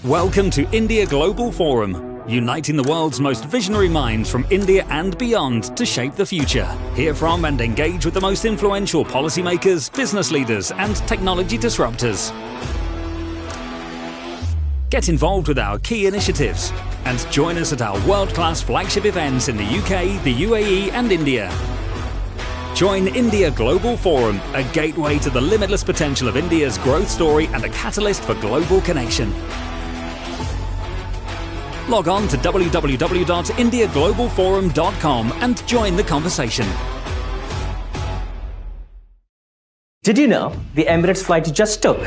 Welcome to India Global Forum, uniting the world's most visionary minds from India and beyond to shape the future. Hear from and engage with the most influential policymakers, business leaders, and technology disruptors. Get involved with our key initiatives and join us at our world-class flagship events in the UK, the UAE, and India. Join India Global Forum, a gateway to the limitless potential of India's growth story and a catalyst for global connection. Log on to www.indiaglobalforum.com and join the conversation. Did you know the Emirates flight you just took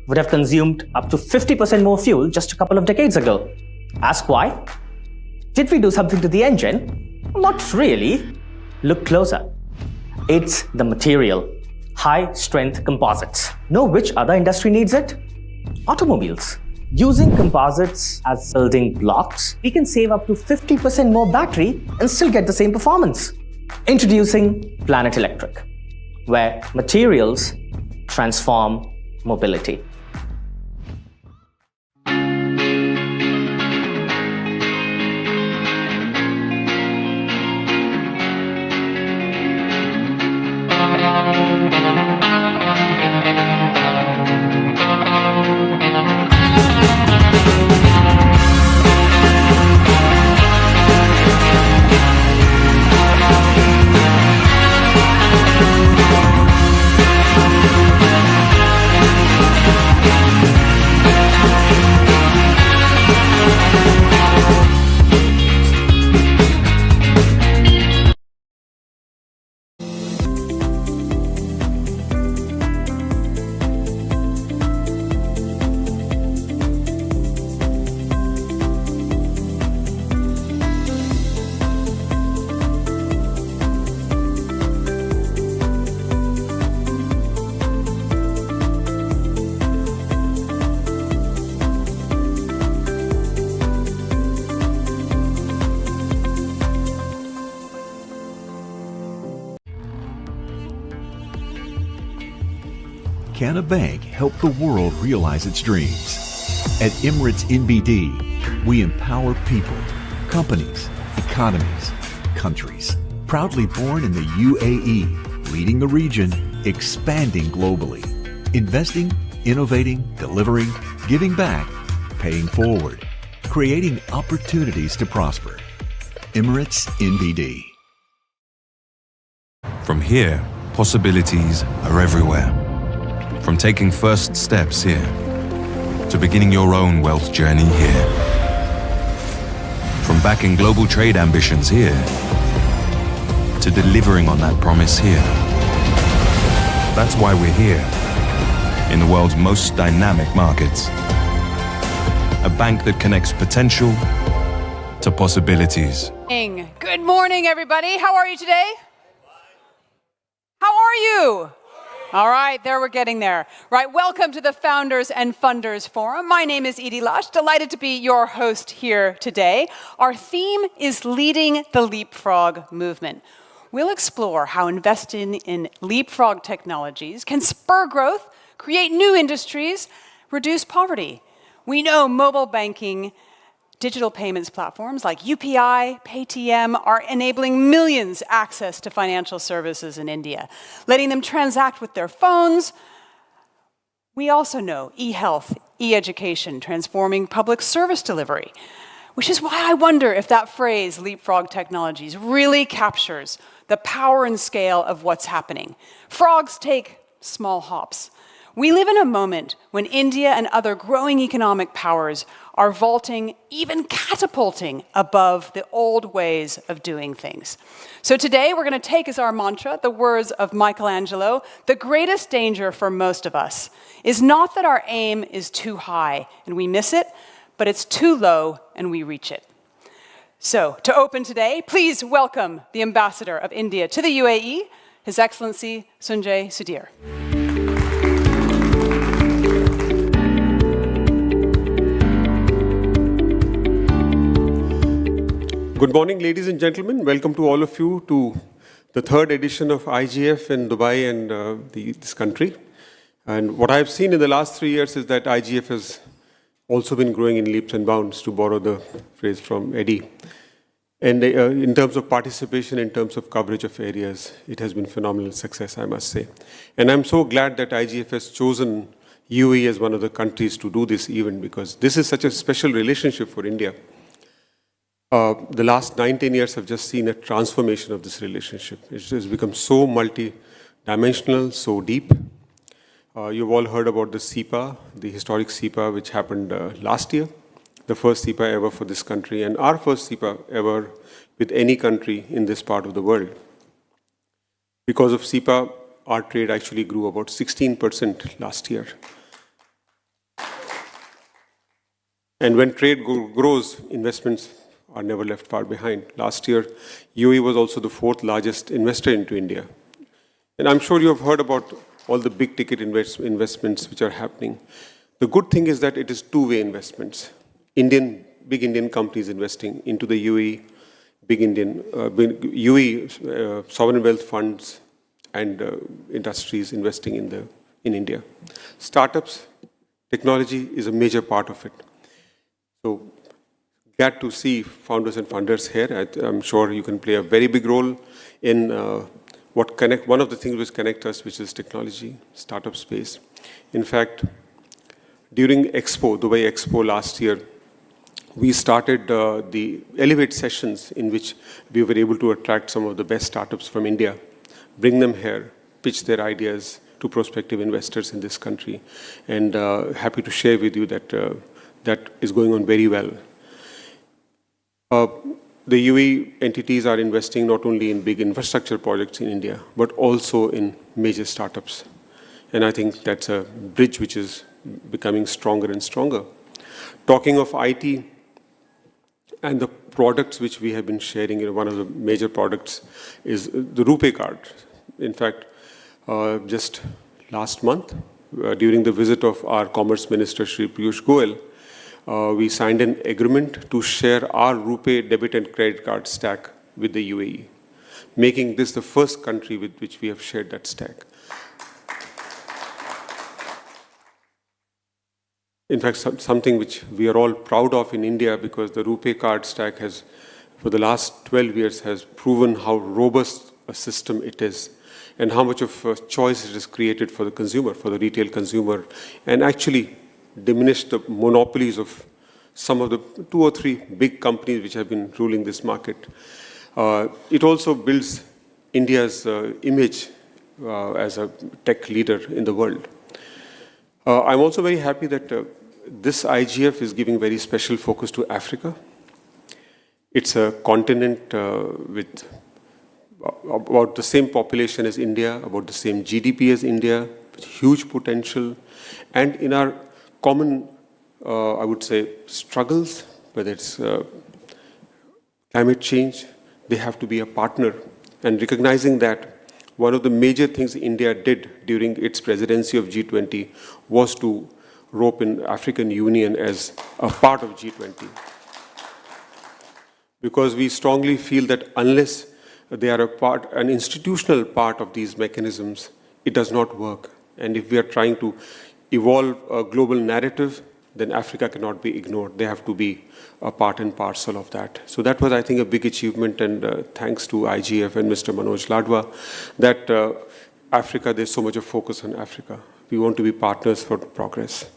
would have consumed up to 50% more fuel just a couple of decades ago? Ask why? Did we do something to the engine? Not really. Look closer. It's the material, high-strength composites. Know which other industry needs it? Automobiles. Using composites as building blocks, we can save up to 50% more battery and still get the same performance. Introducing Planet Electric, where materials transform mobility. Can a bank help the world realize its dreams? At Emirates NBD, we empower people, companies, economies, countries. Proudly born in the UAE, leading the region, expanding globally. Investing, innovating, delivering, giving back, paying forward. Creating opportunities to prosper. Emirates NBD. From here, possibilities are everywhere. From taking first steps here, to beginning your own wealth journey here. From backing global trade ambitions here, to delivering on that promise here. That's why we're here, in the world's most dynamic markets. A bank that connects potential to possibilities. Good morning, everybody. How are you today? How are you? All right, there we're getting there. Right, welcome to the Founders and Funders Forum. My name is Edie Lush, delighted to be your host here today. Our theme is leading the leapfrog movement. We'll explore how investing in leapfrog technologies can spur growth, create new industries, reduce poverty. We know mobile banking, digital payments platforms like UPI, Paytm are enabling millions access to financial services in India, letting them transact with their phones. We also know e-health, e-education, transforming public service delivery, which is why I wonder if that phrase, leapfrog technologies, really captures the power and scale of what's happening. Frogs take small hops. We live in a moment when India and other growing economic powers are vaulting, even catapulting above the old ways of doing things. So today we're going to take as our mantra the words of Michelangelo: the greatest danger for most of us is not that our aim is too high and we miss it, but it's too low and we reach it. So to open today, please welcome the Ambassador of India to the UAE, His Excellency Sanjay Sudhir. Good morning, ladies and gentlemen. Welcome to all of you to the third edition of IGF in Dubai and this country. And what I've seen in the last 3 years is that IGF has also been growing in leaps and bounds, to borrow the phrase from Eddie. And in terms of participation, in terms of coverage of areas, it has been phenomenal success, I must say. And I'm so glad that IGF has chosen UAE as one of the countries to do this event, because this is such a special relationship for India. The last 9-10 years have just seen a transformation of this relationship. It has become so multi-dimensional, so deep. You've all heard about the CEPA, the historic CEPA, which happened last year. The first CEPA ever for this country, and our first CEPA ever with any country in this part of the world. Because of CEPA, our trade actually grew about 16% last year. And when trade grows, investments are never left far behind. Last year, UAE was also the 4th largest investor into India. And I'm sure you have heard about all the big ticket investments which are happening. The good thing is that it is two-way investments. Big Indian companies investing into the UAE, UAE sovereign wealth funds and industries investing in India. Startups, technology is a major part of it. So glad to see founders and funders here. I'm sure you can play a very big role in one of the things which connect us, which is technology, startup space. In fact, during Dubai Expo last year, we started the Elevate sessions, in which we were able to attract some of the best startups from India, bring them here, pitch their ideas to prospective investors in this country. And happy to share with you that that is going on very well. The UAE entities are investing not only in big infrastructure projects in India, but also in major startups. And I think that's a bridge which is becoming stronger and stronger. Talking of IT and the products which we have been sharing, one of the major products is the RuPay card. In fact, just last month, during the visit of our Commerce Minister, Shri Piyush Goyal, we signed an agreement to share our RuPay debit and credit card stack with the UAE, making this the first country with which we have shared that stack. In fact, something which we are all proud of in India, because the RuPay card stack has, for the last 12 years, has proven how robust a system it is and how much of choice it has created for the consumer, for the retail consumer, and actually diminished the monopolies of some of the 2 or 3 big companies which have been ruling this market. It also builds India's image as a tech leader in the world. I'm also very happy that this IGF is giving very special focus to Africa. It's a continent with about the same population as India, about the same GDP as India, with huge potential, and in our common, I would say, struggles, whether it's climate change, they have to be a partner. And recognizing that, one of the major things India did during its presidency of G20 was to rope in African Union as a part of G20. Because we strongly feel that unless they are an institutional part of these mechanisms, it does not work. And if we are trying to evolve a global narrative, then Africa cannot be ignored. They have to be a part and parcel of that. So that was, I think, a big achievement, and thanks to IGF and Mr. Manoj Ladwa, that Africa, there's so much of focus on Africa. We want to be partners for progress.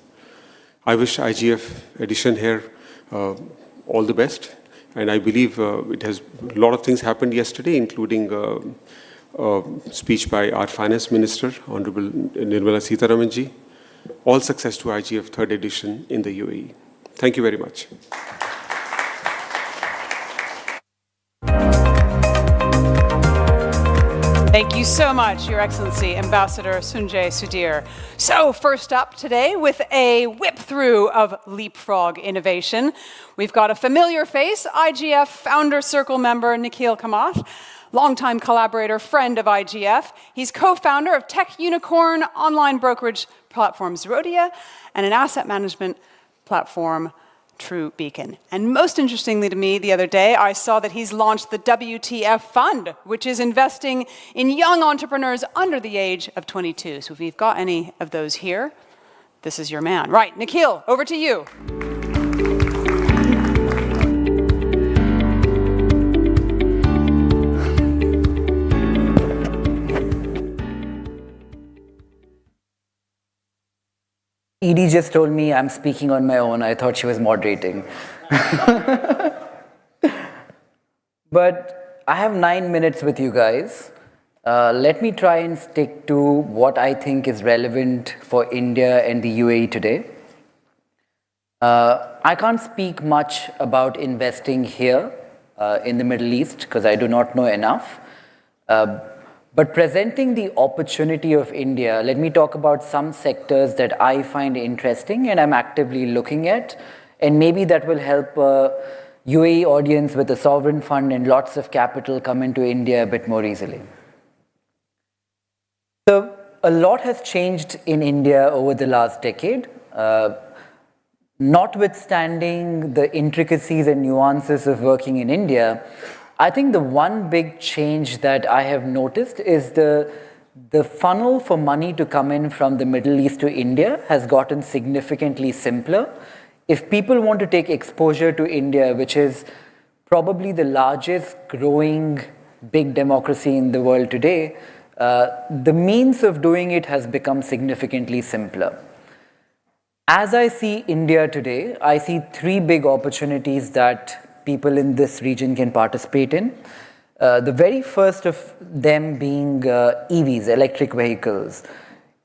I wish IGF edition here all the best, and I believe it has a lot of things happened yesterday, including a speech by our Finance Minister, Honorable Nirmala Sitharaman ji. All success to IGF 3rd edition in the UAE. Thank you very much. Thank you so much, Your Excellency, Ambassador Sunjay Sudhir. So first up today, with a whip-through of leapfrog innovation, we've got a familiar face, IGF Founder Circle member Nikhil Kamath, longtime collaborator, friend of IGF. He's co-founder of tech unicorn online brokerage platform Zerodia and an asset management platform, True Beacon. And most interestingly to me, the other day, I saw that he's launched the WTF Fund, which is investing in young entrepreneurs under the age of 22. So if we've got any of those here, this is your man. Right, Nikhil, over to you. Edie just told me I'm speaking on my own. I thought she was moderating. But I have 9 minutes with you guys. Let me try and stick to what I think is relevant for India and the UAE today. I can't speak much about investing here in the Middle East because I do not know enough. But presenting the opportunity of India, let me talk about some sectors that I find interesting and I'm actively looking at. And maybe that will help UAE audience with a sovereign fund and lots of capital come into India a bit more easily. So a lot has changed in India over the last decade. Notwithstanding the intricacies and nuances of working in India, I think the one big change that I have noticed is the funnel for money to come in from the Middle East to India has gotten significantly simpler. If people want to take exposure to India, which is probably the largest growing big democracy in the world today, the means of doing it has become significantly simpler. As I see India today, I see three big opportunities that people in this region can participate in. The very first of them being EVs, electric vehicles.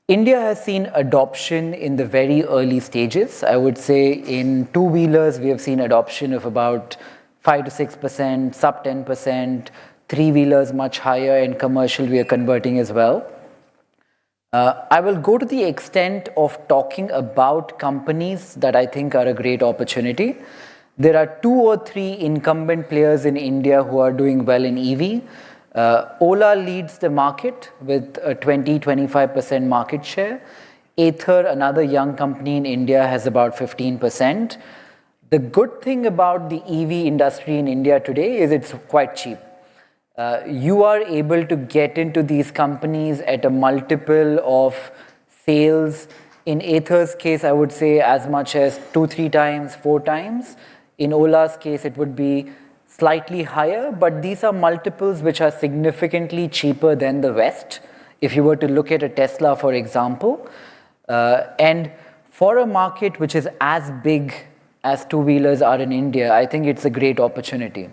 India has seen adoption in the very early stages. I would say in two-wheelers, we have seen adoption of about 5 to 6%, sub 10%, three-wheelers much higher, and commercial we are converting as well. I will go to the extent of talking about companies that I think are a great opportunity. There are 2 or 3 incumbent players in India who are doing well in EV. Ola leads the market with a 20-25% market share. Ather, another young company in India, has about 15%. The good thing about the EV industry in India today is it's quite cheap. You are able to get into these companies at a multiple of sales. In Ather's case, I would say as much as 2-3 times, 4 times. In Ola's case, it would be slightly higher, but these are multiples which are significantly cheaper than the West. If you were to look at a Tesla, for example, and for a market which is as big as two-wheelers are in India, I think it's a great opportunity.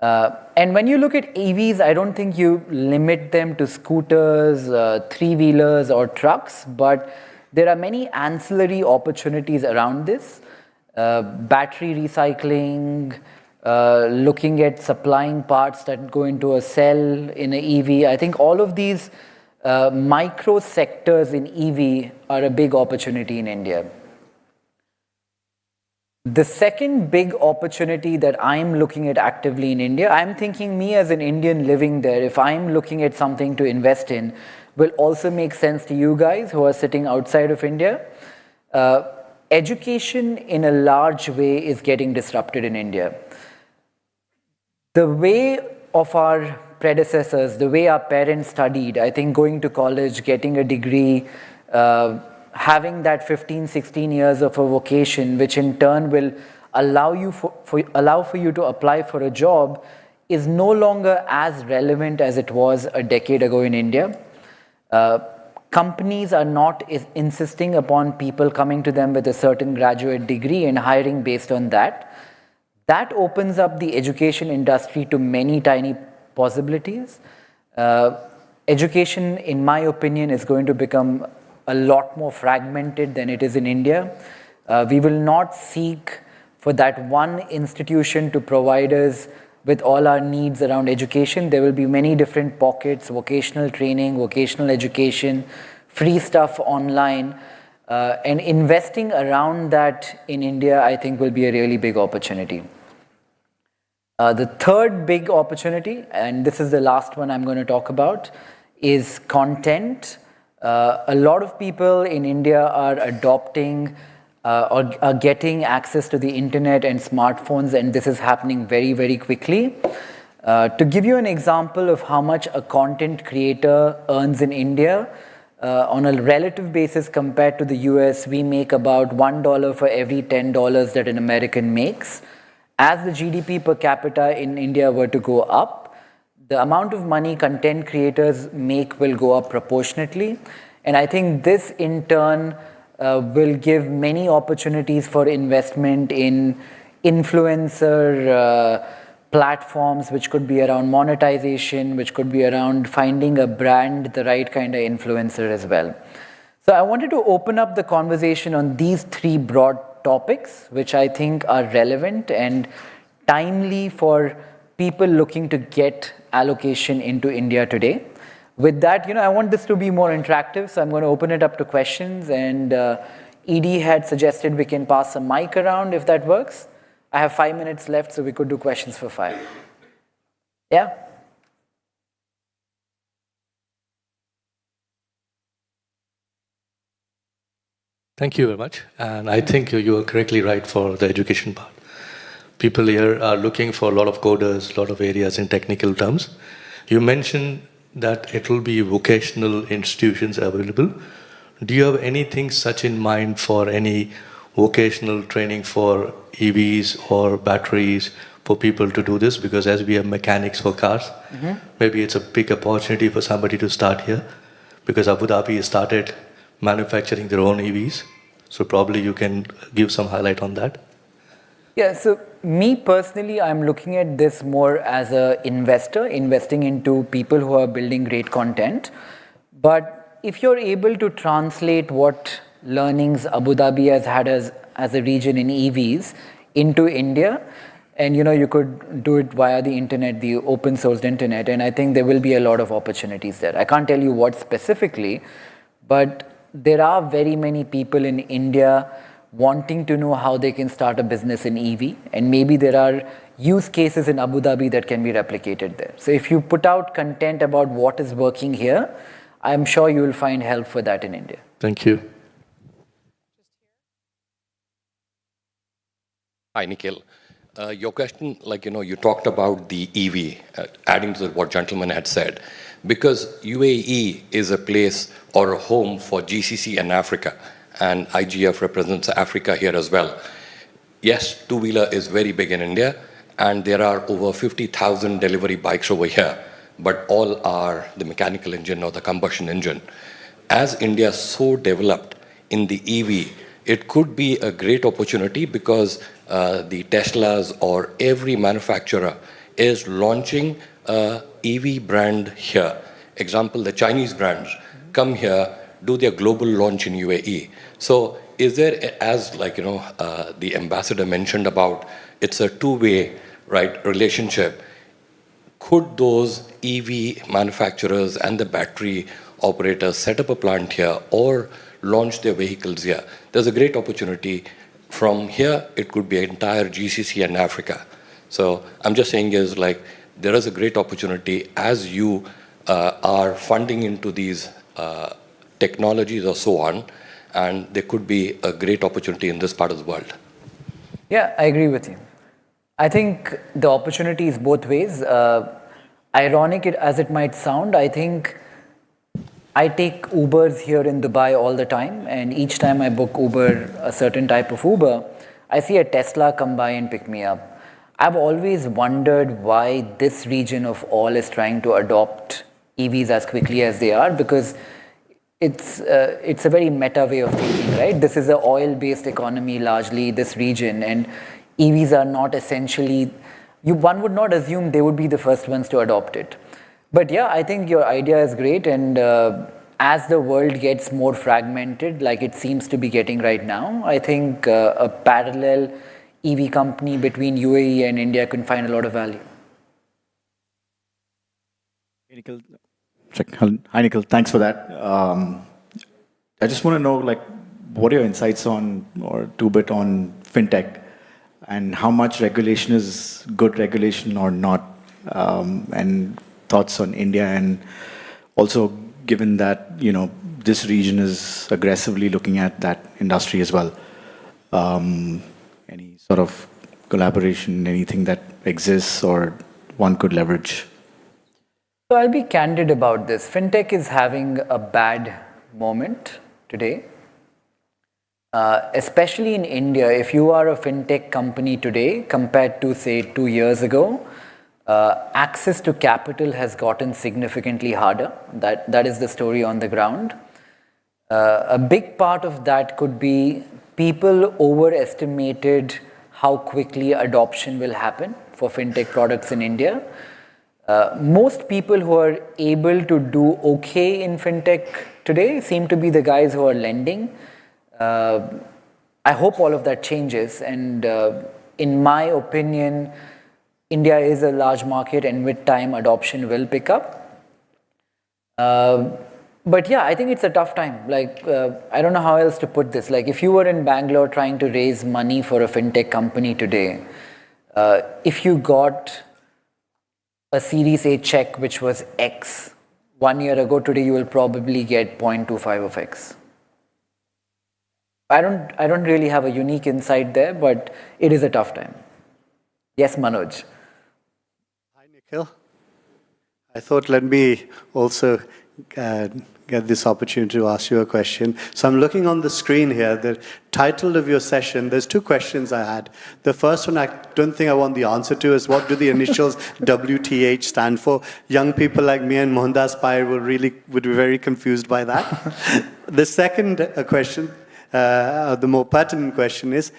And when you look at EVs, I don't think you limit them to scooters, three-wheelers or trucks, but there are many ancillary opportunities around this. Battery recycling, looking at supplying parts that go into a cell in an EV. I think all of these micro sectors in EV are a big opportunity in India. The second big opportunity that I'm looking at actively in India, I'm thinking me as an Indian living there, if I'm looking at something to invest in, will also make sense to you guys who are sitting outside of India. Education in a large way is getting disrupted in India. The way of our predecessors, the way our parents studied, I think going to college, getting a degree, having that 15, 16 years of a vocation, which in turn will allow for you to apply for a job, is no longer as relevant as it was a decade ago in India. Companies are not insisting upon people coming to them with a certain graduate degree and hiring based on that. That opens up the education industry to many tiny possibilities. Education, in my opinion, is going to become a lot more fragmented than it is in India. We will not seek for that one institution to provide us with all our needs around education. There will be many different pockets, vocational training, vocational education, free stuff online, and investing around that in India, I think will be a really big opportunity. The third big opportunity, and this is the last one I'm going to talk about, is content. A lot of people in India are adopting or are getting access to the internet and smartphones, and this is happening very, very quickly. To give you an example of how much a content creator earns in India, On a relative basis compared to the US, we make about $1 for every $10 that an American makes. As the GDP per capita in India were to go up, the amount of money content creators make will go up proportionately. And I think this in turn will give many opportunities for investment in influencer platforms, which could be around monetization, which could be around finding a brand, the right kind of influencer as well. So I wanted to open up the conversation on these three broad topics, which I think are relevant and timely for people looking to get allocation into India today. With that, I want this to be more interactive, so I'm going to open it up to questions. And Edie had suggested we can pass a mic around if that works. I have 5 minutes left, so we could do questions for 5. Yeah? Thank you very much. And I think you are correctly right for the education part. People here are looking for a lot of coders, a lot of areas in technical terms. You mentioned that it will be vocational institutions available. Do you have anything such in mind for any vocational training for EVs or batteries for people to do this? Because as we have mechanics for cars, maybe it's a big opportunity for somebody to start here, because Abu Dhabi has started manufacturing their own EVs. So probably you can give some highlight on that. Yeah, so me personally, I'm looking at this more as an investor, investing into people who are building great content. But if you're able to translate what learnings Abu Dhabi has had as a region in EVs into India, and you could do it via the internet, the open sourced internet, and I think there will be a lot of opportunities there. I can't tell you what specifically, but there are very many people in India wanting to know how they can start a business in EV, and maybe there are use cases in Abu Dhabi that can be replicated there. So if you put out content about what is working here, I'm sure you will find help for that in India. Thank you. Hi, Nikhil. Your question, you talked about the EV, adding to what gentleman had said, because UAE is a place or a home for GCC and Africa, and IGF represents Africa here as well. Yes, two-wheeler is very big in India, and there are over 50,000 delivery bikes over here, but all are the mechanical engine or the combustion engine. As India is so developed in the EV, it could be a great opportunity because the Teslas or every manufacturer is launching a EV brand here. Example, the Chinese brands come here, do their global launch in UAE. So is there, as the ambassador mentioned about, it's a two-way relationship. Could those EV manufacturers and the battery operators set up a plant here or launch their vehicles here? There's a great opportunity. From here, it could be entire GCC and Africa. So I'm just saying there is a great opportunity as you are funding into these technologies or so on, and there could be a great opportunity in this part of the world. Yeah, I agree with you. I think the opportunity is both ways. Ironic as it might sound, I think I take Ubers here in Dubai all the time, and each time I book Uber, a certain type of Uber, I see a Tesla come by and pick me up. I've always wondered why this region of all is trying to adopt EVs as quickly as they are, because it's a very meta way of thinking, right? This is an oil-based economy, largely this region, and EVs are not essentially, one would not assume they would be the first ones to adopt it. But yeah, I think your idea is great, and as the world gets more fragmented, like it seems to be getting right now, I think a parallel EV company between UAE and India can find a lot of value. Hi, Nikhil. Thanks for that. I just want to know, what are your insights on, or 2-bit on fintech, and how much regulation is good regulation or not, and thoughts on India, and also given that, this region is aggressively looking at that industry as well. Any sort of collaboration, anything that exists or one could leverage? So I'll be candid about this. Fintech is having a bad moment today. Especially in India, if you are a fintech company today compared to, say, 2 years ago, access to capital has gotten significantly harder. That is the story on the ground. A big part of that could be people overestimated how quickly adoption will happen for fintech products in India. Most people who are able to do okay in fintech today seem to be the guys who are lending. I hope all of that changes, and in my opinion, India is a large market, and with time, adoption will pick up. But yeah, I think it's a tough time. Like, I don't know how else to put this. Like, if you were in Bangalore trying to raise money for a fintech company today, if you got a Series A check which was X 1 year ago, today you will probably get 0.25 of X. I don't really have a unique insight there, but it is a tough time. Yes, Manoj. Hi, Nikhil. I thought let me also get this opportunity to ask you a question. So I'm looking on the screen here, the title of your session. There's 2 questions I had. The first one I don't think I want the answer to is what do the initials WTH stand for? Young people like me and Mohandas Pai would be very confused by that. The second question, the more pertinent question is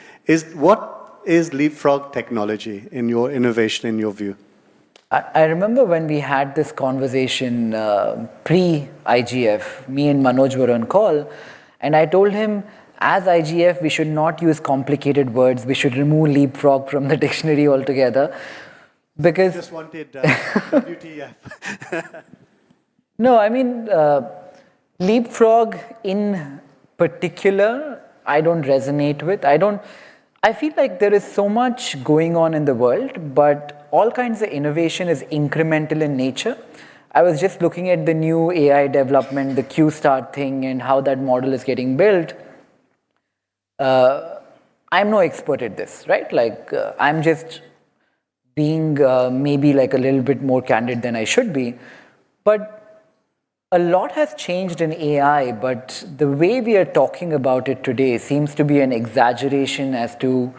what is leapfrog technology in your innovation, in your view? I remember when we had this conversation pre-IGF, me and Manoj were on call, and I told him, as IGF, we should not use complicated words. We should remove leapfrog from the dictionary altogether. Because I just wanted WTF. No, I mean, leapfrog in particular, I don't resonate with. I feel like there is so much going on in the world, but all kinds of innovation is incremental in nature. I was just looking at the new AI development, the Q-Start thing, and how that model is getting built. I'm no expert at this, right? Like, I'm just being maybe like a little bit more candid than I should be. But a lot has changed in AI, but the way we are talking about it today seems to be an exaggeration as to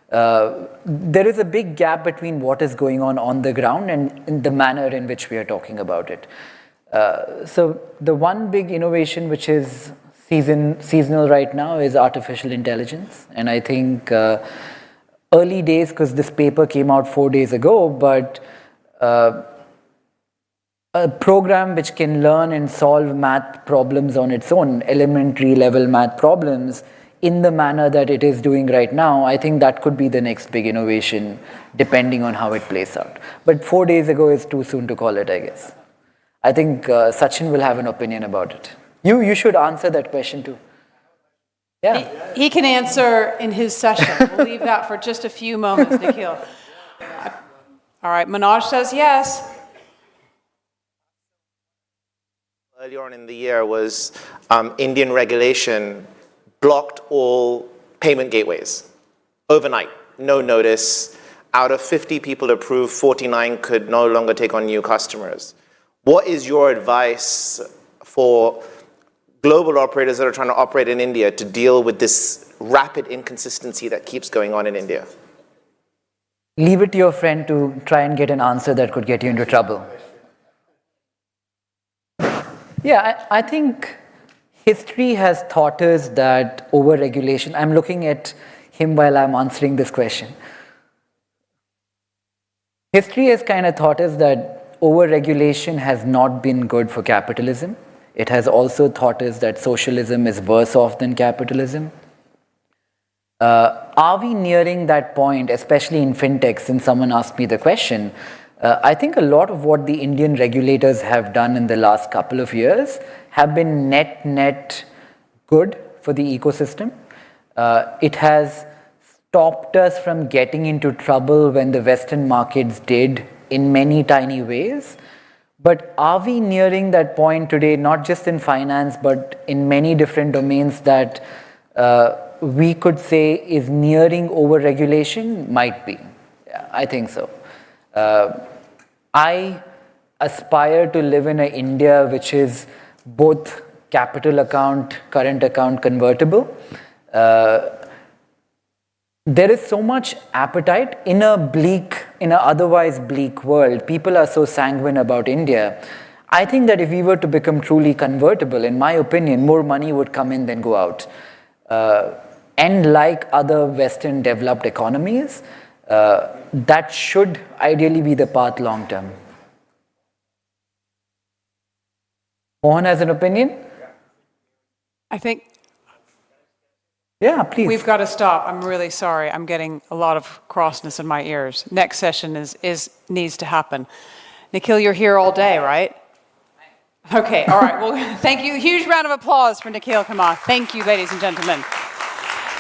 there is a big gap between what is going on the ground and in the manner in which we are talking about it. So the one big innovation which is seasonal right now is artificial intelligence. And I think early days, because this paper came out 4 days ago, but a program which can learn and solve math problems on its own, elementary level math problems, in the manner that it is doing right now, I think that could be the next big innovation, depending on how it plays out. But 4 days ago is too soon to call it, I guess. I think Sachin will have an opinion about it. You should answer that question too. Yeah. He can answer in his session. We'll leave that for just a few moments, Nikhil. All right, Manoj says yes. Earlier on in the year was Indian regulation blocked all payment gateways overnight, no notice. Out of 50 people approved, 49 could no longer take on new customers. What is your advice for global operators that are trying to operate in India to deal with this rapid inconsistency that keeps going on in India? Leave it to your friend to try and get an answer that could get you into trouble. Yeah, I think history has taught us that over-regulation, I'm looking at him while I'm answering this question. History has kind of taught us that over-regulation has not been good for capitalism. It has also taught us that socialism is worse off than capitalism. Are we nearing that point, especially in fintech, since someone asked me the question? I think a lot of what the Indian regulators have done in the last couple of years have been net good for the ecosystem. It has stopped us from getting into trouble when the Western markets did in many tiny ways. But are we nearing that point today, not just in finance, but in many different domains that we could say is nearing over-regulation? Might be. Yeah, I think so. I aspire to live in an India which is both capital account, current account convertible. There is so much appetite in an otherwise bleak world. People are so sanguine about India. I think that if we were to become truly convertible, in my opinion, more money would come in than go out. And like other Western developed economies, that should ideally be the path long term. Mohan has an opinion? I think Yeah, please. we've got to stop. I'm really sorry. I'm getting a lot of crossness in my ears. Next session needs to happen. Nikhil, you're here all day, right? Okay, all right. Well, thank you. Huge round of applause for Nikhil Kamath. Thank you, ladies and gentlemen.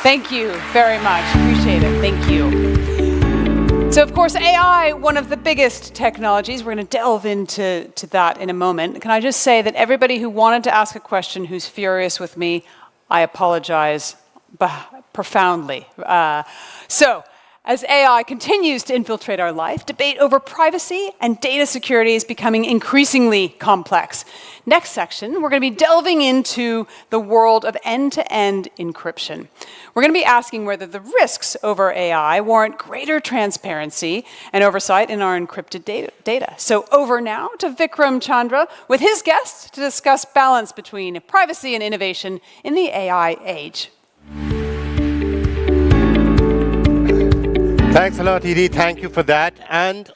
Thank you very much. Appreciate it. Thank you. So, of course, AI, one of the biggest technologies. We're going to delve into that in a moment. Can I just say that everybody who wanted to ask a question who's furious with me, I apologize profoundly. So, as AI continues to infiltrate our life, debate over privacy and data security is becoming increasingly complex. Next section, we're going to be delving into the world of end-to-end encryption. We're going to be asking whether the risks over AI warrant greater transparency and oversight in our encrypted data. So over now to Vikram Chandra with his guests to discuss balance between privacy and innovation in the AI age. Thanks a lot, Edie. Thank you for that. And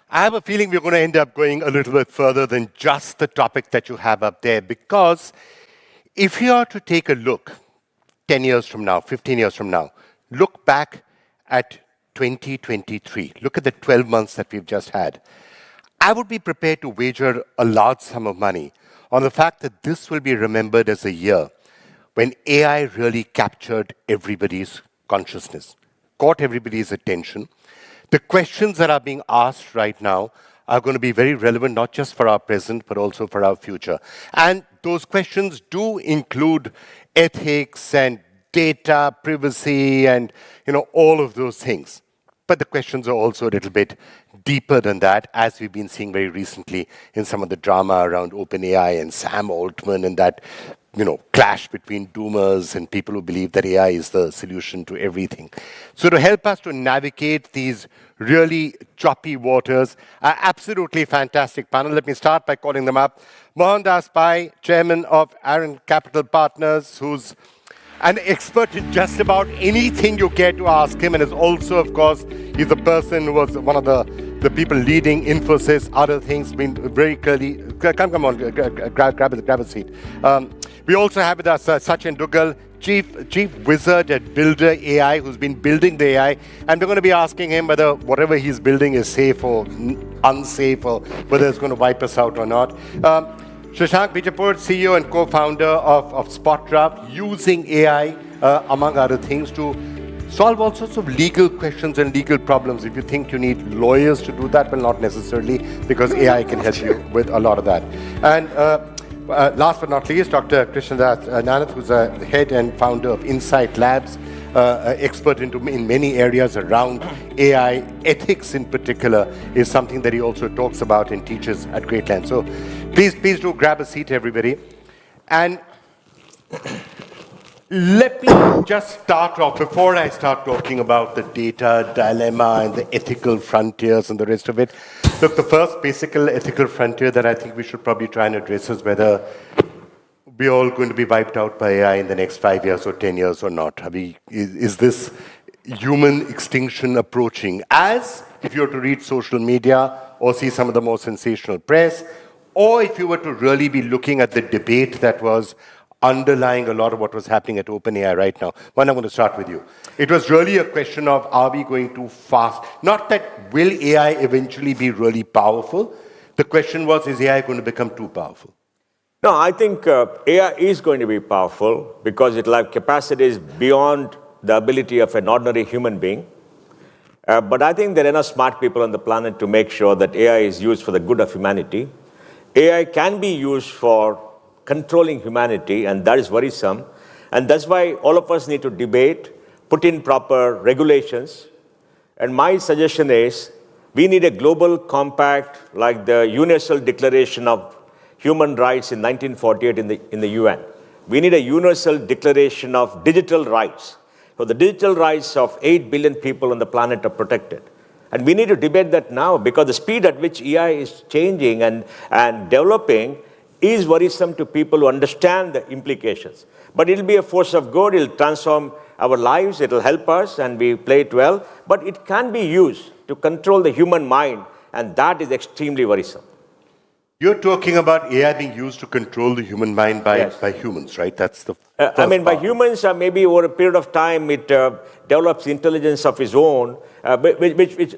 I have a feeling we're going to end up going a little bit further than just the topic that you have up there, because if you are to take a look 10 years from now, 15 years from now, look back at 2023, look at the 12 months that we've just had, I would be prepared to wager a large sum of money on the fact that this will be remembered as a year when AI really captured everybody's consciousness, caught everybody's attention. The questions that are being asked right now are going to be very relevant, not just for our present, but also for our future. And those questions do include ethics and data privacy and, all of those things. But the questions are also a little bit deeper than that, as we've been seeing very recently in some of the drama around OpenAI and Sam Altman and that clash between doomers and people who believe that AI is the solution to everything. So to help us to navigate these really choppy waters, an absolutely fantastic panel. Let me start by calling them up. Mohandas Pai, Chairman of Aaron Capital Partners, who's an expert in just about anything you care to ask him, and is also, of course, he's the person who was one of the people leading Infosys, other things, been very clearly. Come on, grab a seat. We also have with us Sachin Dugal, chief wizard at Builder AI, who's been building the AI, and we're going to be asking him whether whatever he's building is safe or unsafe, or whether it's going to wipe us out or not. Shashank Bijapur, CEO and co-founder of SpotDraft, using AI, among other things, to solve all sorts of legal questions and legal problems. If you think you need lawyers to do that, well, not necessarily, because AI can help you with a lot of that. And last but not least, Dr. Krishnadas Nanath, who's the head and founder of Insight Labs, expert in many areas around AI. Ethics in particular is something that he also talks about and teaches at great length. So please do grab a seat, everybody. And let me just start off, before I start talking about the data dilemma and the ethical frontiers and the rest of it. Look, the first basic ethical frontier that I think we should probably try and address is whether we're all going to be wiped out by AI in the next 5 years or 10 years or not. Is this human extinction approaching? As if you were to read social media or see some of the more sensational press, or if you were to really be looking at the debate that was underlying a lot of what was happening at OpenAI right now. One, I'm going to start with you. It was really a question of, are we going too fast? Not that will AI eventually be really powerful. The question was, is AI going to become too powerful? No, I think AI is going to be powerful because it will have capacities beyond the ability of an ordinary human being. But I think there are enough smart people on the planet to make sure that AI is used for the good of humanity. AI can be used for controlling humanity, and that is worrisome. And that's why all of us need to debate, put in proper regulations. And my suggestion is, we need a global compact like the Universal Declaration of human rights in 1948 in the UN. We need a universal declaration of digital rights. So the digital rights of 8 billion people on the planet are protected. And we need to debate that now because the speed at which AI is changing and developing is worrisome to people who understand the implications. But it'll be a force of good, it'll transform our lives, it'll help us, and we play it well. But it can be used to control the human mind, and that is extremely worrisome. You're talking about AI being used to control the human mind by humans, right? That's the by humans, maybe over a period of time, it develops intelligence of its own, which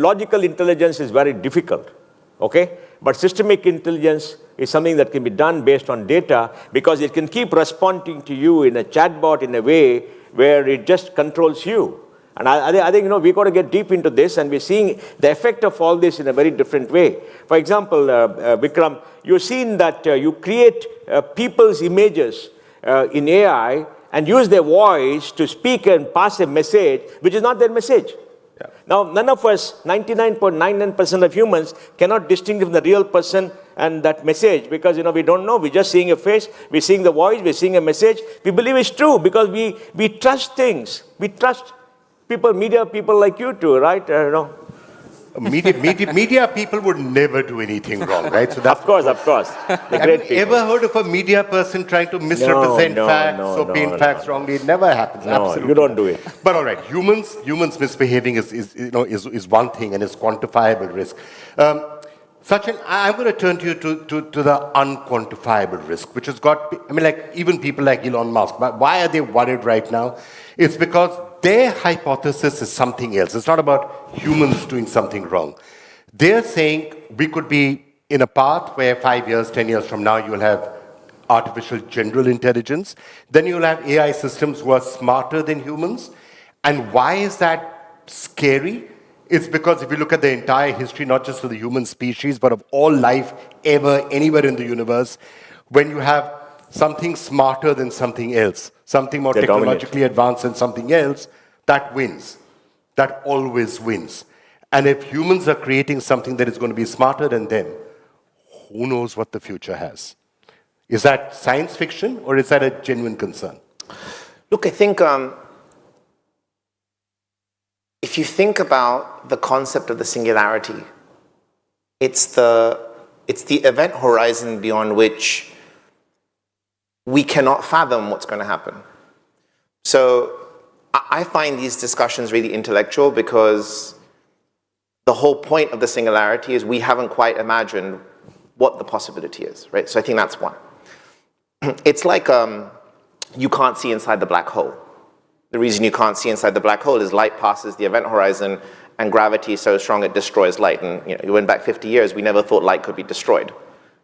logical intelligence is very difficult, okay? But systemic intelligence is something that can be done based on data because it can keep responding to you in a chatbot in a way where it just controls you. And I think, we've got to get deep into this, and we're seeing the effect of all this in a very different way. For example, Vikram, you've seen that you create people's images in AI and use their voice to speak and pass a message, which is not their message. Yeah. Now, none of us, 99.99% of humans, cannot distinguish the real person and that message because, we don't know. We're just seeing a face, we're seeing the voice, we're seeing a message. We believe it's true because we trust things. We trust people, media people like you two, right? Media people would never do anything wrong, right? So that's of course. Have you ever heard of a media person trying to misrepresent facts or paint facts wrongly? It never happens. No, absolutely. You don't do it. But all right, humans misbehaving is one thing and is quantifiable risk. Sachin, I'm going to turn to you to the unquantifiable risk, which has got, even people like Elon Musk. Why are they worried right now? It's because their hypothesis is something else. It's not about humans doing something wrong. They're saying we could be in a path where 5 years, 10 years from now, you'll have artificial general intelligence. Then you'll have AI systems who are smarter than humans. And why is that scary? It's because if you look at the entire history, not just of the human species, but of all life ever, anywhere in the universe, when you have something smarter than something else, something more technologically advanced than something else, that wins. That always wins. And if humans are creating something that is going to be smarter than them, who knows what the future has? Is that science fiction or is that a genuine concern? Look, I think if you think about the concept of the singularity, it's the event horizon beyond which we cannot fathom what's going to happen. So I find these discussions really intellectual because the whole point of the singularity is we haven't quite imagined what the possibility is, right? So I think that's one. It's like you can't see inside the black hole. The reason you can't see inside the black hole is light passes the event horizon and gravity is so strong it destroys light. And you went back 50 years, we never thought light could be destroyed.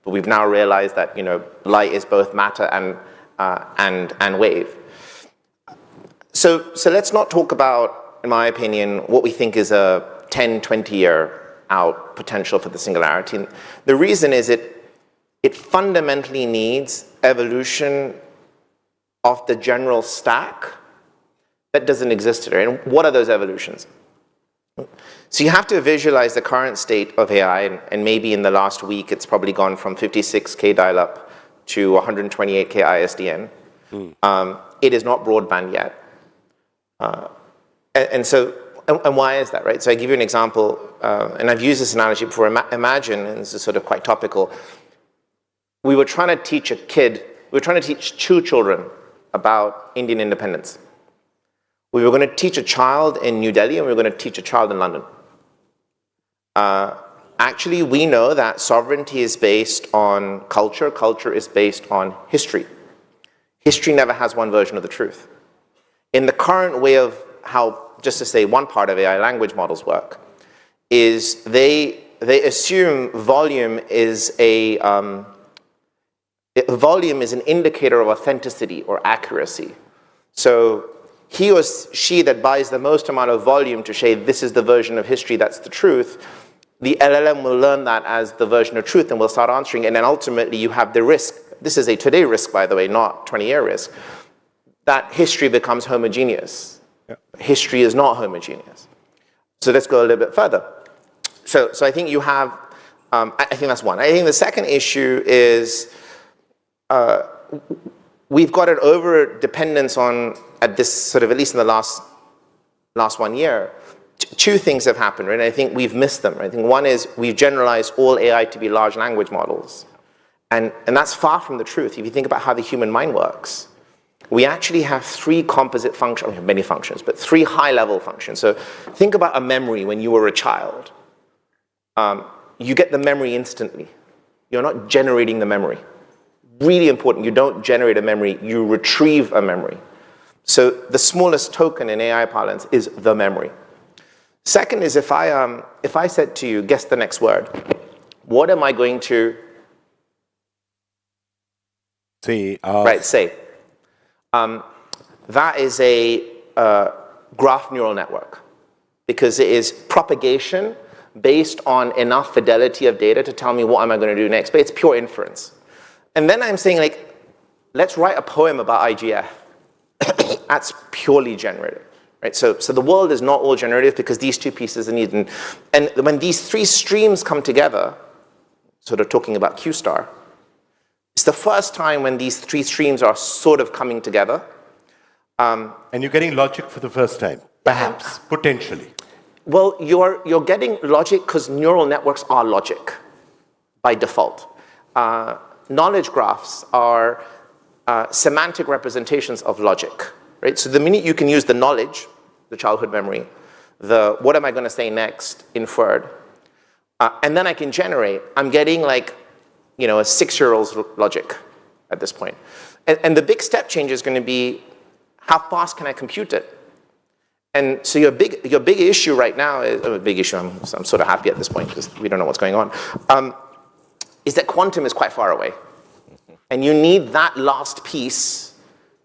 But we've now realized that light is both matter and wave. So let's not talk about, in my opinion, what we think is a 10, 20-year out potential for the singularity. And the reason is it fundamentally needs evolution of the general stack that doesn't exist today. And what are those evolutions? So you have to visualize the current state of AI, and maybe in the last week it's probably gone from 56K dial-up to 128K ISDN. It is not broadband yet. And why is that, right? So I give you an example, and I've used this analogy before. Imagine, and this is sort of quite topical, we were trying to teach two children about Indian independence. We were going to teach a child in New Delhi and we were going to teach a child in London. Actually, we know that sovereignty is based on culture. Culture is based on history. History never has one version of the truth. In the current way of how, just to say one part of AI language models work, is they assume volume is an indicator of authenticity or accuracy. So he or she that buys the most amount of volume to say this is the version of history that's the truth, the LLM will learn that as the version of truth and will start answering, and then ultimately you have the risk, this is a today risk by the way, not 20-year risk, that history becomes homogeneous. Yeah. History is not homogeneous. So let's go a little bit further. So I think you have I think that's one. I think the second issue is we've got an over-dependence on, at this sort of, at least in the last 1 year, two things have happened, right? I think we've missed them. Right? I think one is we've generalized all AI to be large language models. And that's far from the truth. If you think about how the human mind works, we actually have three composite functions, we have many functions, but three high-level functions. So think about a memory when you were a child. You get the memory instantly. You're not generating the memory. Really important, you don't generate a memory, you retrieve a memory. So the smallest token in AI parlance is the memory. Second is if I said to you, guess the next word, what am I going to say? Right, say. That is a graph neural network because it is propagation based on enough fidelity of data to tell me what am I going to do next, but it's pure inference. And then I'm saying, like, let's write a poem about IGF. That's purely generative, right? So the world is not all generative because these two pieces are needed. And when these three streams come together, sort of talking about Q star, it's the first time when these three streams are sort of coming together. And you're getting logic for the first time, perhaps, potentially. Well, you're getting logic because neural networks are logic by default. Knowledge graphs are semantic representations of logic, right? So the minute you can use the knowledge, the childhood memory, the what am I going to say next, inferred, and then I can generate, I'm getting like, a 6-year-old's logic at this point. And the big step change is going to be how fast can I compute it? And so your big issue right now is a big issue. I'm sort of happy at this point because we don't know what's going on. Is that quantum is quite far away. And you need that last piece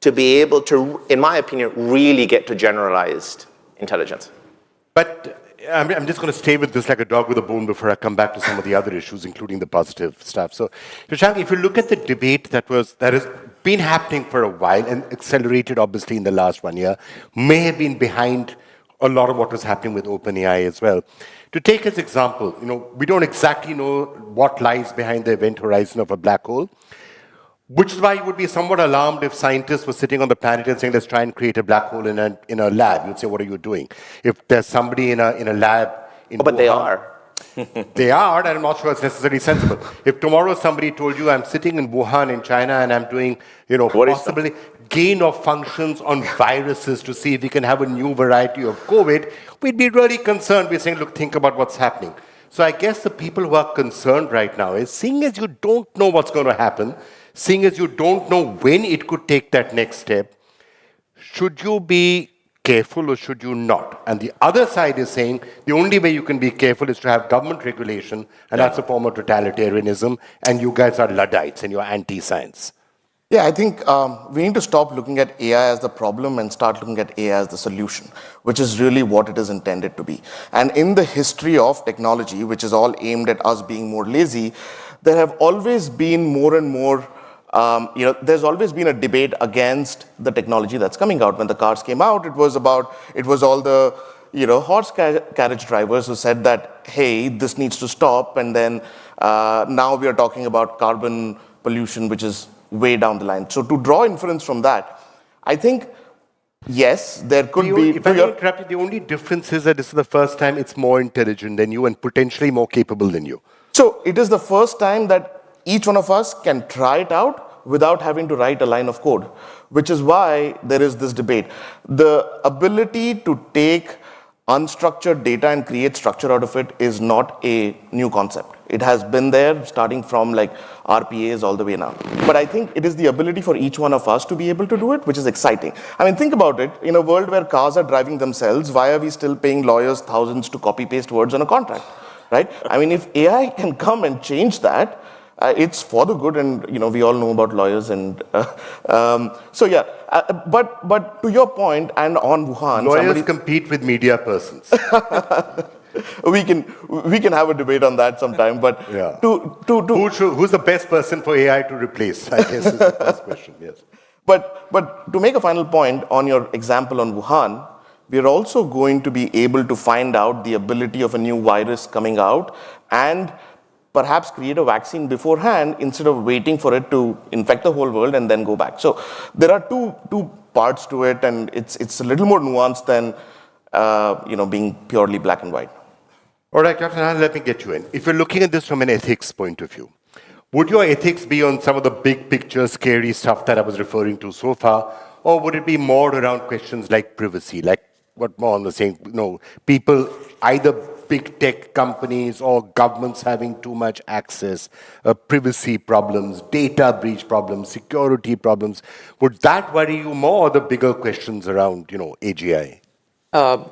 to be able to, in my opinion, really get to generalized intelligence. But I'm just going to stay with this like a dog with a bone before I come back to some of the other issues, including the positive stuff. So, Shashank, if you look at the debate that has been happening for a while and accelerated, obviously, in the last 1 year, may have been behind a lot of what was happening with OpenAI as well. To take as example, we don't exactly know what lies behind the event horizon of a black hole, which is why you would be somewhat alarmed if scientists were sitting on the planet and saying, let's try and create a black hole in a lab. You'd say, what are you doing? If there's somebody in a lab in but Wuhan, they are. They are, and I'm not sure it's necessarily sensible. If tomorrow somebody told you I'm sitting in Wuhan in China and I'm doing, possibly gain of functions on viruses to see if we can have a new variety of COVID, we'd be really concerned. We're saying, look, think about what's happening. So I guess the people who are concerned right now is, seeing as you don't know what's going to happen, seeing as you don't know when it could take that next step, should you be careful or should you not? And the other side is saying the only way you can be careful is to have government regulation, and that's a form of totalitarianism, and you guys are Luddites and you're anti-science. Yeah, I think we need to stop looking at AI as the problem and start looking at AI as the solution, which is really what it is intended to be. And in the history of technology, which is all aimed at us being more lazy, there have always been more and more there's always been a debate against the technology that's coming out. When the cars came out, it was all the horse carriage drivers who said that, hey, this needs to stop. And then now we are talking about carbon pollution, which is way down the line. So to draw inference from that, I think, yes, there could be... If I may interrupt you, the only difference is that this is the first time it's more intelligent than you and potentially more capable than you. So it is the first time that each one of us can try it out without having to write a line of code, which is why there is this debate. The ability to take unstructured data and create structure out of it is not a new concept. It has been there starting from like RPAs all the way now. But I think it is the ability for each one of us to be able to do it, which is exciting. I mean, think about it. In a world where cars are driving themselves, why are we still paying lawyers thousands to copy paste words on a contract, right? I mean, if AI can come and change that, it's for the good, and we all know about lawyers, and so yeah. But to your point, and on Wuhan, lawyers compete with media persons. we can have a debate on that sometime. But yeah. Who's the best person for AI to replace? I guess is the first question. Yes. But to make a final point on your example on Wuhan, we are also going to be able to find out the ability of a new virus coming out and perhaps create a vaccine beforehand instead of waiting for it to infect the whole world and then go back. So there are two parts to it, and it's a little more nuanced than being purely black and white. All right, Dr. Nahar, let me get you in. If you're looking at this from an ethics point of view, would your ethics be on some of the big picture, scary stuff that I was referring to so far, or would it be more around questions like privacy, like what Mohan was saying, people, either big tech companies or governments having too much access, privacy problems, data breach problems, security problems? Would that worry you more, or the bigger questions around, AGI?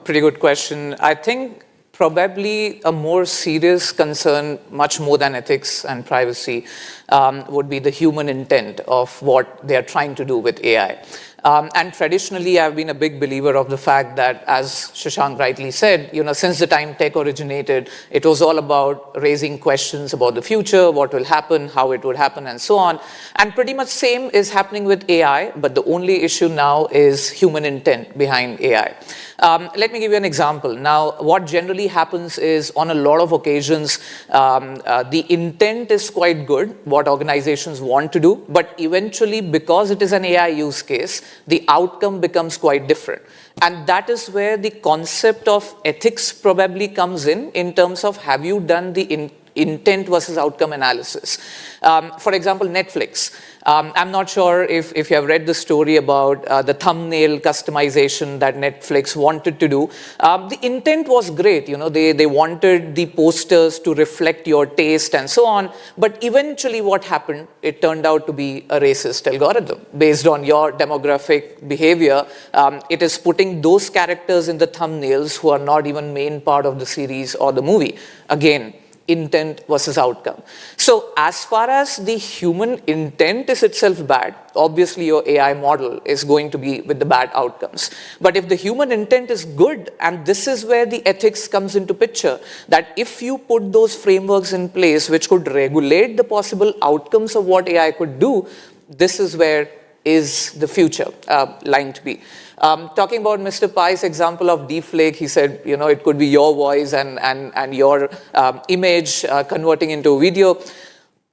Pretty good question. I think probably a more serious concern, much more than ethics and privacy, would be the human intent of what they are trying to do with AI. And traditionally, I've been a big believer of the fact that, as Shashank rightly said, since the time tech originated, it was all about raising questions about the future, what will happen, how it would happen, and so on. And pretty much same is happening with AI, but the only issue now is human intent behind AI. Let me give you an example. Now, what generally happens is, on a lot of occasions, the intent is quite good, what organizations want to do, but eventually, because it is an AI use case, the outcome becomes quite different. And that is where the concept of ethics probably comes in terms of, have you done the intent versus outcome analysis? For example, Netflix. I'm not sure if you have read the story about the thumbnail customization that Netflix wanted to do. The intent was great. They wanted the posters to reflect your taste and so on. But eventually what happened, it turned out to be a racist algorithm. Based on your demographic behavior, it is putting those characters in the thumbnails who are not even main part of the series or the movie. Again, intent versus outcome. So as far as the human intent is itself bad, obviously your AI model is going to be with the bad outcomes. But if the human intent is good, and this is where the ethics comes into picture, that if you put those frameworks in place which could regulate the possible outcomes of what AI could do, this is where is the future line to be. Talking about Mr. Pai's example of deepfake, he said, it could be your voice and your image converting into a video.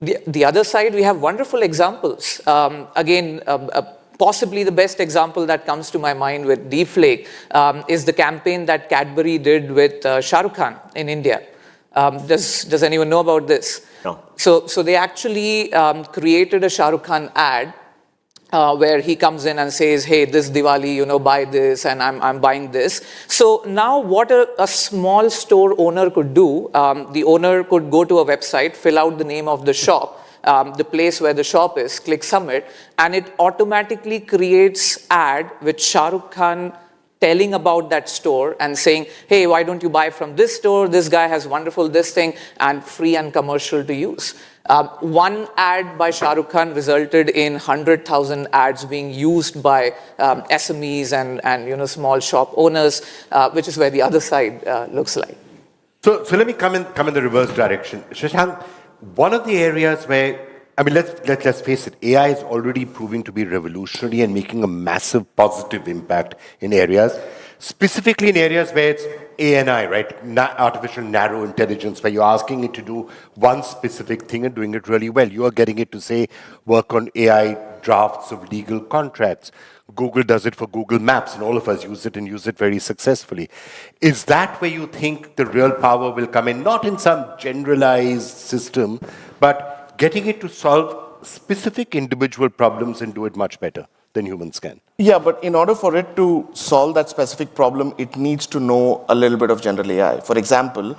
The other side, we have wonderful examples. Again, possibly the best example that comes to my mind with deepfake is the campaign that Cadbury did with Shah Rukh Khan in India. Does anyone know about this? No. So they actually created a Shah Rukh Khan ad where he comes in and says, hey, this Diwali, buy this, and I'm buying this. So now what a small store owner could do, the owner could go to a website, fill out the name of the shop, the place where the shop is, click submit, and it automatically creates ad with Shah Rukh Khan telling about that store and saying, hey, why don't you buy from this store? This guy has wonderful this thing, and free and commercial to use. One ad by Shah Rukh Khan resulted in 100,000 ads being used by SMEs and small shop owners, which is where the other side looks like. So let me come in the reverse direction. Shashank, one of the areas where, let's face it, AI is already proving to be revolutionary and making a massive positive impact in areas, specifically in areas where it's ANI, right? Artificial narrow intelligence, where you're asking it to do one specific thing and doing it really well. You are getting it to, say, work on AI drafts of legal contracts. Google does it for Google Maps, and all of us use it and use it very successfully. Is that where you think the real power will come in? Not in some generalized system, but getting it to solve specific individual problems and do it much better than humans can. Yeah, but in order for it to solve that specific problem, it needs to know a little bit of general AI. For example,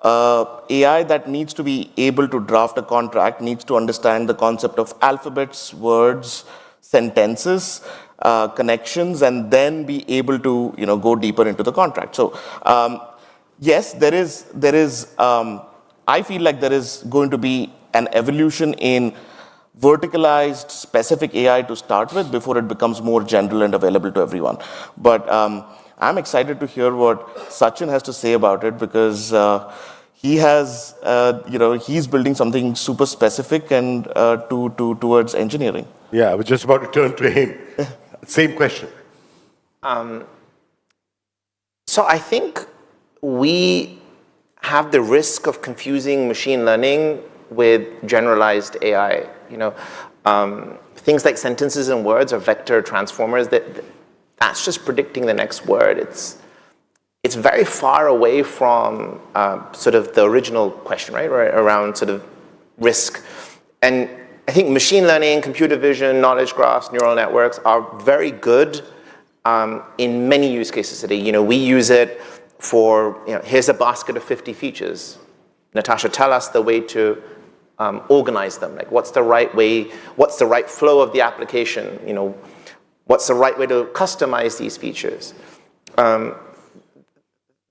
AI that needs to be able to draft a contract needs to understand the concept of alphabets, words, sentences, connections, and then be able to go deeper into the contract. So yes, there is I feel like there is going to be an evolution in verticalized specific AI to start with before it becomes more general and available to everyone. But I'm excited to hear what Sachin has to say about it, because he has, he's building something super specific and towards engineering. Yeah, I was just about to turn to him. Same question. So I think we have the risk of confusing machine learning with generalized AI. Things like sentences and words or vector transformers, that's just predicting the next word. It's very far away from sort of the original question, right, around sort of risk. And I think machine learning, computer vision, knowledge graphs, neural networks are very good in many use cases today. We use it for, here's a basket of 50 features. Natasha, tell us the way to organize them. Like, what's the right way? What's the right flow of the application? What's the right way to customize these features?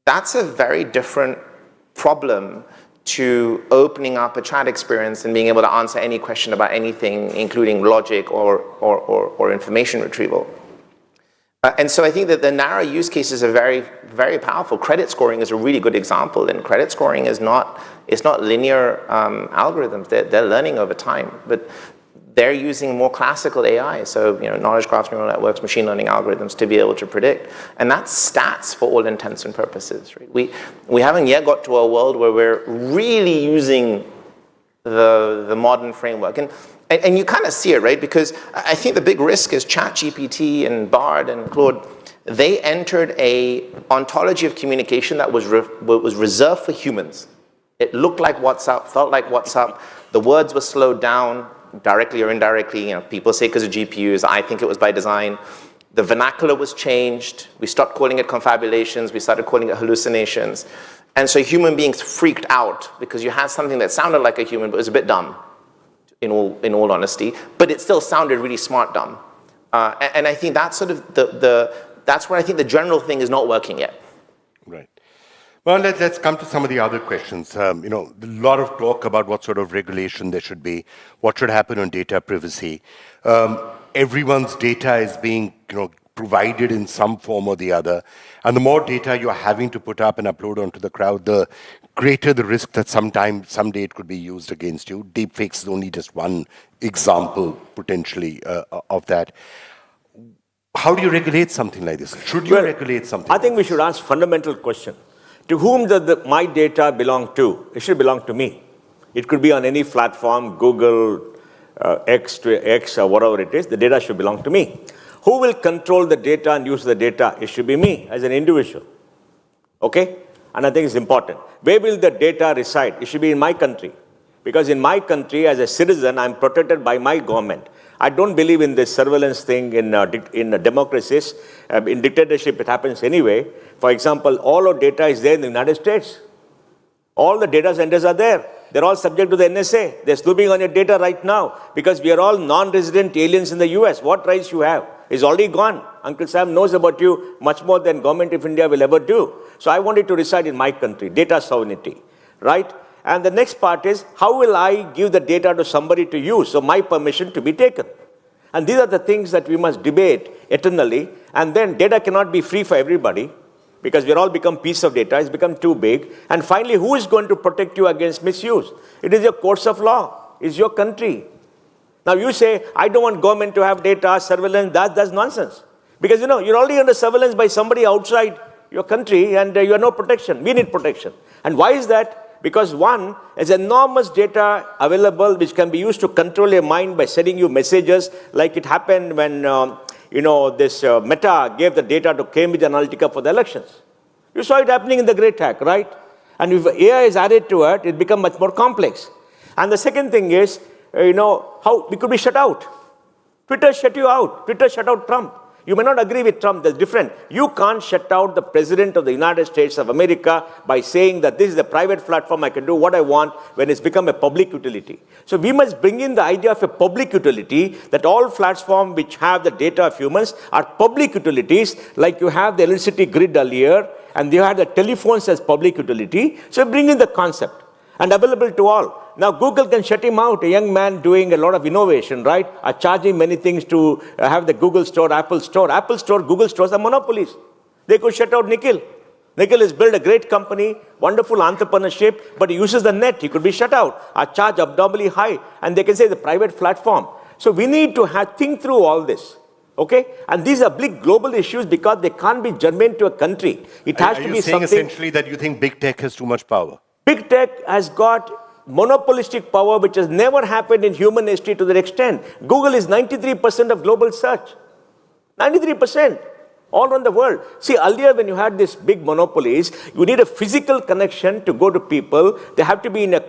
That's a very different problem to opening up a chat experience and being able to answer any question about anything, including logic or information retrieval. And so I think that the narrow use cases are very, very powerful. Credit scoring is a really good example, and credit scoring is not linear algorithms. They're learning over time, but they're using more classical AI, so knowledge graphs, neural networks, machine learning algorithms to be able to predict. And that's stats for all intents and purposes. Right? We haven't yet got to a world where we're really using the modern framework. And you kind of see it, right? Because I think the big risk is ChatGPT and Bard and Claude, they entered a ontology of communication that was reserved for humans. It looked like WhatsApp, felt like WhatsApp. The words were slowed down, directly or indirectly. People say because of GPUs. I think it was by design. The vernacular was changed. We stopped calling it confabulations. We started calling it hallucinations. And so human beings freaked out because you had something that sounded like a human but was a bit dumb, in all honesty. But it still sounded really smart dumb. And I think that's sort of that's where I think the general thing is not working yet. Right. Well, let's come to some of the other questions. A lot of talk about what sort of regulation there should be, what should happen on data privacy. Everyone's data is being, provided in some form or the other. And the more data you're having to put up and upload onto the cloud, the greater the risk that someday it could be used against you. Deepfakes is only just one example, potentially, of that. How do you regulate something like this? Should you regulate something I think we should ask fundamental question. To whom does my data belong to? It should belong to me. It could be on any platform, Google, X or whatever it is. The data should belong to me. Who will control the data and use the data? It should be me as an individual. Okay? And I think it's important. Where will the data reside? It should be in my country. Because in my country, as a citizen, I'm protected by my government. I don't believe in this surveillance thing in democracies. In dictatorship, it happens anyway. For example, all our data is there in the United States. All the data centers are there. They're all subject to the NSA. They're snooping on your data right now because we are all non-resident aliens in the US. What rights you have is already gone. Uncle Sam knows about you much more than government of India will ever do. So I want it to reside in my country, data sovereignty, right? And the next part is, how will I give the data to somebody to use? So my permission to be taken. And these are the things that we must debate eternally. And then data cannot be free for everybody because we're all become piece of data. It's become too big. And finally, who is going to protect you against misuse? It is your courts of law. It's your country. Now you say, I don't want government to have data, surveillance. That's nonsense. Because you're already under surveillance by somebody outside your country and you have no protection. We need protection. And why is that? Because one, there's enormous data available which can be used to control your mind by sending you messages like it happened when, this Meta gave the data to Cambridge Analytica for the elections. You saw it happening in the Great Hack, right? And if AI is added to it, it becomes much more complex. And the second thing is, how we could be shut out. Twitter shut you out. Twitter shut out Trump. You may not agree with Trump, that's different. You can't shut out the president of the United States of America by saying that this is a private platform, I can do what I want when it's become a public utility. So we must bring in the idea of a public utility, that all platforms which have the data of humans are public utilities, like you have the electricity grid earlier, and you have the telephones as public utility. So bring in the concept and available to all. Now, Google can shut him out, a young man doing a lot of innovation, right? Are charging many things to have the Google store, Apple store. Apple store, Google stores are monopolies. They could shut out Nikhil. Nikhil has built a great company, wonderful entrepreneurship, but he uses the net. He could be shut out, are charged abnormally high, and they can say the private platform. So we need to think through all this. Okay? And these are big global issues because they can't be germane to a country. It has to be something. Are you saying essentially that you think big tech has too much power? Big tech has got monopolistic power which has never happened in human history to that extent. Google is 93% of global search. 93%. All around the world. See, earlier when you had these big monopolies, you need a physical connection to go to people. They have to be in a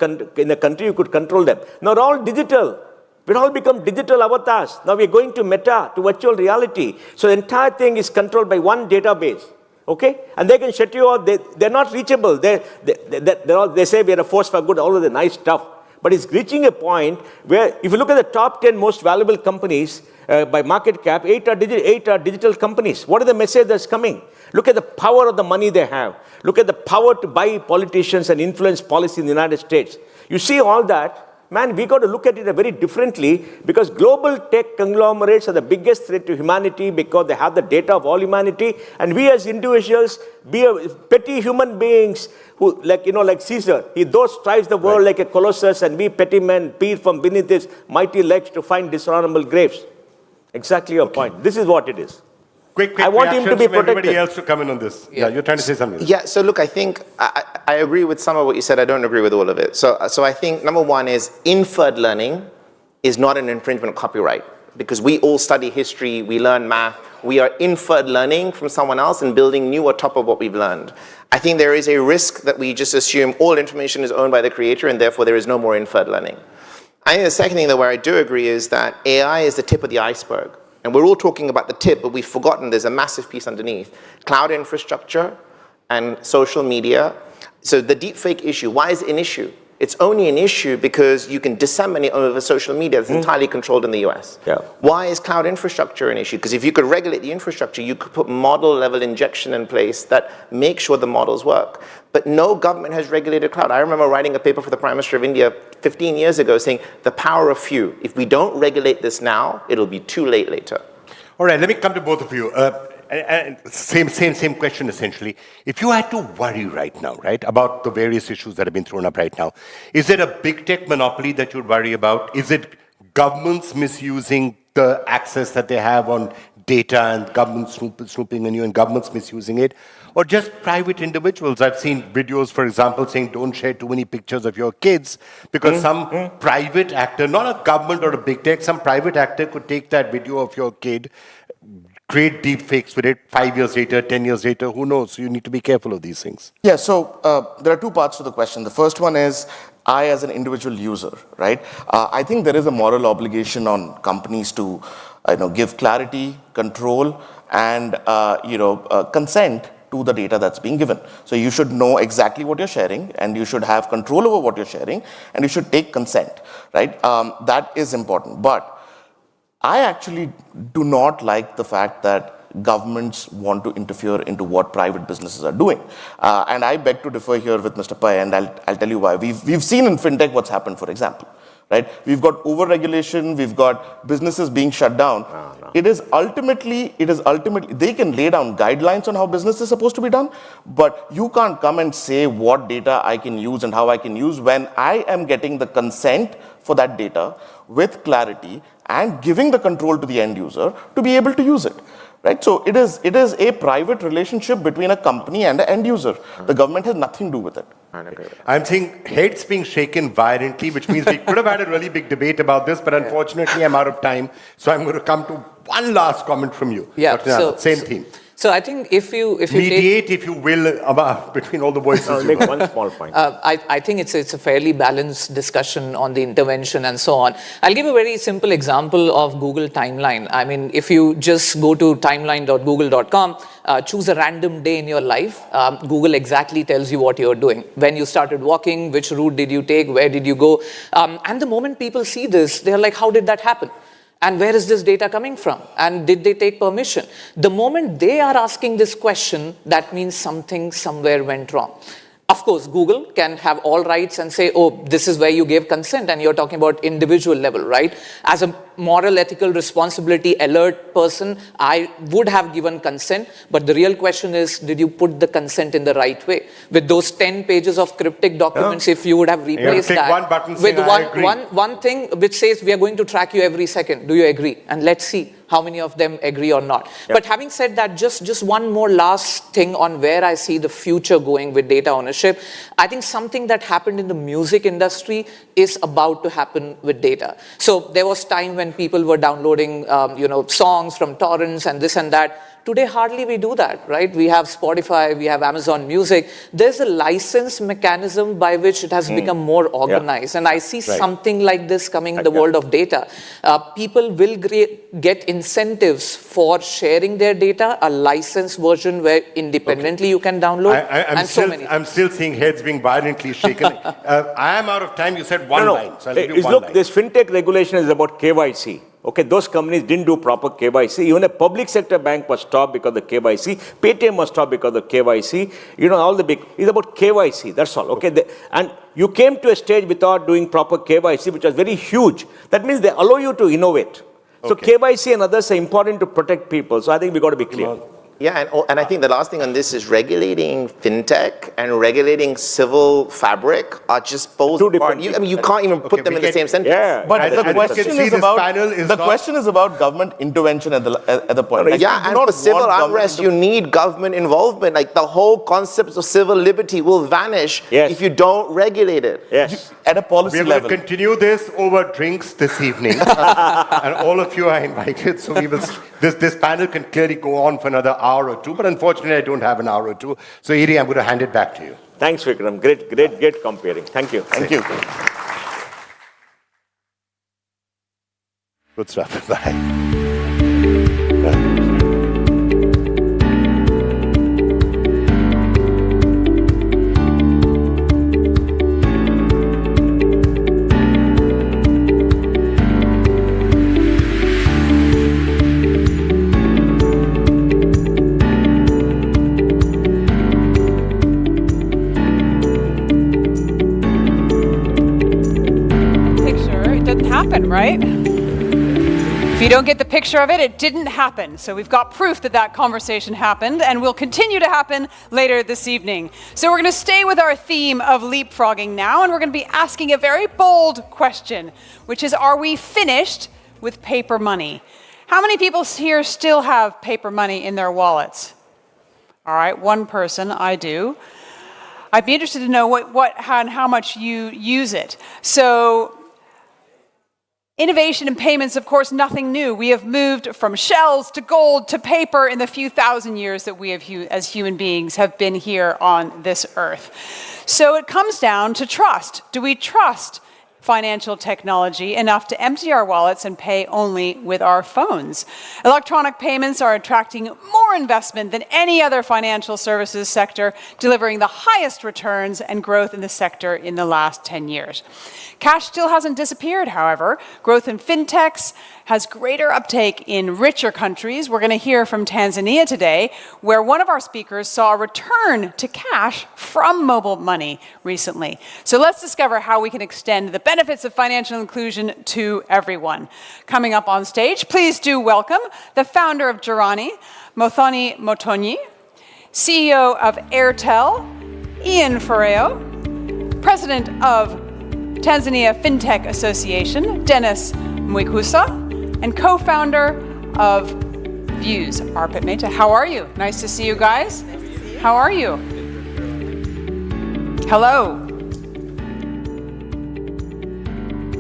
country you could control them. Now they're all digital. We've all become digital avatars. Now we're going to meta, to virtual reality. So the entire thing is controlled by one database. Okay? And they can shut you out. They're not reachable. They say we're a force for good, all of the nice stuff. But it's reaching a point where, if you look at the top 10 most valuable companies by market cap, 8 are digital companies. What is the message that's coming? Look at the power of the money they have. Look at the power to buy politicians and influence policy in the United States. You see all that. Man, we got to look at it very differently, because global tech conglomerates are the biggest threat to humanity because they have the data of all humanity. And we as individuals, petty human beings, who, like Caesar, he thus strives the world like a colossus, and we petty men peer from beneath his mighty legs to find dishonorable graves. Exactly your point. This is what it is. Quick I want him to be protected. Everybody else to come in on this. Yeah, you're trying to say something. Yeah, so look, I think I agree with some of what you said. I don't agree with all of it. So I think number one is inferred learning is not an infringement of copyright, because we all study history, we learn math, we are inferred learning from someone else and building new on top of what we've learned. I think there is a risk that we just assume all information is owned by the creator and therefore there is no more inferred learning. I think the second thing that where I do agree is that AI is the tip of the iceberg. And we're all talking about the tip, but we've forgotten there's a massive piece underneath. Cloud infrastructure and social media. So the deepfake issue, why is it an issue? It's only an issue because you can disseminate over social media that's entirely controlled in the US. Yeah. Why is cloud infrastructure an issue? Because if you could regulate the infrastructure, you could put model level injection in place that makes sure the models work. But no government has regulated cloud. I remember writing a paper for the Prime Minister of India 15 years ago saying the power of few. If we don't regulate this now, it'll be too late later. All right, let me come to both of you. Same question essentially. If you had to worry right now, right, about the various issues that have been thrown up right now, is it a big tech monopoly that you'd worry about? Is it governments misusing the access that they have on data and governments snooping on you and governments misusing it? Or just private individuals? I've seen videos, for example, saying don't share too many pictures of your kids because some private actor, not a government or a big tech, some private actor could take that video of your kid, create deep fakes with it 5 years later, 10 years later, who knows? So you need to be careful of these things. Yeah, so there are two parts to the question. The first one is, I as an individual user, right? I think there is a moral obligation on companies to give clarity, control, and consent to the data that's being given. So you should know exactly what you're sharing, and you should have control over what you're sharing, and you should take consent, right? That is important. But I actually do not like the fact that governments want to interfere into what private businesses are doing. And I beg to differ here with Mr. Pai, and I'll tell you why. We've seen in fintech what's happened, for example. Right? We've got over-regulation, we've got businesses being shut down. No. It is ultimately, they can lay down guidelines on how business is supposed to be done, but you can't come and say what data I can use and how I can use when I am getting the consent for that data with clarity and giving the control to the end user to be able to use it. Right? So it is a private relationship between a company and an end user. The government has nothing to do with it. I'm seeing heads being shaken violently, which means we could have had a really big debate about this, but unfortunately I'm out of time. So I'm going to come to one last comment from you. Yeah, same theme. So I think if you mediate, if you will, between all the voices. I'll make one small point. I think it's a fairly balanced discussion on the intervention and so on. I'll give a very simple example of Google Timeline. I mean, if you just go to timeline.google.com, choose a random day in your life, Google exactly tells you what you're doing. When you started walking, which route did you take, where did you go? And the moment people see this, they're like, how did that happen? And where is this data coming from? And did they take permission? The moment they are asking this question, that means something somewhere went wrong. Of course, Google can have all rights and say, oh, this is where you gave consent, and you're talking about individual level, right? As a moral, ethical, responsibility alert person, I would have given consent, but the real question is, did you put the consent in the right way? With those 10 pages of cryptic documents, if you would have replaced that with one thing which says, we are going to track you every second. Do you agree? And let's see how many of them agree or not. But having said that, just one more last thing on where I see the future going with data ownership. I think something that happened in the music industry is about to happen with data. So there was time when people were downloading songs from torrents and this and that. Today, hardly we do that, right? We have Spotify, we have Amazon Music. There's a license mechanism by which it has become more organized. And I see something like this coming in the world of data. People will get incentives for sharing their data, a licensed version where independently you can download, I'm still seeing heads being violently shaken. I am out of time. You said one line. So I'll give you one Look, line. this fintech regulation is about KYC. Okay, those companies didn't do proper KYC. Even a public sector bank was stopped because of the KYC. Paytm was stopped because of the KYC. All the big, it's about KYC, that's all. Okay, and you came to a stage without doing proper KYC, which was very huge. That means they allow you to innovate. So KYC and others are important to protect people. So I think we got to be clear. Yeah, and I think the last thing on this is regulating fintech and regulating civil fabric are just both two different. I mean, you can't even put them in the same sentence. Yeah, but the question is about government intervention at the point. Like, and for civil unrest, you need government involvement. Like the whole concept of civil liberty will vanish if you don't regulate it. Yes. At a policy level. We will continue this over drinks this evening, and all of you are invited. So we will. This panel can clearly go on for another hour or two, but unfortunately, I don't have an hour or two. So, Edie, I'm going to hand it back to you. Thanks, Vikram. Great comparing. Thank you. Thank you. Good stuff. Bye. Right? If you don't get the picture of it, it didn't happen. So we've got proof that that conversation happened and will continue to happen later this evening. So we're going to stay with our theme of leapfrogging now, and we're going to be asking a very bold question, which is, are we finished with paper money? How many people here still have paper money in their wallets? All right, one person, I do. I'd be interested to know how much you use it. So innovation in payments, of course, nothing new. We have moved from shells to gold to paper in the few thousand years that we have, as human beings, have been here on this earth. So it comes down to trust. Do we trust financial technology enough to empty our wallets and pay only with our phones? Electronic payments are attracting more investment than any other financial services sector, delivering the highest returns and growth in the sector in the last 10 years. Cash still hasn't disappeared, however. Growth in fintechs has greater uptake in richer countries. We're going to hear from Tanzania today, where one of our speakers saw a return to cash from mobile money recently. So let's discover how we can extend the benefits of financial inclusion to everyone. Coming up on stage, please do welcome the founder of Jirani, Muthoni Muthonyi, CEO of Airtel, Ian Ferreo, President of Tanzania FinTech Association, Dennis Mwikusa, and co-founder of Views, Arpit Mehta. How are you? Nice to see you guys. Nice to see you. How are you? Hello.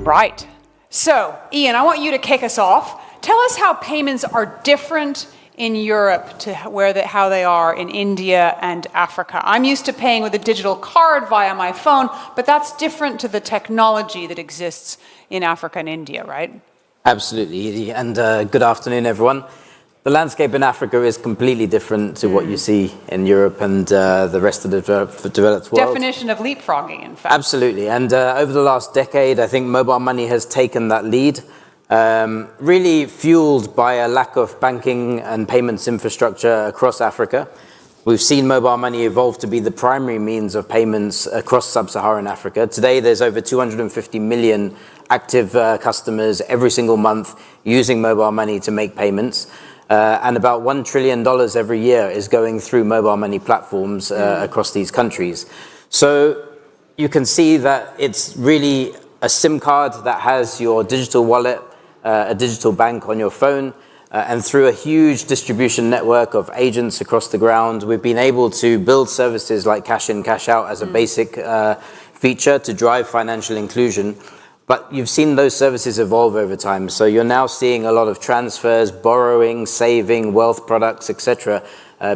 Right. So, Ian, I want you to kick us off. Tell us how payments are different in Europe to how they are in India and Africa. I'm used to paying with a digital card via my phone, but that's different to the technology that exists in Africa and India, right? Absolutely, Edie, and good afternoon, everyone. The landscape in Africa is completely different to what you see in Europe and the rest of the developed world. Definition of leapfrogging, in fact. Absolutely, and over the last decade, I think mobile money has taken that lead, really fueled by a lack of banking and payments infrastructure across Africa. We've seen mobile money evolve to be the primary means of payments across sub-Saharan Africa. Today, there's over 250 million active customers every single month using mobile money to make payments. And about $1 trillion every year is going through mobile money platforms across these countries. So you can see that it's really a SIM card that has your digital wallet, a digital bank on your phone, And through a huge distribution network of agents across the ground, we've been able to build services like cash in, cash out as a basic feature to drive financial inclusion. But you've seen those services evolve over time. So you're now seeing a lot of transfers, borrowing, saving, wealth products, etc.,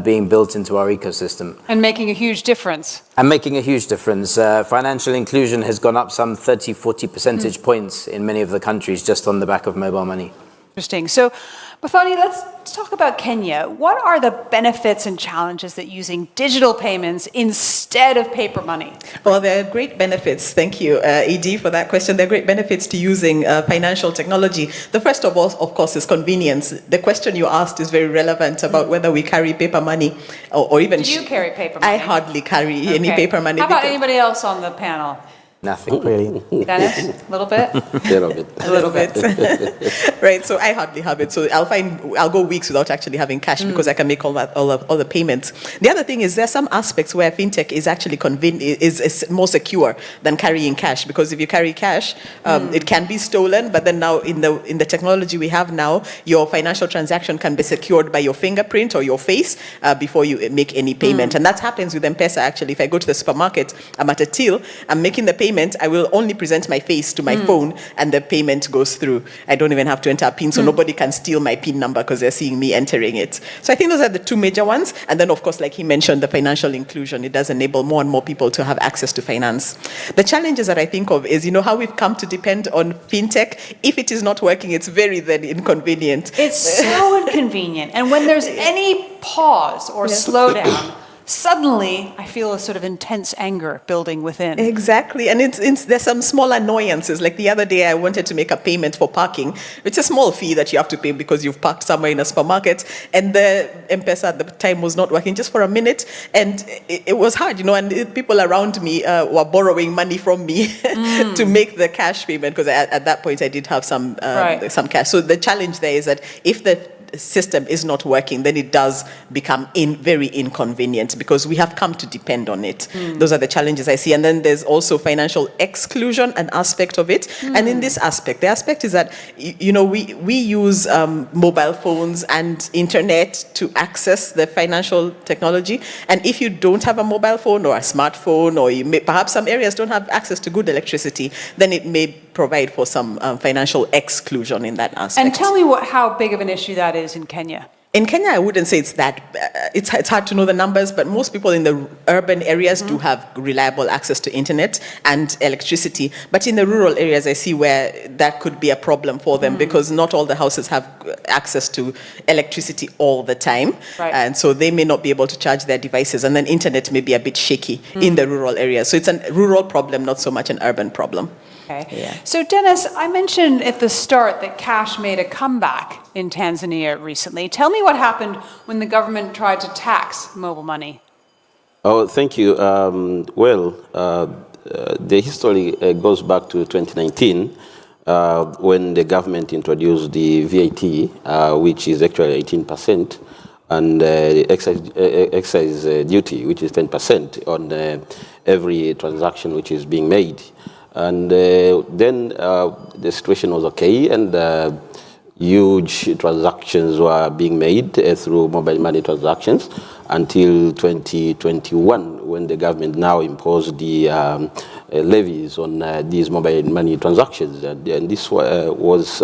being built into our ecosystem. And making a huge difference. And making a huge difference. Financial inclusion has gone up some 30, 40 percentage points in many of the countries just on the back of mobile money. Interesting. So, Muthoni, let's talk about Kenya. What are the benefits and challenges that using digital payments instead of paper money? Well, there are great benefits. Thank you, Edie, for that question. There are great benefits to using financial technology. The first of all, of course, is convenience. The question you asked is very relevant about whether we carry paper money or even... Do you carry paper money? I hardly carry any paper money. How about anybody else on the panel? Nothing really. Dennis, a little bit? A little bit. Right, so I hardly have it. So I'll go weeks without actually having cash because I can make all the payments. The other thing is there are some aspects where fintech is actually is more secure than carrying cash, because if you carry cash, it can be stolen. But then now in the technology we have now, your financial transaction can be secured by your fingerprint or your face before you make any payment. And that happens with M-Pesa actually. If I go to the supermarket, I'm at a till, I'm making the payment, I will only present my face to my phone and the payment goes through. I don't even have to enter a PIN, so nobody can steal my PIN number because they're seeing me entering it. So I think those are the two major ones. And then, of course, like he mentioned, the financial inclusion. It does enable more and more people to have access to finance. The challenges that I think of is, how we've come to depend on fintech. If it is not working, it's very then inconvenient. It's so inconvenient. And when there's any pause or slowdown, suddenly I feel a sort of intense anger building within. Exactly, and there's some small annoyances. Like the other day, I wanted to make a payment for parking. It's a small fee that you have to pay because you've parked somewhere in a supermarket, and the M-Pesa at the time was not working just for a minute, and it was hard, and people around me were borrowing money from me to make the cash payment, because at that point I did have some cash. So the challenge there is that if the system is not working, then it does become very inconvenient because we have come to depend on it. Those are the challenges I see. And then there's also financial exclusion, an aspect of it. And in this aspect, the aspect is that, we use mobile phones and internet to access the financial technology. And if you don't have a mobile phone or a smartphone, or perhaps some areas don't have access to good electricity, then it may provide for some financial exclusion in that aspect. And tell me how big of an issue that is in Kenya. In Kenya, I wouldn't say it's that. It's hard to know the numbers, but most people in the urban areas do have reliable access to internet and electricity. But in the rural areas, I see where that could be a problem for them because not all the houses have access to electricity all the time. Right. And so they may not be able to charge their devices. And then internet may be a bit shaky in the rural areas. So it's a rural problem, not so much an urban problem. Okay. Yeah. So Dennis, I mentioned at the start that cash made a comeback in Tanzania recently. Tell me what happened when the government tried to tax mobile money. Oh, thank you. The history goes back to 2019 when the government introduced the VAT, which is actually 18%, and excise duty, which is 10% on every transaction which is being made. And then the situation was okay, and huge transactions were being made through mobile money transactions until 2021, when the government now imposed the levies on these mobile money transactions. And this was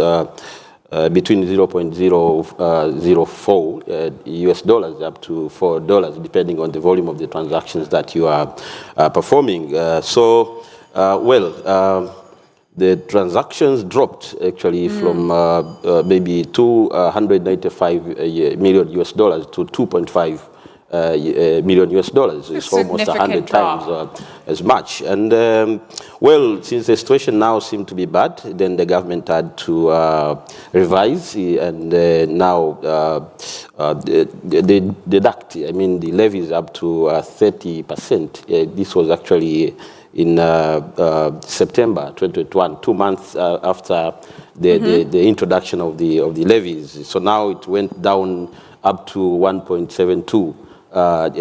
between 0.004 US dollars up to $4, depending on the volume of the transactions that you are performing. The transactions dropped actually from maybe 295 million US dollars to 2.5 million US dollars. It's almost 100 times as much. And since the situation now seemed to be bad, then the government had to revise and now they deduct, the levies up to 30%. This was actually in September 2021, 2 months after the introduction of the levies. So now it went down up to $1.72 on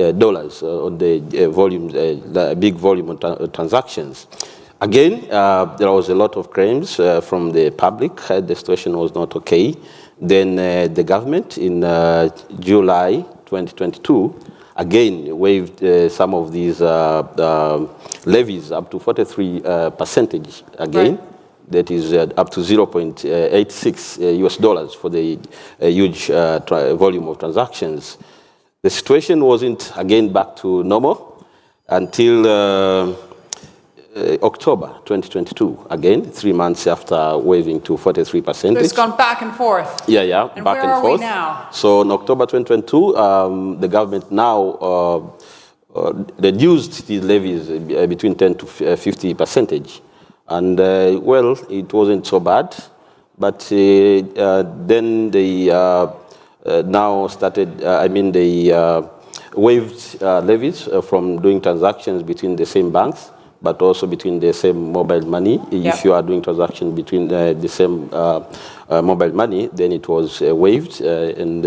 the volume, the big volume of transactions. Again, there was a lot of claims from the public. The situation was not okay. Then the government in July 2022 again waived some of these levies up to 43% again. Right. That is up to 0.86 US dollars for the huge volume of transactions. The situation wasn't again back to normal until October 2022, again, 3 months after waiving to 43%. So it's gone back and forth. Yeah, and back and forth. Where are we now? So in October 2022, the government now reduced the levies between 10 to 50%. And well, it wasn't so bad, but then they now started, they waived levies from doing transactions between the same banks, but also between the same mobile money. Yep. If you are doing transactions between the same mobile money, then it was waived and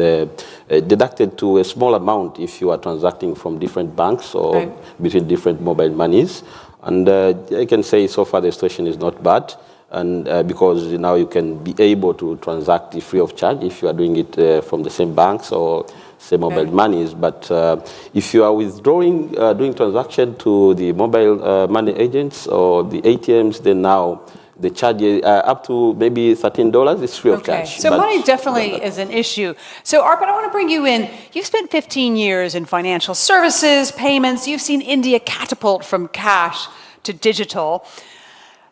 deducted to a small amount if you are transacting from different banks or between different mobile monies. And I can say so far the situation is not bad, and because now you can be able to transact free of charge if you are doing it from the same banks or same mobile monies. But if you are withdrawing, doing transaction to the mobile money agents or the ATMs, then now the charge up to maybe $13 is free of charge. So money definitely is an issue. So Arpan, I want to bring you in. You've spent 15 years in financial services, payments. You've seen India catapult from cash to digital.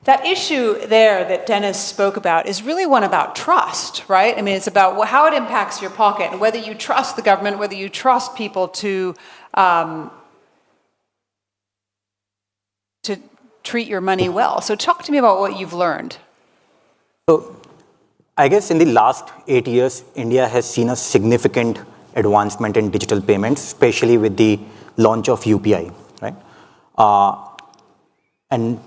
That issue there that Dennis spoke about is really one about trust, right? I mean, it's about how it impacts your pocket and whether you trust the government, whether you trust people to treat your money well. So talk to me about what you've learned. So I guess in the last 8 years, India has seen a significant advancement in digital payments, especially with the launch of UPI, right? And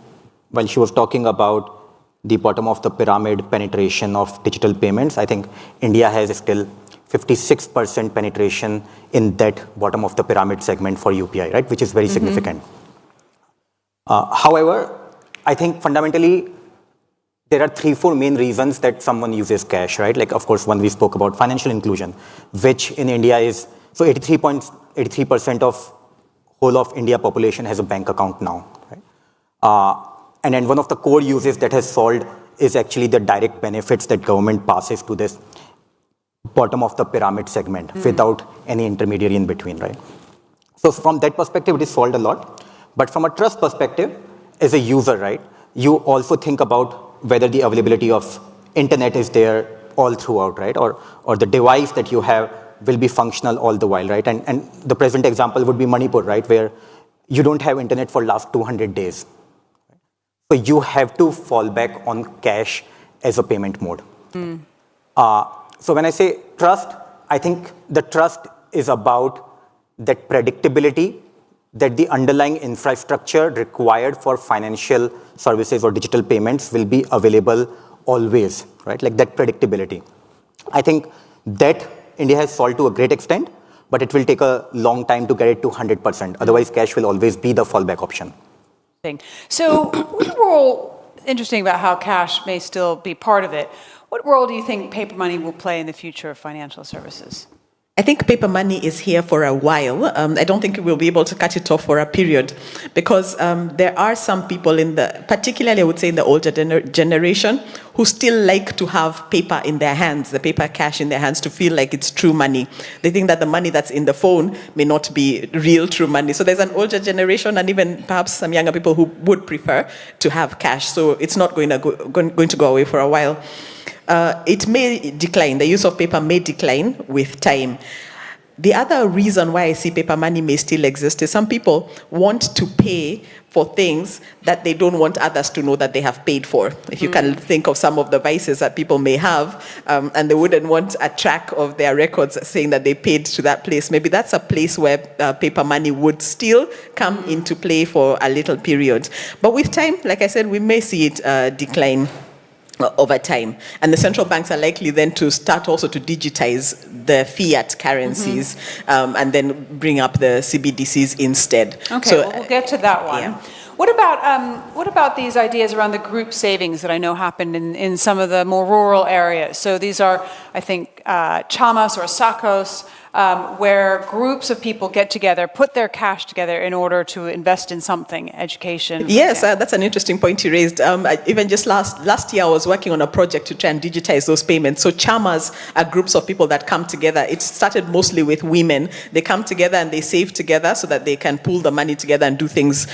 while she was talking about the bottom of the pyramid penetration of digital payments, I think India has still 56% penetration in that bottom of the pyramid segment for UPI, right? Which is very significant. However, I think fundamentally, there are 3-4 main reasons that someone uses cash, right? Like, of course, one we spoke about financial inclusion, which in India is, so 83% of whole of India population has a bank account now, right? And then one of the core uses that has solved is actually the direct benefits that government passes to this bottom of the pyramid segment without any intermediary in between, right? So from that perspective, it is solved a lot. But from a trust perspective, as a user, right, you also think about whether the availability of internet is there all throughout, right? Or the device that you have will be functional all the while, right? And the present example would be Manipur, right? Where you don't have internet for last 200 days. So you have to fall back on cash as a payment mode. So when I say trust, I think the trust is about that predictability that the underlying infrastructure required for financial services or digital payments will be available always, right? Like that predictability. I think that India has solved to a great extent, but it will take a long time to get it to 100%. Otherwise, cash will always be the fallback option. So what role, interesting about how cash may still be part of it, what role do you think paper money will play in the future of financial services? I think paper money is here for a while. I don't think we'll be able to cut it off for a period because there are some people particularly I would say in the older generation, who still like to have paper in their hands, the paper cash in their hands to feel like it's true money. They think that the money that's in the phone may not be real true money. So there's an older generation and even perhaps some younger people who would prefer to have cash. So it's not going to go away for a while. It may decline, the use of paper may decline with time. The other reason why I see paper money may still exist is some people want to pay for things that they don't want others to know that they have paid for. If you can think of some of the vices that people may have, and they wouldn't want a track of their records saying that they paid to that place, maybe that's a place where paper money would still come into play for a little period. But with time, like I said, we may see it decline over time. And the central banks are likely then to start also to digitize the fiat currencies and then bring up the CBDCs instead. Okay, so, we'll get to that one. Yeah. What about these ideas around the group savings that I know happened in some of the more rural areas? So these are, I think, chamas or sacos, where groups of people get together, put their cash together in order to invest in something, education. Yes, that's an interesting point you raised. Even just last year, I was working on a project to try and digitize those payments. So chamas are groups of people that come together. It started mostly with women. They come together and they save together so that they can pool the money together and do things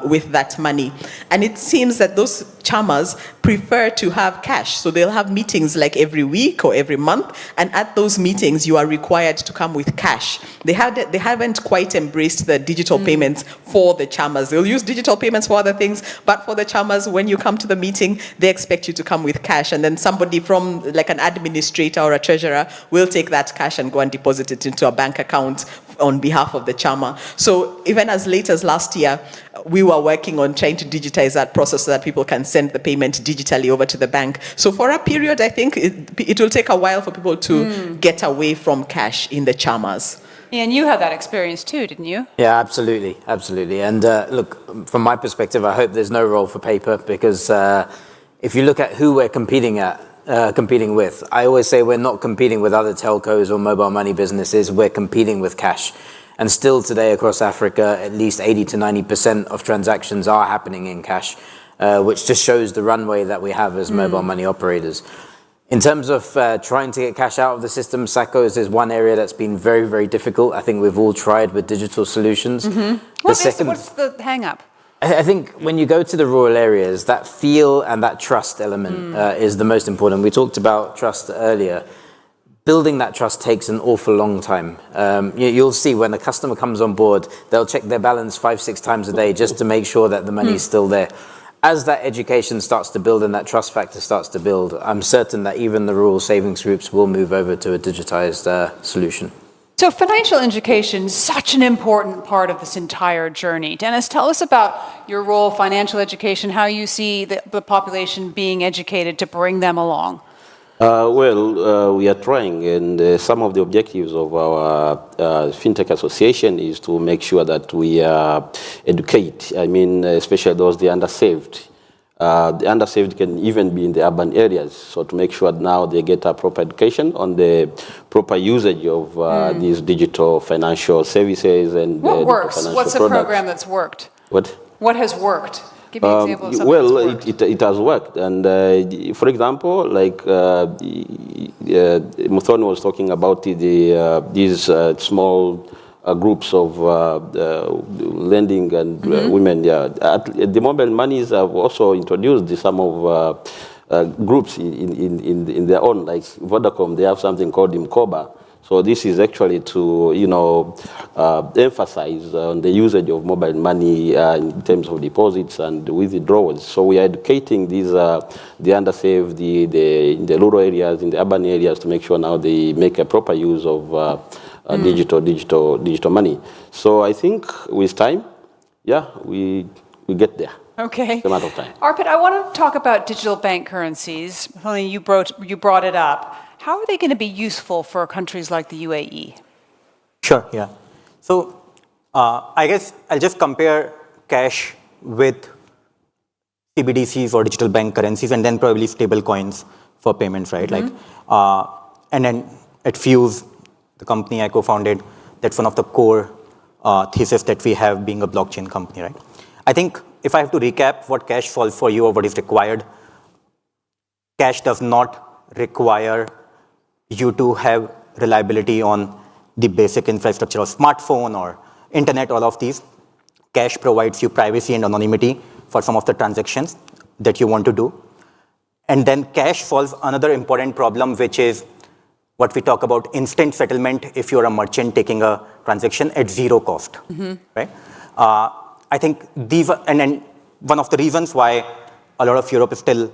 with that money. And it seems that those chamas prefer to have cash. So they'll have meetings like every week or every month. And at those meetings, you are required to come with cash. They haven't quite embraced the digital payments for the chamas. They'll use digital payments for other things, but for the chamas, when you come to the meeting, they expect you to come with cash. And then somebody from like an administrator or a treasurer will take that cash and go and deposit it into a bank account on behalf of the chama. So even as late as last year, we were working on trying to digitize that process so that people can send the payment digitally over to the bank. So for a period, I think it will take a while for people to get away from cash in the chamas. And you had that experience too, didn't you? Yeah, absolutely, absolutely. And look, from my perspective, I hope there's no role for paper, because if you look at who we're competing with, I always say we're not competing with other telcos or mobile money businesses, we're competing with cash. And still today across Africa, at least 80 to 90% of transactions are happening in cash, which just shows the runway that we have as mobile money operators. In terms of trying to get cash out of the system, SACCOs is one area that's been very, very difficult. I think we've all tried with digital solutions. What's the hang-up? I think when you go to the rural areas, that feel and that trust element is the most important. We talked about trust earlier. Building that trust takes an awful long time. You'll see when a customer comes on board, they'll check their balance 5-6 times a day just to make sure that the money is still there. As that education starts to build and that trust factor starts to build, I'm certain that even the rural savings groups will move over to a digitized solution. So financial education is such an important part of this entire journey. Dennis, tell us about your role, financial education, how you see the population being educated to bring them along. We are trying, and some of the objectives of our FinTech Association is to make sure that we educate, especially those the underserved. The underserved can even be in the urban areas, so to make sure now they get a proper education on the proper usage of these digital financial services and what works? What's the products. Program that's worked? What has worked? Give me an example of something that's worked. It has worked. And for example, like Muthoni was talking about these small groups of lending and women. The mobile monies have also introduced some of groups in their own, like Vodacom, they have something called Mkoba. So this is actually to, emphasize on the usage of mobile money in terms of deposits and withdrawals. So we are educating these, the underserved, in the rural areas, in the urban areas, to make sure now they make a proper use of digital money. So I think with time, we get there. Okay. It's a matter of time. Arpit, I want to talk about digital bank currencies. You brought it up. How are they going to be useful for countries like the UAE? Sure, yeah. So I guess I'll just compare cash with CBDCs or digital bank currencies, and then probably stable coins for payments, right? And then at Fuse, the company I co-founded, that's one of the core thesis that we have being a blockchain company, right? I think if I have to recap what cash solves for you or what is required, cash does not require you to have reliability on the basic infrastructure of smartphone or internet, all of these. Cash provides you privacy and anonymity for some of the transactions that you want to do. And then cash solves another important problem, which is what we talk about instant settlement if you're a merchant taking a transaction at zero cost, right? I think these are, and then one of the reasons why a lot of Europe is still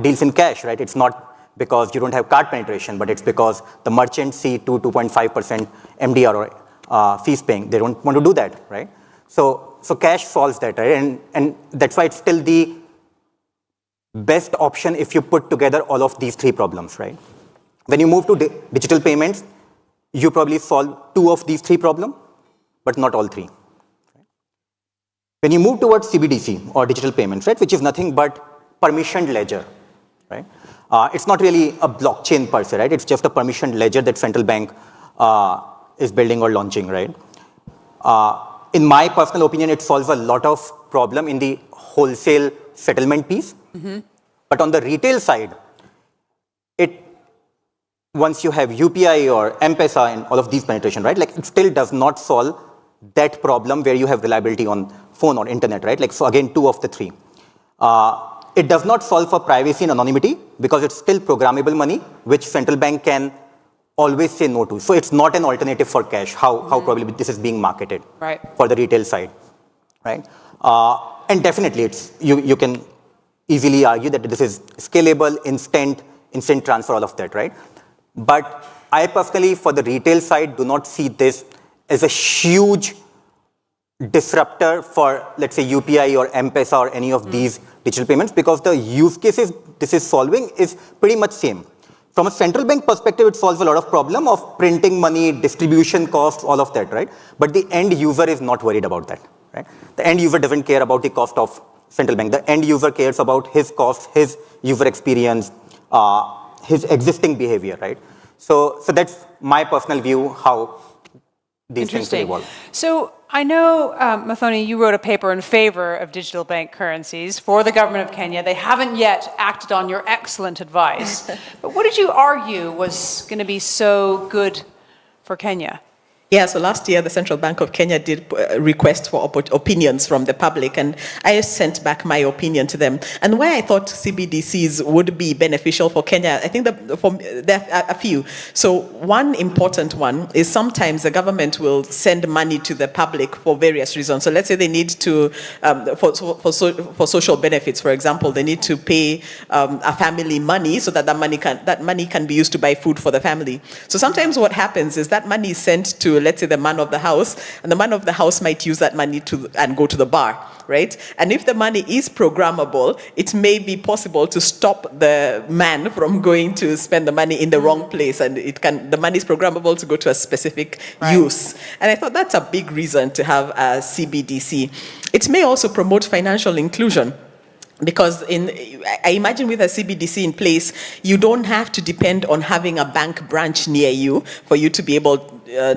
deals in cash, right? It's not because you don't have card penetration, but it's because the merchants see 2.5% MDR or fees paying. They don't want to do that, right? So cash solves that, right? And that's why it's still the best option if you put together all of these three problems, right? When you move to digital payments, you probably solve two of these three problems, but not all three. When you move towards CBDC or digital payments, right, which is nothing but permissioned ledger, right? It's not really a blockchain per se, right? It's just a permissioned ledger that central bank is building or launching, right? In my personal opinion, it solves a lot of problem in the wholesale settlement piece. But on the retail side, once you have UPI or M-Pesa and all of these penetration, right? Like it still does not solve that problem where you have reliability on phone or internet, right? Like, so again, 2 of the 3. It does not solve for privacy and anonymity because it's still programmable money, which central bank can always say no to. So it's not an alternative for cash, how probably this is being marketed for the retail side, right? And definitely it's, you can easily argue that this is scalable, instant transfer, all of that, right? But I personally, for the retail side, do not see this as a huge disruptor for, let's say, UPI or M-Pesa or any of these digital payments, because the use cases this is solving is pretty much same. From a central bank perspective, it solves a lot of problem of printing money, distribution costs, all of that, right? But the end user is not worried about that, right? The end user doesn't care about the cost of central bank. The end user cares about his costs, his user experience, his existing behavior, right? So that's my personal view how these things will evolve. So I know, Muthoni, you wrote a paper in favor of digital bank currencies for the government of Kenya. They haven't yet acted on your excellent advice. But what did you argue was going to be so good for Kenya? Yeah, so last year, the Central Bank of Kenya did request for opinions from the public, and I sent back my opinion to them. And where I thought CBDCs would be beneficial for Kenya, I think there are a few. So one important one is sometimes the government will send money to the public for various reasons. So let's say they need to, for social benefits, for example, they need to pay a family money so that that money can be used to buy food for the family. So sometimes what happens is that money is sent to, let's say, the man of the house, and the man of the house might use that money and go to the bar, right? And if the money is programmable, it may be possible to stop the man from going to spend the money in the wrong place, and the money is programmable to go to a specific use. And I thought that's a big reason to have a CBDC. It may also promote financial inclusion. Because I imagine with a CBDC in place, you don't have to depend on having a bank branch near you for you to be able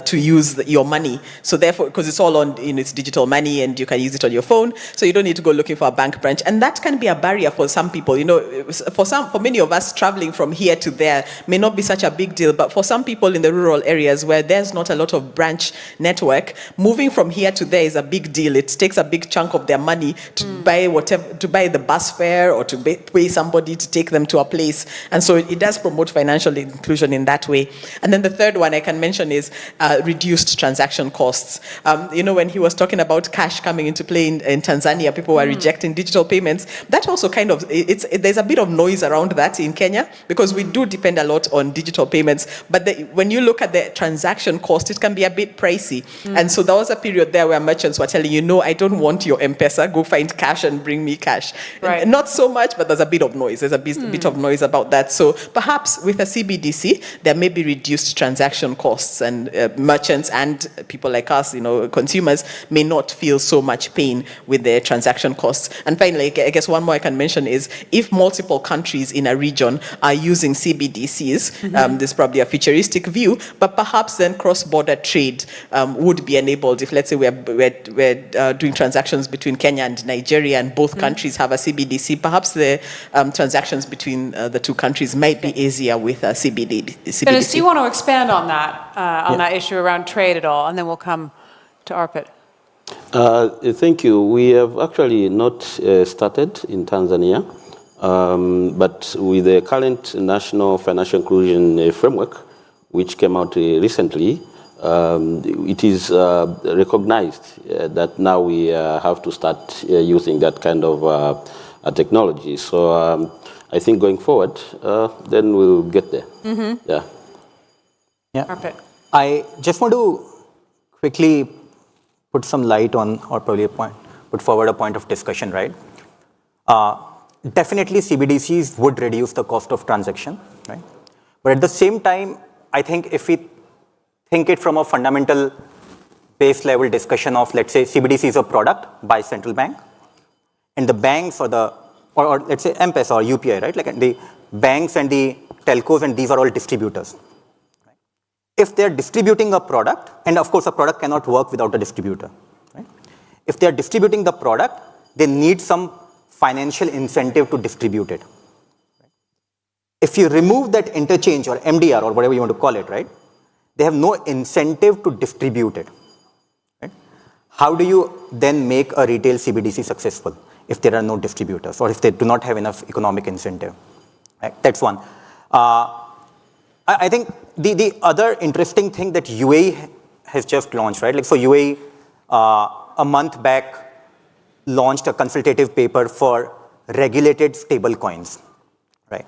to use your money. So therefore, because it's all on, it's digital money and you can use it on your phone, so you don't need to go looking for a bank branch. And that can be a barrier for some people. For many of us, traveling from here to there may not be such a big deal, but for some people in the rural areas where there's not a lot of branch network, moving from here to there is a big deal. It takes a big chunk of their money to buy the bus fare or to pay somebody to take them to a place. And so it does promote financial inclusion in that way. And then the third one I can mention is reduced transaction costs. When he was talking about cash coming into play in Tanzania, people were rejecting digital payments. That also kind of, there's a bit of noise around that in Kenya because we do depend a lot on digital payments. But when you look at the transaction cost, it can be a bit pricey. And so there was a period there where merchants were telling you, I don't want your M-Pesa, go find cash and bring me cash. Right. Not so much, but there's a bit of noise. There's a bit of noise about that. So perhaps with a CBDC, there may be reduced transaction costs, and merchants and people like us, consumers, may not feel so much pain with their transaction costs. And finally, I guess one more I can mention is if multiple countries in a region are using CBDCs, there's probably a futuristic view, but perhaps then cross-border trade would be enabled. If, let's say, we're doing transactions between Kenya and Nigeria, and both countries have a CBDC, perhaps the transactions between the two countries might be easier with a CBDC. Dennis, do you want to expand on that issue around trade at all, and then we'll come to Arpit? Thank you. We have actually not started in Tanzania, but with the current National Financial Inclusion Framework, which came out recently, it is recognized that now we have to start using that kind of technology. So I think going forward, then we'll get there. Yeah. Arpit. I just want to quickly put some light on, or probably put forward a point of discussion, right? Definitely CBDCs would reduce the cost of transaction, right? But at the same time, I think if we think it from a fundamental base level discussion of, let's say, CBDC is a product by central bank, and the banks or let's say M-Pesa or UPI, right? Like the banks and the telcos, and these are all distributors. Right? If they're distributing a product, and of course a product cannot work without a distributor. Right? If they're distributing the product, they need some financial incentive to distribute it. Right? If you remove that interchange or MDR or whatever you want to call it, right? They have no incentive to distribute it. Right? How do you then make a retail CBDC successful if there are no distributors or if they do not have enough economic incentive? Right? That's one. I think the other interesting thing that UAE has just launched, right? Like, so UAE a month back launched a consultative paper for regulated stable coins, right?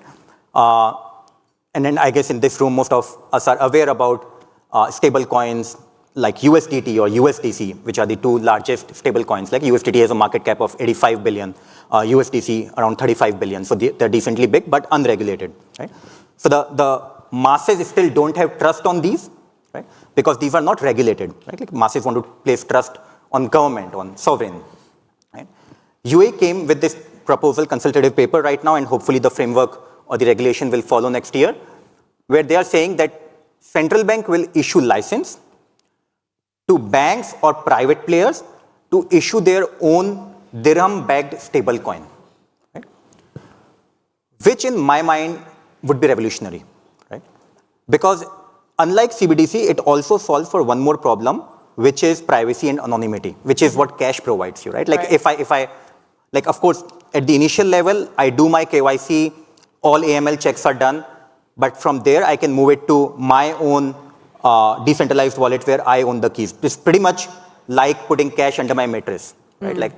And then I guess in this room, most of us are aware about stable coins like USDT or USDC, which are the two largest stable coins. Like USDT has a market cap of 85 billion, USDC around 35 billion. So they're decently big, but unregulated, right? So the masses still don't have trust on these, right? Because these are not regulated, right? Like masses want to place trust on government, on sovereign, right? UAE came with this proposal consultative paper right now, and hopefully the framework or the regulation will follow next year, where they are saying that central bank will issue license to banks or private players to issue their own dirham-backed stable coin, right? Which in my mind would be revolutionary, right? Because unlike CBDC, it also solves for one more problem, which is privacy and anonymity, which is what cash provides you, right? Like if I, like of course, at the initial level, I do my KYC, all AML checks are done, but from there I can move it to my own decentralized wallet where I own the keys. It's pretty much like putting cash under my mattress, right? Like,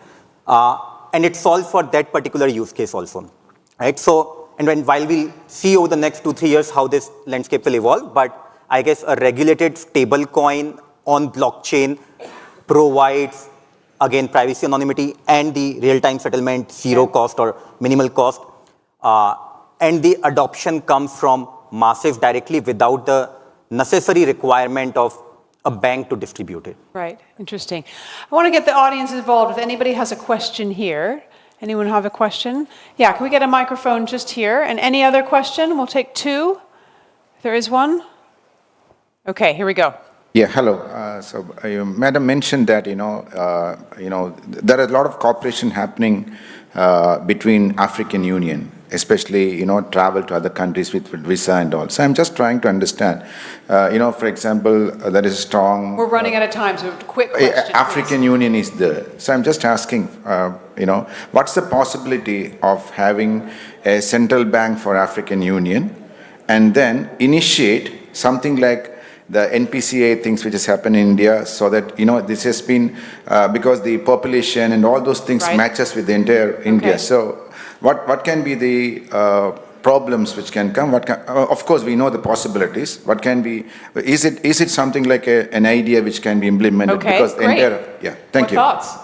and it solves for that particular use case also, right? So, and while we'll see over the next 2-3 years how this landscape will evolve, but I guess a regulated stable coin on blockchain provides, again, privacy, anonymity, and the real-time settlement, zero cost or minimal cost. And the adoption comes from masses directly without the necessary requirement of a bank to distribute it. Right, interesting. I want to get the audience involved. If anybody has a question here, anyone have a question? Yeah, can we get a microphone just here? And any other question? We'll take two. If there is one. Okay, here we go. Yeah, hello. So, Madam mentioned that there are a lot of cooperation happening between African Union, especially travel to other countries with visa and all. So I'm just trying to understand. For example, there is a strong. We're running out of time, so quick question. African please. Union is there. So I'm just asking. What's the possibility of having a central bank for African Union, and then initiate something like the NPCA things which has happened in India, so that this has been because the population and all those things matches with the entire India. So what can be the problems which can come? Of course we know the possibilities. What can be? Is it something like an idea which can be implemented? Okay, because great. Thank you. Thoughts?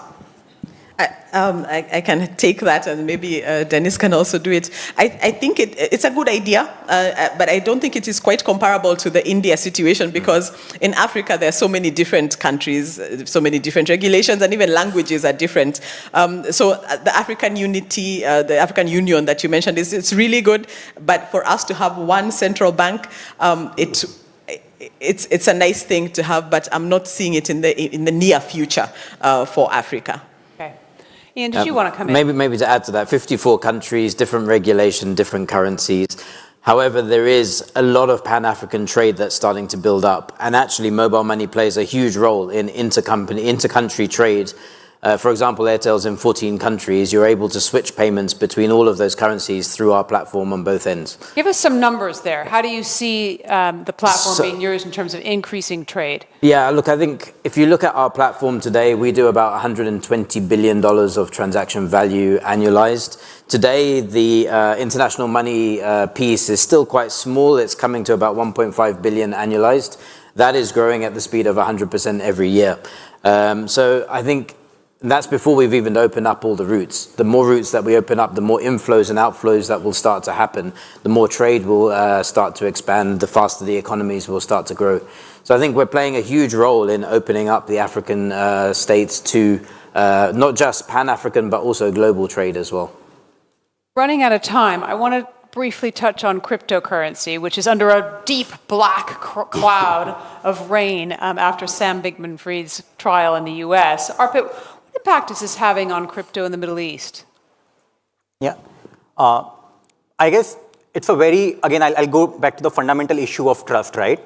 I can take that, and maybe Dennis can also do it. I think it's a good idea, but I don't think it is quite comparable to the India situation, because in Africa there are so many different countries, so many different regulations, and even languages are different. So the African unity, the African Union that you mentioned, it's really good, but for us to have one central bank, it's a nice thing to have, but I'm not seeing it in the near future for Africa. Ian, did you want to come in? Maybe to add to that, 54 countries, different regulation, different currencies. However, there is a lot of Pan-African trade that's starting to build up. And actually, mobile money plays a huge role in inter-country trade. For example, Airtel's in 14 countries. You're able to switch payments between all of those currencies through our platform on both ends. Give us some numbers there. How do you see the platform being used in terms of increasing trade? Yeah, look, I think if you look at our platform today, we do about $120 billion of transaction value annualized. Today, the international money piece is still quite small. It's coming to about 1.5 billion annualized. That is growing at the speed of 100% every year. So I think And that's before we've even opened up all the routes. The more routes that we open up, the more inflows and outflows that will start to happen. The more trade will start to expand, the faster the economies will start to grow. So I think we're playing a huge role in opening up the African states to not just Pan-African, but also global trade as well. Running out of time, I want to briefly touch on cryptocurrency, which is under a deep black cloud of rain after Sam Bankman-Fried's trial in the US. Arpit, what impact is this having on crypto in the Middle East? Yeah. I guess it's a very, again, I'll go back to the fundamental issue of trust, right?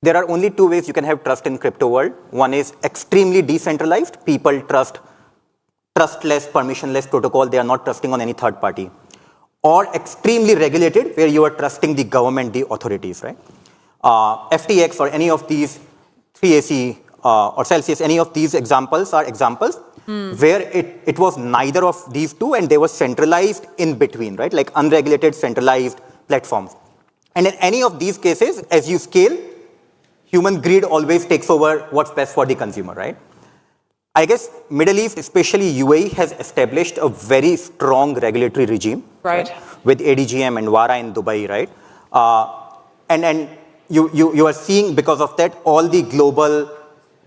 There are only two ways you can have trust in crypto world. One is extremely decentralized. People trustless, permissionless protocol. They are not trusting on any third party. Or extremely regulated, where you are trusting the government, the authorities, right? FTX or any of these 3AC or Celsius, any of these examples are examples where it was neither of these two and they were centralized in between, right? Like unregulated, centralized platforms. And in any of these cases, as you scale, human greed always takes over what's best for the consumer, right? I guess Middle East, especially UAE, has established a very strong regulatory regime, right? With ADGM and WARA in Dubai, right? And you are seeing, because of that, all the global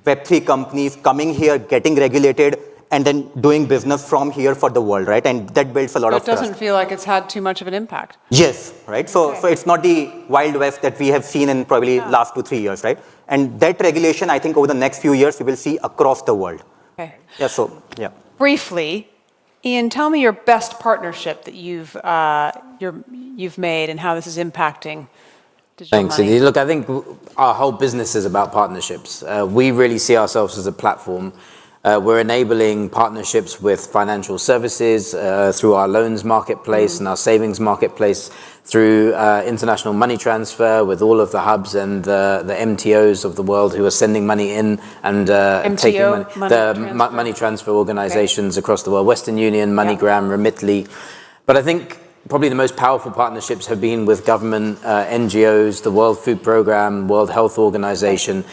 Web3 companies coming here, getting regulated, and then doing business from here for the world, right? And that builds a lot of trust. It doesn't feel like it's had too much of an impact. Yes, right? So it's not the Wild West that we have seen in probably last 2-3 years, right? And that regulation, I think over the next few years, we will see across the world. Okay. Yeah, so, yeah. Briefly, Ian, tell me your best partnership that you've made and how this is impacting digital Thanks, money. Edie. Look, I think our whole business is about partnerships. We really see ourselves as a platform. We're enabling partnerships with financial services through our loans marketplace and our savings marketplace, through international money transfer with all of the hubs and the MTOs of the world who are sending money in and taking money, money transfer organizations across the world, Western Union, MoneyGram, Remitly. But I think probably the most powerful partnerships have been with government, NGOs, the World Food Programme, World Health Organization.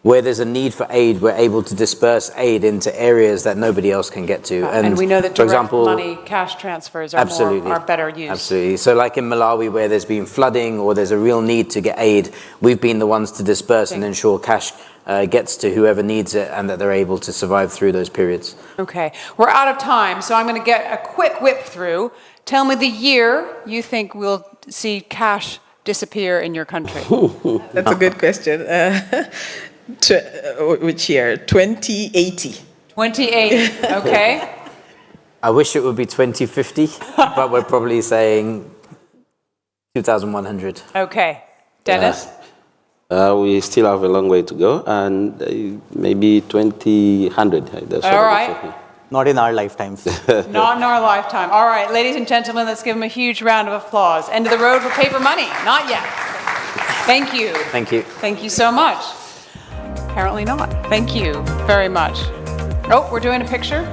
Where there's a need for aid, we're able to disperse aid into areas that nobody else can get to. And we know that for direct example, money, cash transfers are better used. Absolutely. So like in Malawi, where there's been flooding or there's a real need to get aid, we've been the ones to disperse and ensure cash gets to whoever needs it and that they're able to survive through those periods. Okay. We're out of time, so I'm going to get a quick whip through. Tell me the year you think we'll see cash disappear in your country. That's a good question. Which year? 2080. 2080, okay. I wish it would be 2050, but we're probably saying 2100. Okay. Dennis? We still have a long way to go, and maybe 2000. That's all right. Not in our lifetimes. Not in our lifetime. All right, ladies and gentlemen, let's give them a huge round of applause. End of the road for paper money. Not yet. Thank you. Thank you. Thank you so much. Apparently not. Thank you very much. Oh, we're doing a picture.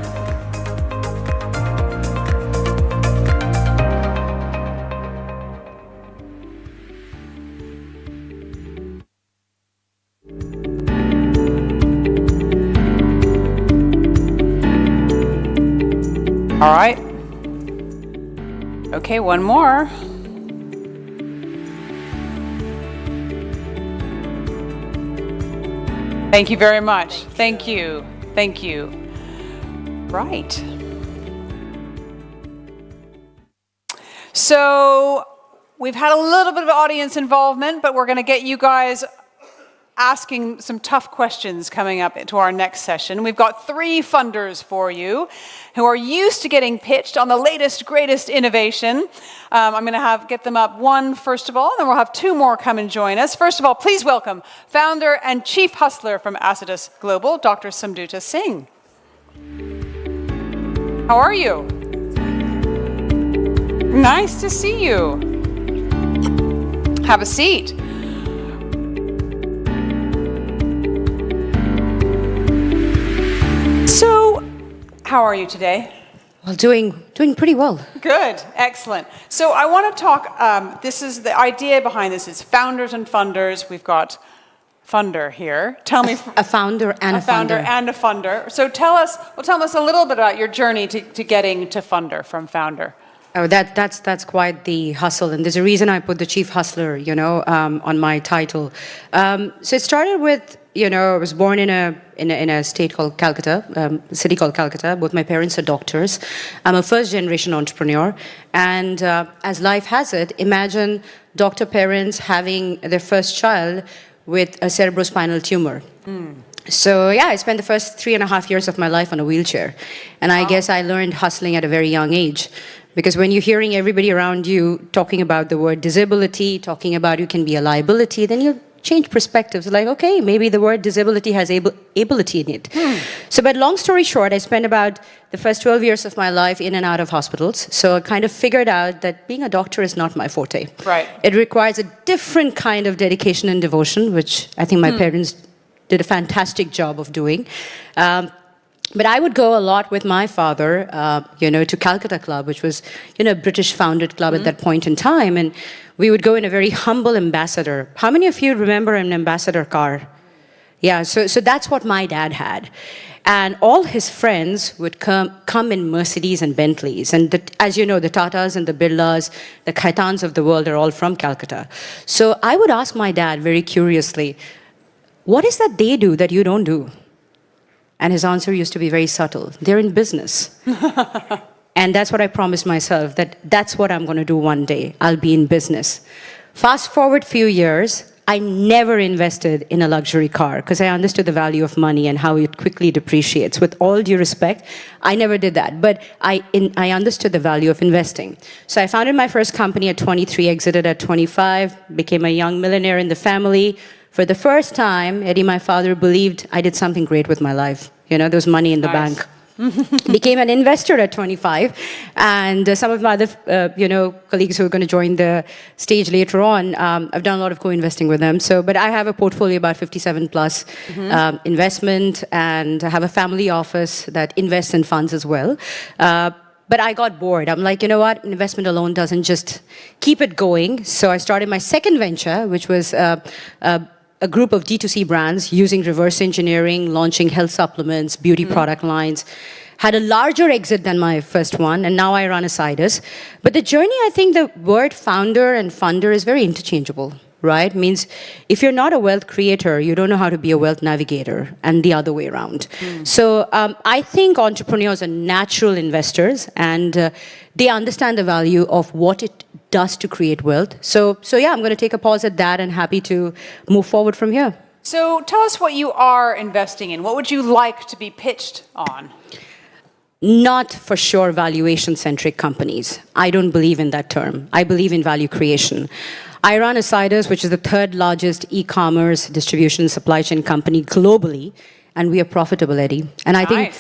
All right. Okay, one more. Thank you very much. Thank you. Thank you. Right. So we've had a little bit of audience involvement, but we're going to get you guys asking some tough questions coming up into our next session. We've got 3 funders for you who are used to getting pitched on the latest, greatest innovation. I'm going to get them up one first of all, and then we'll have 2 more come and join us. First of all, please welcome founder and chief hustler from Acidus Global, Dr. Samduta Singh. How are you? Nice to see you. Have a seat. So, how are you today? Well, doing pretty well. Good, excellent. So I want to talk, this is the idea behind this is founders and funders. We've got funder here. Tell me. A founder and a founder. And a funder. So tell us a little bit about your journey to getting to funder from founder. Oh, that's quite the hustle, and there's a reason I put the chief hustler, on my title. So it started with, I was born in a state called Calcutta, a city called Calcutta. Both my parents are doctors. I'm a first-generation entrepreneur, and as life has it, imagine doctor parents having their first child with a cerebrospinal tumor. So yeah, I spent the first 3.5 years of my life on a wheelchair, and I guess I learned hustling at a very young age. Because when you're hearing everybody around you talking about the word disability, talking about you can be a liability, then you change perspectives. Like, okay, maybe the word disability has ability in it. So, but long story short, I spent about the first 12 years of my life in and out of hospitals. So I kind of figured out that being a doctor is not my forte. Right. It requires a different kind of dedication and devotion, which I think my parents did a fantastic job of doing. But I would go a lot with my father, to Calcutta Club, which was, a British-founded club at that point in time. And we would go in a very humble ambassador. How many of you remember an ambassador car? Yeah, so that's what my dad had. And all his friends would come in Mercedes and Bentleys. And as you know, the Tatas and the Birlas, the Khaitans of the world are all from Calcutta. So I would ask my dad very curiously, what is that they do that you don't do? And his answer used to be very subtle. They're in business. And that's what I promised myself, that's what I'm going to do one day. I'll be in business. Fast forward few years, I never invested in a luxury car because I understood the value of money and how it quickly depreciates. With all due respect, I never did that. But I understood the value of investing. So I founded my first company at 23, exited at 25, became a young millionaire in the family. For the first time, Eddie, my father, believed I did something great with my life. There was money in the bank. Became an investor at 25. And some of my other, colleagues who are going to join the stage later on, I've done a lot of co-investing with them. But I have a portfolio about 57 plus investment, and I have a family office that invests in funds as well. But I got bored. I'm like, you know what? Investment alone doesn't just keep it going. So I started my second venture, which was a group of D2C brands using reverse engineering, launching health supplements, beauty product lines. Had a larger exit than my first one, and now I run a Sidus. But the journey, I think the word founder and funder is very interchangeable, right? Means if you're not a wealth creator, you don't know how to be a wealth navigator, and the other way around. So I think entrepreneurs are natural investors, and they understand the value of what it does to create wealth. So yeah, I'm going to take a pause at that and happy to move forward from here. So tell us what you are investing in. What would you like to be pitched on? Not for sure valuation-centric companies. I don't believe in that term. I believe in value creation. I run a Sidus, which is the third largest e-commerce distribution supply chain company globally, and we are profitable, Eddie. And I think,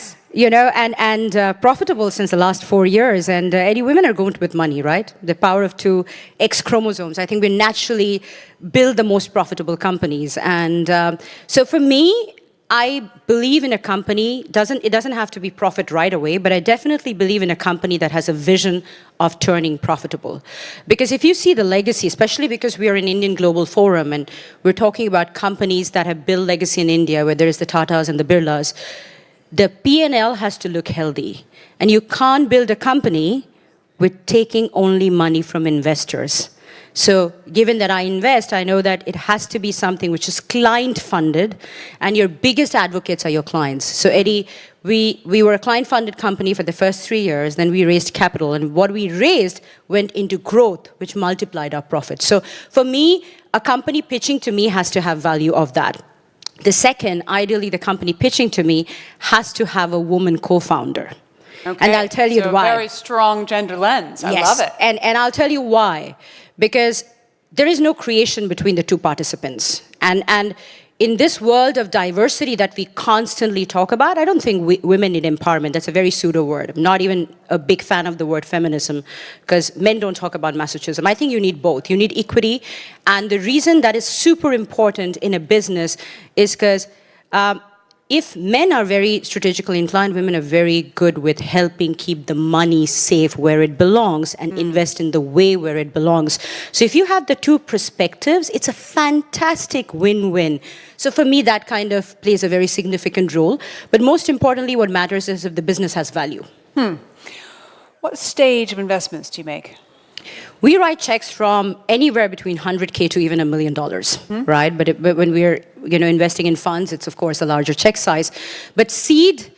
profitable since the last 4 years. And Eddie, women are going with money, right? The power of 2 X chromosomes. I think we naturally build the most profitable companies. And so for me, I believe in a company, it doesn't have to be profit right away, but I definitely believe in a company that has a vision of turning profitable. Because if you see the legacy, especially because we are an Indian Global Forum and we're talking about companies that have built legacy in India, whether it's the Tatas and the Birlas, the P&L has to look healthy. And you can't build a company with taking only money from investors. So given that I invest, I know that it has to be something which is client-funded, and your biggest advocates are your clients. So Eddie, we were a client-funded company for the first 3 years, then we raised capital, and what we raised went into growth, which multiplied our profits. So for me, a company pitching to me has to have value of that. The second, ideally, the company pitching to me has to have a woman co-founder. Okay. And I'll tell you why. So a very strong gender lens. I love it. And I'll tell you why. Because there is no creation between the two participants. And in this world of diversity that we constantly talk about, I don't think women need empowerment. That's a very pseudo word. I'm not even a big fan of the word feminism, because men don't talk about masochism. I think you need both. You need equity. And the reason that is super important in a business is because if men are very strategically inclined, women are very good with helping keep the money safe where it belongs and invest in the way where it belongs. So if you have the two perspectives, it's a fantastic win-win. So for me, that kind of plays a very significant role. But most importantly, what matters is if the business has value. What stage of investments do you make? We write checks from anywhere between 100K to even $1 million, right? But when we're investing in funds, it's of course a larger check size. But seed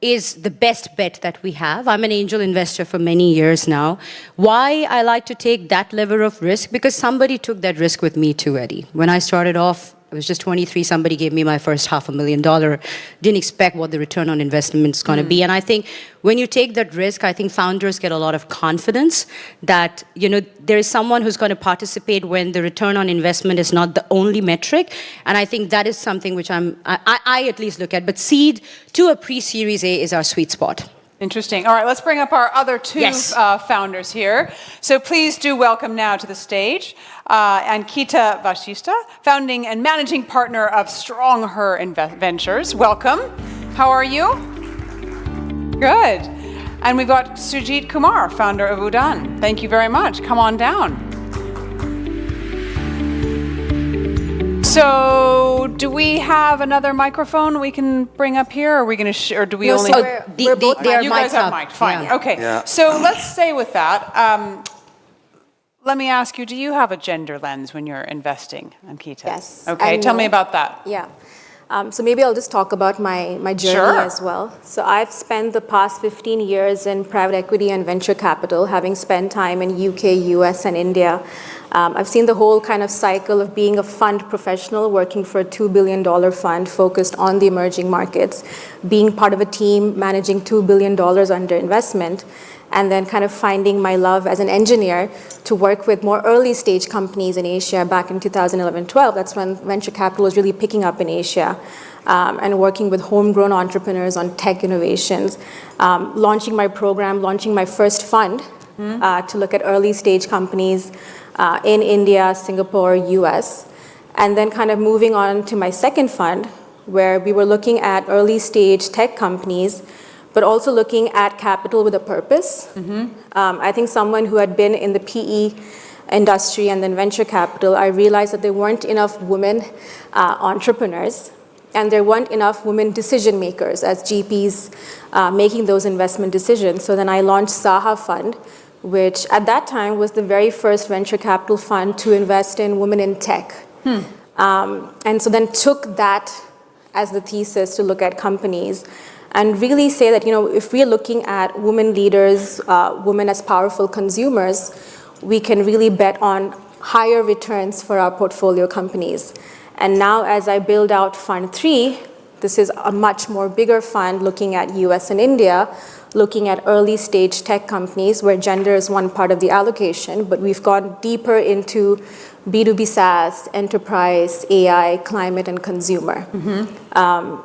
is the best bet that we have. I'm an angel investor for many years now. Why I like to take that level of risk? Because somebody took that risk with me too, Eddie. When I started off, I was just 23, somebody gave me my first $500,000. Didn't expect what the return on investment is going to be. And I think when you take that risk, I think founders get a lot of confidence that, there is someone who's going to participate when the return on investment is not the only metric. And I think that is something which I at least look at. But seed to a pre-Series A is our sweet spot. Interesting. All right, let's bring up our other two founders here. So please do welcome now to the stage Ankita Vashishta, founding and managing partner of Strong Her Ventures. Welcome. How are you? Good. And we've got Sujit Kumar, founder of Udaan. Thank you very much. Come on down. So, do we have another microphone we can bring up here? Or are we going to, or do we only? We're both you guys have mic. Fine. Yeah. Okay. Yeah. So let's stay with that. Let me ask you: do you have a gender lens when you're investing, Ankita? Yes. Okay. Tell me about that. Yeah. So maybe I'll just talk about my journey as well. So I've spent the past 15 years in private equity and venture capital, having spent time in UK, US, and India. I've seen the whole kind of cycle of being a fund professional, working for a $2 billion fund focused on the emerging markets, being part of a team managing $2 billion under investment, and then kind of finding my love as an engineer to work with more early stage companies in Asia back in 2011-12. That's when venture capital was really picking up in Asia, and working with homegrown entrepreneurs on tech innovations, launching my program, launching my first fund to look at early stage companies in India, Singapore, US, and then kind of moving on to my second fund, where we were looking at early stage tech companies, but also looking at capital with a purpose. I think someone who had been in the PE industry and then venture capital, I realized that there weren't enough women entrepreneurs, and there weren't enough women decision makers as GPs making those investment decisions. So then I launched Saha Fund, which at that time was the very first venture capital fund to invest in women in tech. And so then took that as the thesis to look at companies and really say that, if we're looking at women leaders, women as powerful consumers, we can really bet on higher returns for our portfolio companies. And now as I build out Fund 3, this is a much more bigger fund looking at US and India, looking at early stage tech companies where gender is one part of the allocation, but we've gone deeper into B2B SaaS, enterprise, AI, climate, and consumer.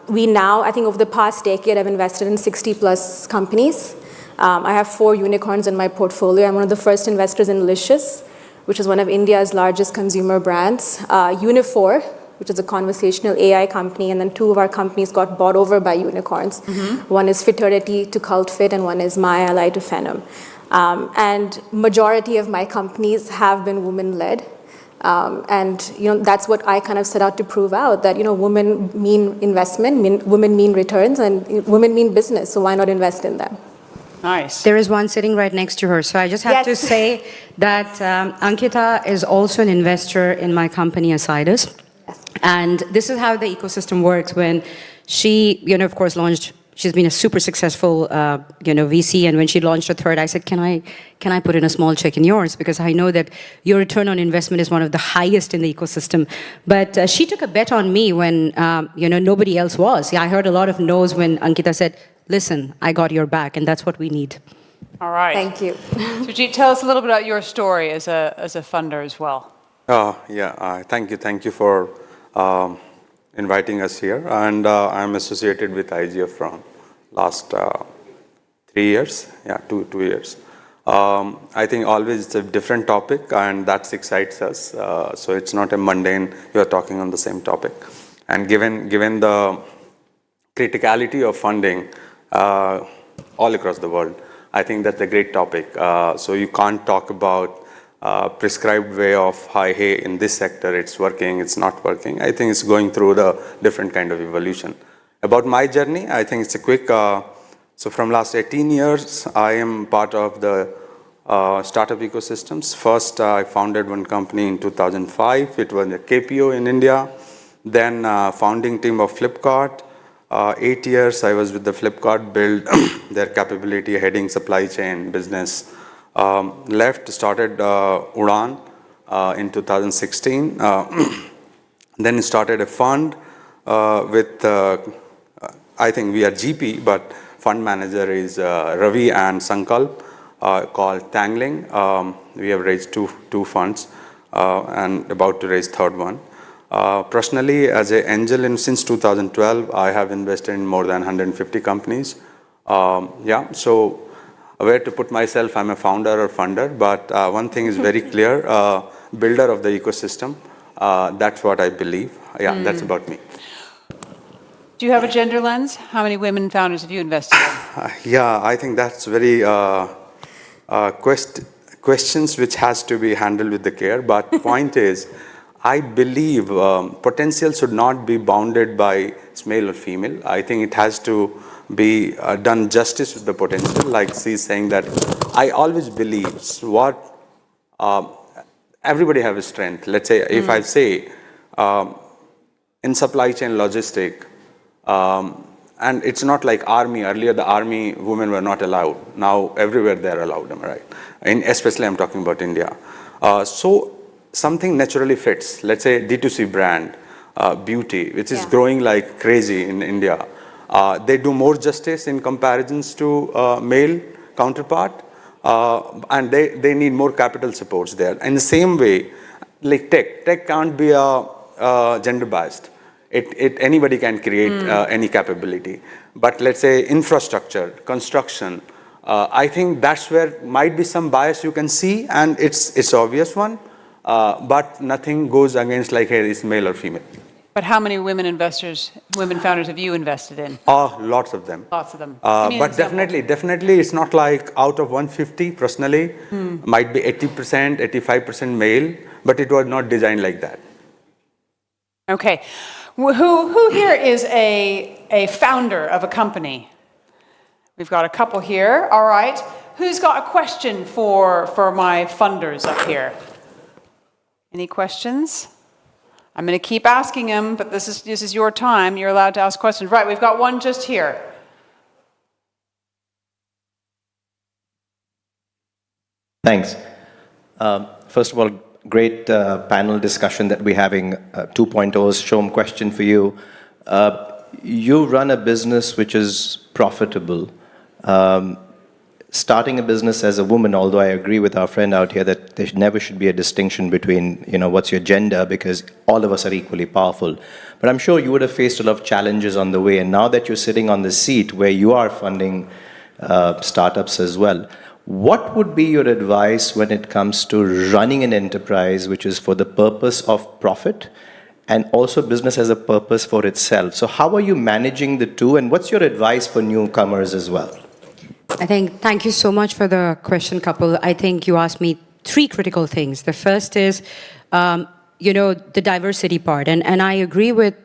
We now, I think over the past decade, I've invested in 60 plus companies. I have 4 unicorns in my portfolio. I'm one of the first investors in Licious, which is one of India's largest consumer brands. Unifor, which is a conversational AI company, and then 2 of our companies got bought over by unicorns. One is Fiternity to CultFit, and one is My Ally to Phenom. And majority of my companies have been women-led. And that's what I kind of set out to prove out, that women mean investment, women mean returns, and women mean business, so why not invest in them? Nice. There is one sitting right next to her. So I just have to say that Ankita is also an investor in my company, Asidus. And this is how the ecosystem works. When she, of course, launched, she's been a super successful, VC. And when she launched her third, I said, can I put in a small check in yours? Because I know that your return on investment is one of the highest in the ecosystem. But she took a bet on me when, nobody else was. I heard a lot of no's when Ankita said, listen, I got your back. And that's what we need. All right. Thank you. Sujit, tell us a little bit about your story as a funder as well. Thank you for inviting us here, and I'm associated with IGF from last 3 years, 2 years. I think always it's a different topic, and that excites us. So it's not a mundane, you're talking on the same topic. And given the criticality of funding all across the world. I think that's a great topic. So you can't talk about prescribed way of, hey, in this sector it's working, it's not working. I think it's going through the different kind of evolution. About my journey, I think it's a quick, so from last 18 years, I am part of the startup ecosystems. First, I founded one company in 2005. It was a KPO in India. Then founding team of Flipkart. 8 years I was with the Flipkart, build their capability heading supply chain business. Left, started Udaan in 2016. Then started a fund with, I think we are GP, but fund manager is Ravi and Sankalp, called Tangling. We have raised two funds and about to raise third one. Personally, as an angel since 2012, I have invested in more than 150 companies. So where to put myself, I'm a founder or funder, but one thing is very clear, builder of the ecosystem. That's what I believe. That's about me. Do you have a gender lens? How many women founders have you invested in? I think that's very questions which has to be handled with the care. But point is, I believe potential should not be bounded by male or female. I think it has to be done justice with the potential. Like she's saying that I always believe everybody have a strength. Let's say if I say in supply chain logistic, and it's not like army. Earlier the army women were not allowed. Now everywhere they're allowed, am I right? Especially I'm talking about India. So something naturally fits. Let's say D2C brand, beauty, which is growing like crazy in India. They do more justice in comparisons to male counterpart, and they need more capital supports there. In the same way, like tech can't be gender biased. Anybody can create any capability. But let's say infrastructure, construction, I think that's where might be some bias you can see, and it's obvious one. But nothing goes against like, hey, it's male or female. But how many women founders have you invested in? Lots of them. Lots of them. But definitely it's not like out of 150 personally, might be 80%, 85% male, but it was not designed like that. Okay. Who here is a founder of a company? We've got a couple here. All right. Who's got a question for my funders up here? Any questions? I'm going to keep asking them, but this is your time. You're allowed to ask questions. Right, we've got one just here. Thanks. First of all, great panel discussion that we're having. 2.0's Shom, question for you. You run a business which is profitable. Starting a business as a woman, although I agree with our friend out here that there never should be a distinction between, what's your gender, because all of us are equally powerful. But I'm sure you would have faced a lot of challenges on the way, and now that you're sitting on the seat where you are funding startups as well, what would be your advice when it comes to running an enterprise which is for the purpose of profit and also business as a purpose for itself? So how are you managing the two, and what's your advice for newcomers as well? Thank you so much for the question, Kapil. I think you asked me three critical things. The first is, the diversity part. And I agree with,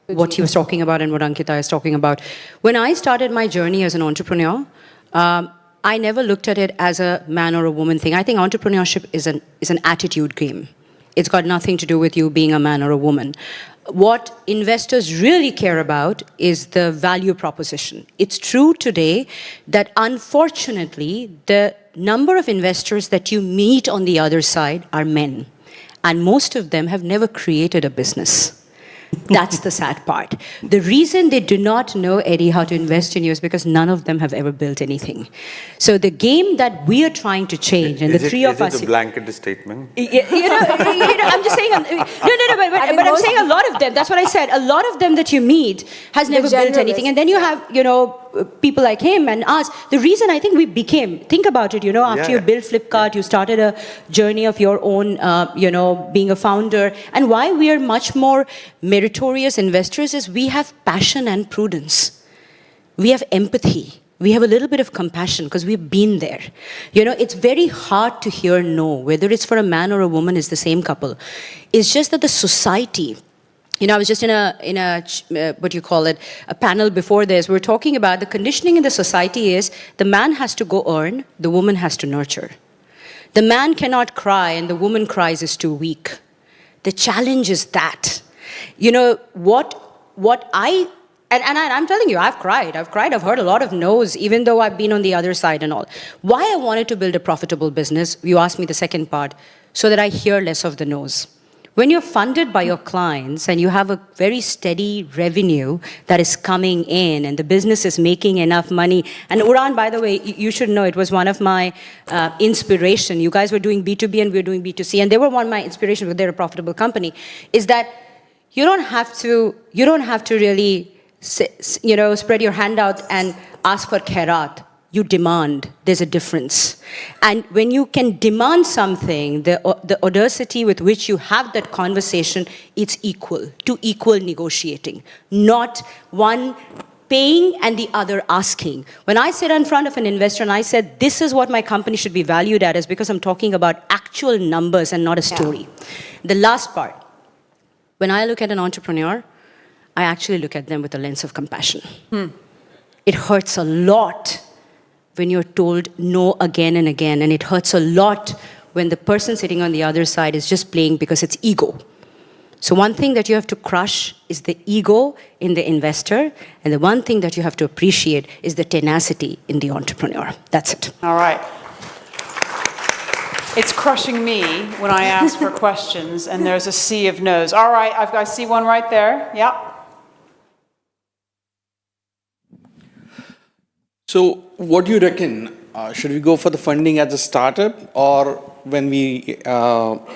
what he was talking about and what Ankita is talking about. When I started my journey as an entrepreneur, I never looked at it as a man or a woman thing. I think entrepreneurship is an attitude game. It's got nothing to do with you being a man or a woman. What investors really care about is the value proposition. It's true today that unfortunately, the number of investors that you meet on the other side are men. And most of them have never created a business. That's the sad part. The reason they do not know, Eddie, how to invest in you is because none of them have ever built anything. So the game that we are trying to change, and the three of us... Is it a blanket statement? I'm just saying... But I'm saying a lot of them. That's what I said. A lot of them that you meet has never built anything. And then you have, people like him and us, the reason I think we became, think about it, after you built Flipkart, you started a journey of your own, being a founder. And why we are much more meritorious investors is we have passion and prudence. We have empathy. We have a little bit of compassion because we've been there. It's very hard to hear no, whether it's for a man or a woman, it's the same couple. It's just that the society, I was just in a what do you call it, a panel before this. We're talking about the conditioning in the society is the man has to go earn, the woman has to nurture. The man cannot cry and the woman cries is too weak. The challenge is that. And I'm telling you, I've cried, I've heard a lot of no's, even though I've been on the other side and all. Why I wanted to build a profitable business, you asked me the second part, so that I hear less of the no's. When you're funded by your clients and you have a very steady revenue that is coming in and the business is making enough money, and Uran, by the way, you should know, it was one of my inspiration. You guys were doing B2B and we were doing B2C, and they were one of my inspirations because they're a profitable company, is that you don't have to really spread your hand out and ask for khairat. You demand. There's a difference. And when you can demand something, the audacity with which you have that conversation, it's equal negotiating, not one paying and the other asking. When I sit in front of an investor and I said, this is what my company should be valued at, is because I'm talking about actual numbers and not a story. Yeah. The last part, when I look at an entrepreneur, I actually look at them with a lens of compassion. It hurts a lot when you're told no again and again, and it hurts a lot when the person sitting on the other side is just playing because it's ego. So one thing that you have to crush is the ego in the investor, and the one thing that you have to appreciate is the tenacity in the entrepreneur. That's it. All right. It's crushing me when I ask for questions, and there's a sea of no's. All right, I see one right there. Yeah. So what do you reckon? Should we go for the funding as a startup, or when we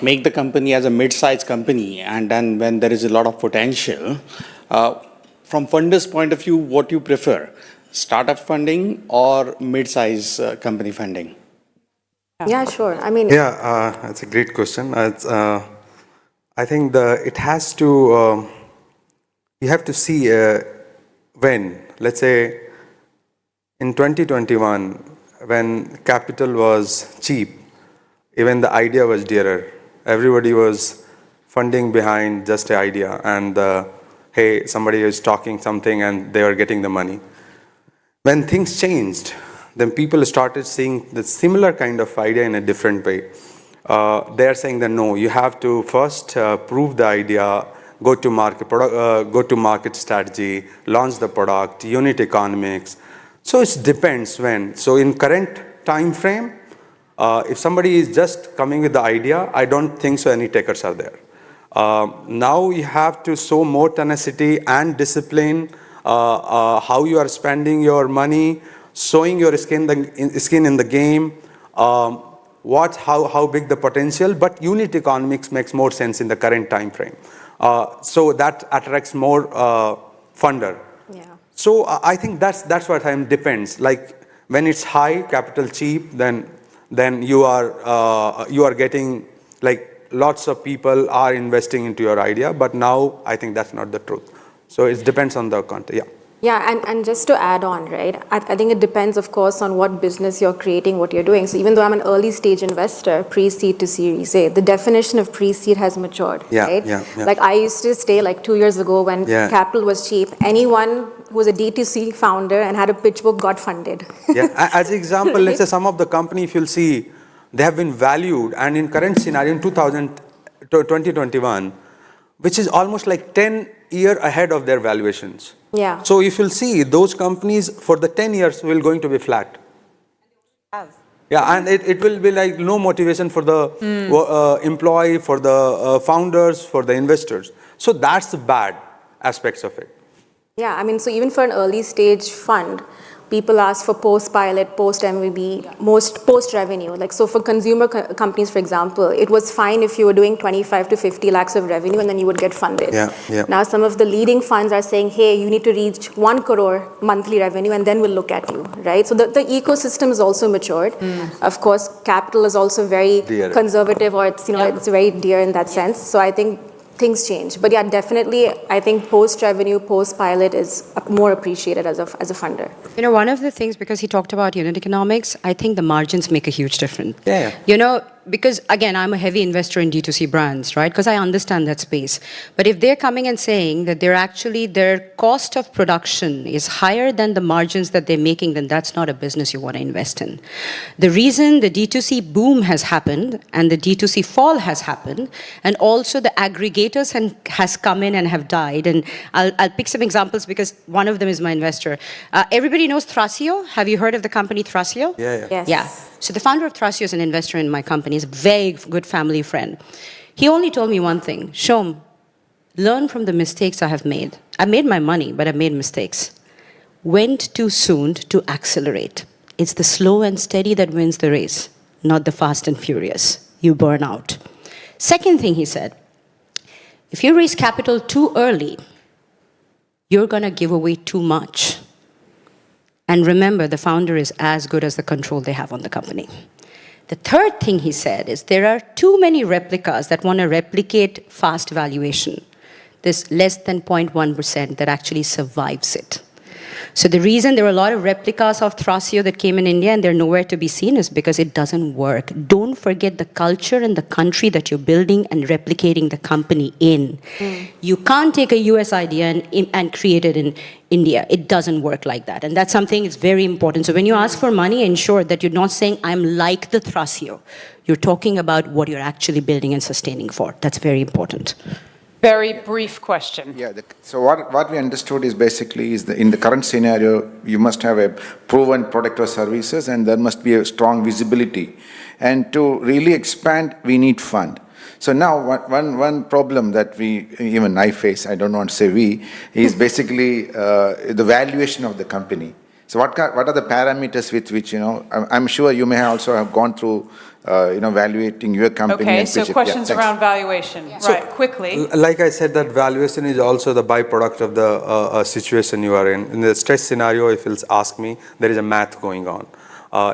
make the company as a mid-sized company, and then when there is a lot of potential? From funders' point of view, what do you prefer? Startup funding or mid-sized company funding? Yeah, sure. Yeah, that's a great question. I think it has to, you have to see when, let's say, in 2021, when capital was cheap, even the idea was dearer. Everybody was funding behind just an idea, and hey, somebody is talking something and they were getting the money. When things changed, then people started seeing the similar kind of idea in a different way. They are saying that no, you have to first prove the idea, go to market strategy, launch the product, unit economics. So it depends when. So in current time frame, if somebody is just coming with the idea, I don't think so any takers are there. Now you have to show more tenacity and discipline, how you are spending your money, showing your skin in the game, how big the potential, but unit economics makes more sense in the current time frame. So that attracts more funder. Yeah. So I think that's what time depends. Like when it's high, capital cheap, then you are getting like lots of people are investing into your idea. But now I think that's not the truth. So it depends on the content. Yeah. Yeah, and just to add on, right, I think it depends, of course, on what business you're creating, what you're doing. So even though I'm an early stage investor, pre-seed to Series A, the definition of pre-seed has matured, right? Yeah. Like I used to stay like 2 years ago when capital was cheap, anyone who was a D2C founder and had a pitch book got funded. Yeah, as an example, let's say some of the company, if you'll see, they have been valued, and in current scenario in 2021, which is almost like 10 years ahead of their valuations. Yeah. So if you'll see, those companies for the 10 years will going to be flat. Yeah, and it will be like no motivation for the employee, for the founders, for the investors. So that's the bad aspects of it. Yeah, I mean, so even for an early stage fund, people ask for post-pilot, post-MVB, most post-revenue. Like, so for consumer companies, for example, it was fine if you were doing 25 to 50 lakhs of revenue and then you would get funded. Now, some of the leading funds are saying, hey, you need to reach 1 crore monthly revenue and then we'll look at you, right? So the ecosystem is also matured. Of course, capital is also very conservative, or it's, it's very dear in that sense. So I think things change. But yeah, definitely, I think post-revenue, post-pilot is more appreciated as a funder. One of the things, because he talked about unit economics, I think the margins make a huge difference. Because again, I'm a heavy investor in D2C brands, right? Because I understand that space. But if they're coming and saying that their cost of production is higher than the margins that they're making, then that's not a business you want to invest in. The reason the D2C boom has happened and the D2C fall has happened, and also the aggregators has come in and have died. And I'll pick some examples because one of them is my investor. Everybody knows Thrasio. Have you heard of the company Thrasio? Yes. Yeah. So the founder of Thrasio is an investor in my company. He's a very good family friend. He only told me one thing: Shom, learn from the mistakes I have made. I made my money, but I made mistakes. Went too soon to accelerate. It's the slow and steady that wins the race, not the fast and furious. You burn out. Second thing he said, if you raise capital too early, you're going to give away too much. And remember, the founder is as good as the control they have on the company. The third thing he said is there are too many replicas that want to replicate fast valuation. There's less than 0.1% that actually survives it. So the reason there were a lot of replicas of Thrasio that came in India and they're nowhere to be seen is because it doesn't work. Don't forget the culture and the country that you're building and replicating the company in. You can't take a US idea and create it in India. It doesn't work like that. And that's something that's very important. So when you ask for money, ensure that you're not saying, I'm like the Thrasio. You're talking about what you're actually building and sustaining for. That's very important. Very brief question. Yeah. So what we understood is basically in the current scenario, you must have a proven product or services, and there must be a strong visibility. And to really expand, we need fund. So now one problem that even I face, I don't want to say we, is basically the valuation of the company. So what are the parameters with which, I'm sure you may also have gone through evaluating your company. Okay, so questions around valuation. Right, quickly. Like I said, that valuation is also the byproduct of the situation you are in. In the stress scenario, if you'll ask me, there is a math going on.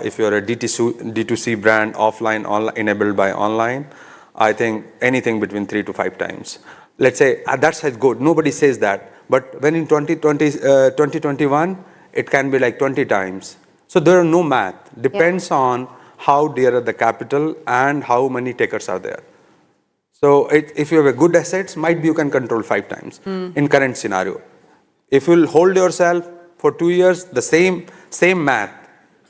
If you're a D2C brand, offline, enabled by online, I think anything between 3 to 5 times. Let's say that's good. Nobody says that. But when in 2021, it can be like 20 times. So there are no math. Depends on how dear are the capital and how many takers are there. So if you have a good assets, might be you can control 5 times in current scenario. If you'll hold yourself for 2 years, the same math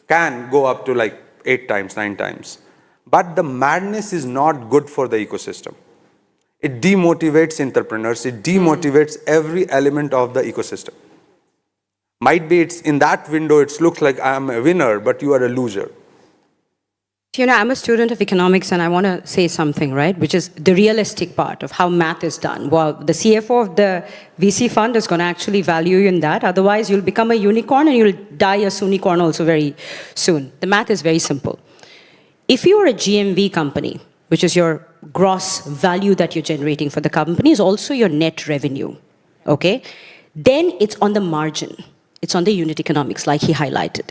can go up to like 8 times, 9 times. But the madness is not good for the ecosystem. It demotivates entrepreneurs. It demotivates every element of the ecosystem. Might be it's in that window, it looks like I'm a winner, but you are a loser. I'm a student of economics and I want to say something, right? Which is the realistic part of how math is done. Well, the CFO of the VC fund is going to actually value you in that. Otherwise, you'll become a unicorn and you'll die a unicorn also very soon. The math is very simple. If you are a GMV company, which is your gross value that you're generating for the company, is also your net revenue, okay? Then it's on the margin. It's on the unit economics, like he highlighted.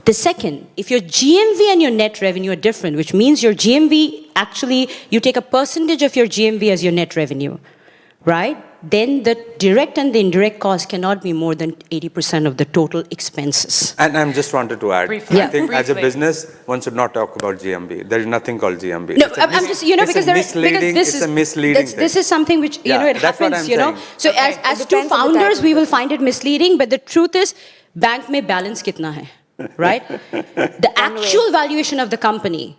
The second, if your GMV and your net revenue are different, which means your GMV, actually, you take a percentage of your GMV as your net revenue, right? Then the direct and the indirect cost cannot be more than 80% of the total expenses. And I just wanted to add, Briefly. I think as a Briefly. business, one should not talk about GMV. There is nothing called GMV. No, I'm just, because this it's a misleading thing. This is something which, it that's what happens, I'm saying. So as two founders, we will find it misleading, but the truth is, bank mein balance kitna hai, right? The actual valuation of the company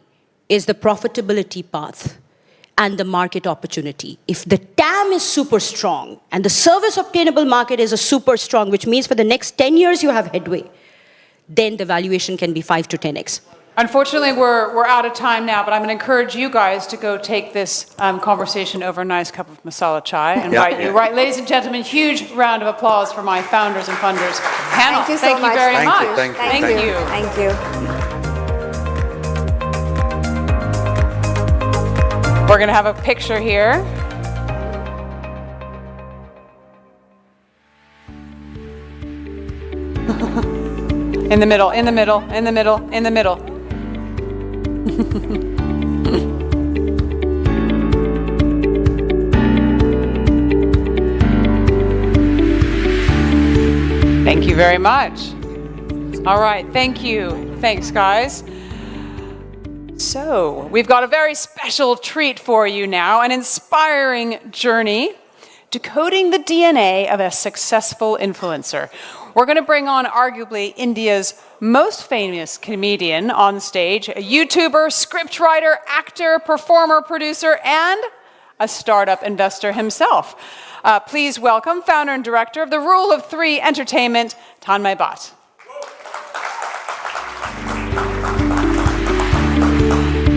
is the profitability path and the market opportunity. If the TAM is super strong and the service obtainable market is a super strong, which means for the next 10 years you have headway, then the valuation can be 5 to 10x. Unfortunately, we're out of time now, but I'm going to encourage you guys to go take this conversation over a nice cup of masala chai and invite you. Right, ladies and gentlemen, huge round of applause for my founders and funders panel. Thank you so much. Very much. Thank you. Thank you. We're going to have a picture here. In the middle, in the middle, in the middle, in the middle. Thank you very much. All right, thank you. Thanks, guys. So, we've got a very special treat for you now, an inspiring journey decoding the DNA of a successful influencer. We're going to bring on arguably India's most famous comedian on stage, a YouTuber, scriptwriter, actor, performer, producer, and a startup investor himself. Please welcome founder and director of the Rule of Three Entertainment, Tanmay Bhatt.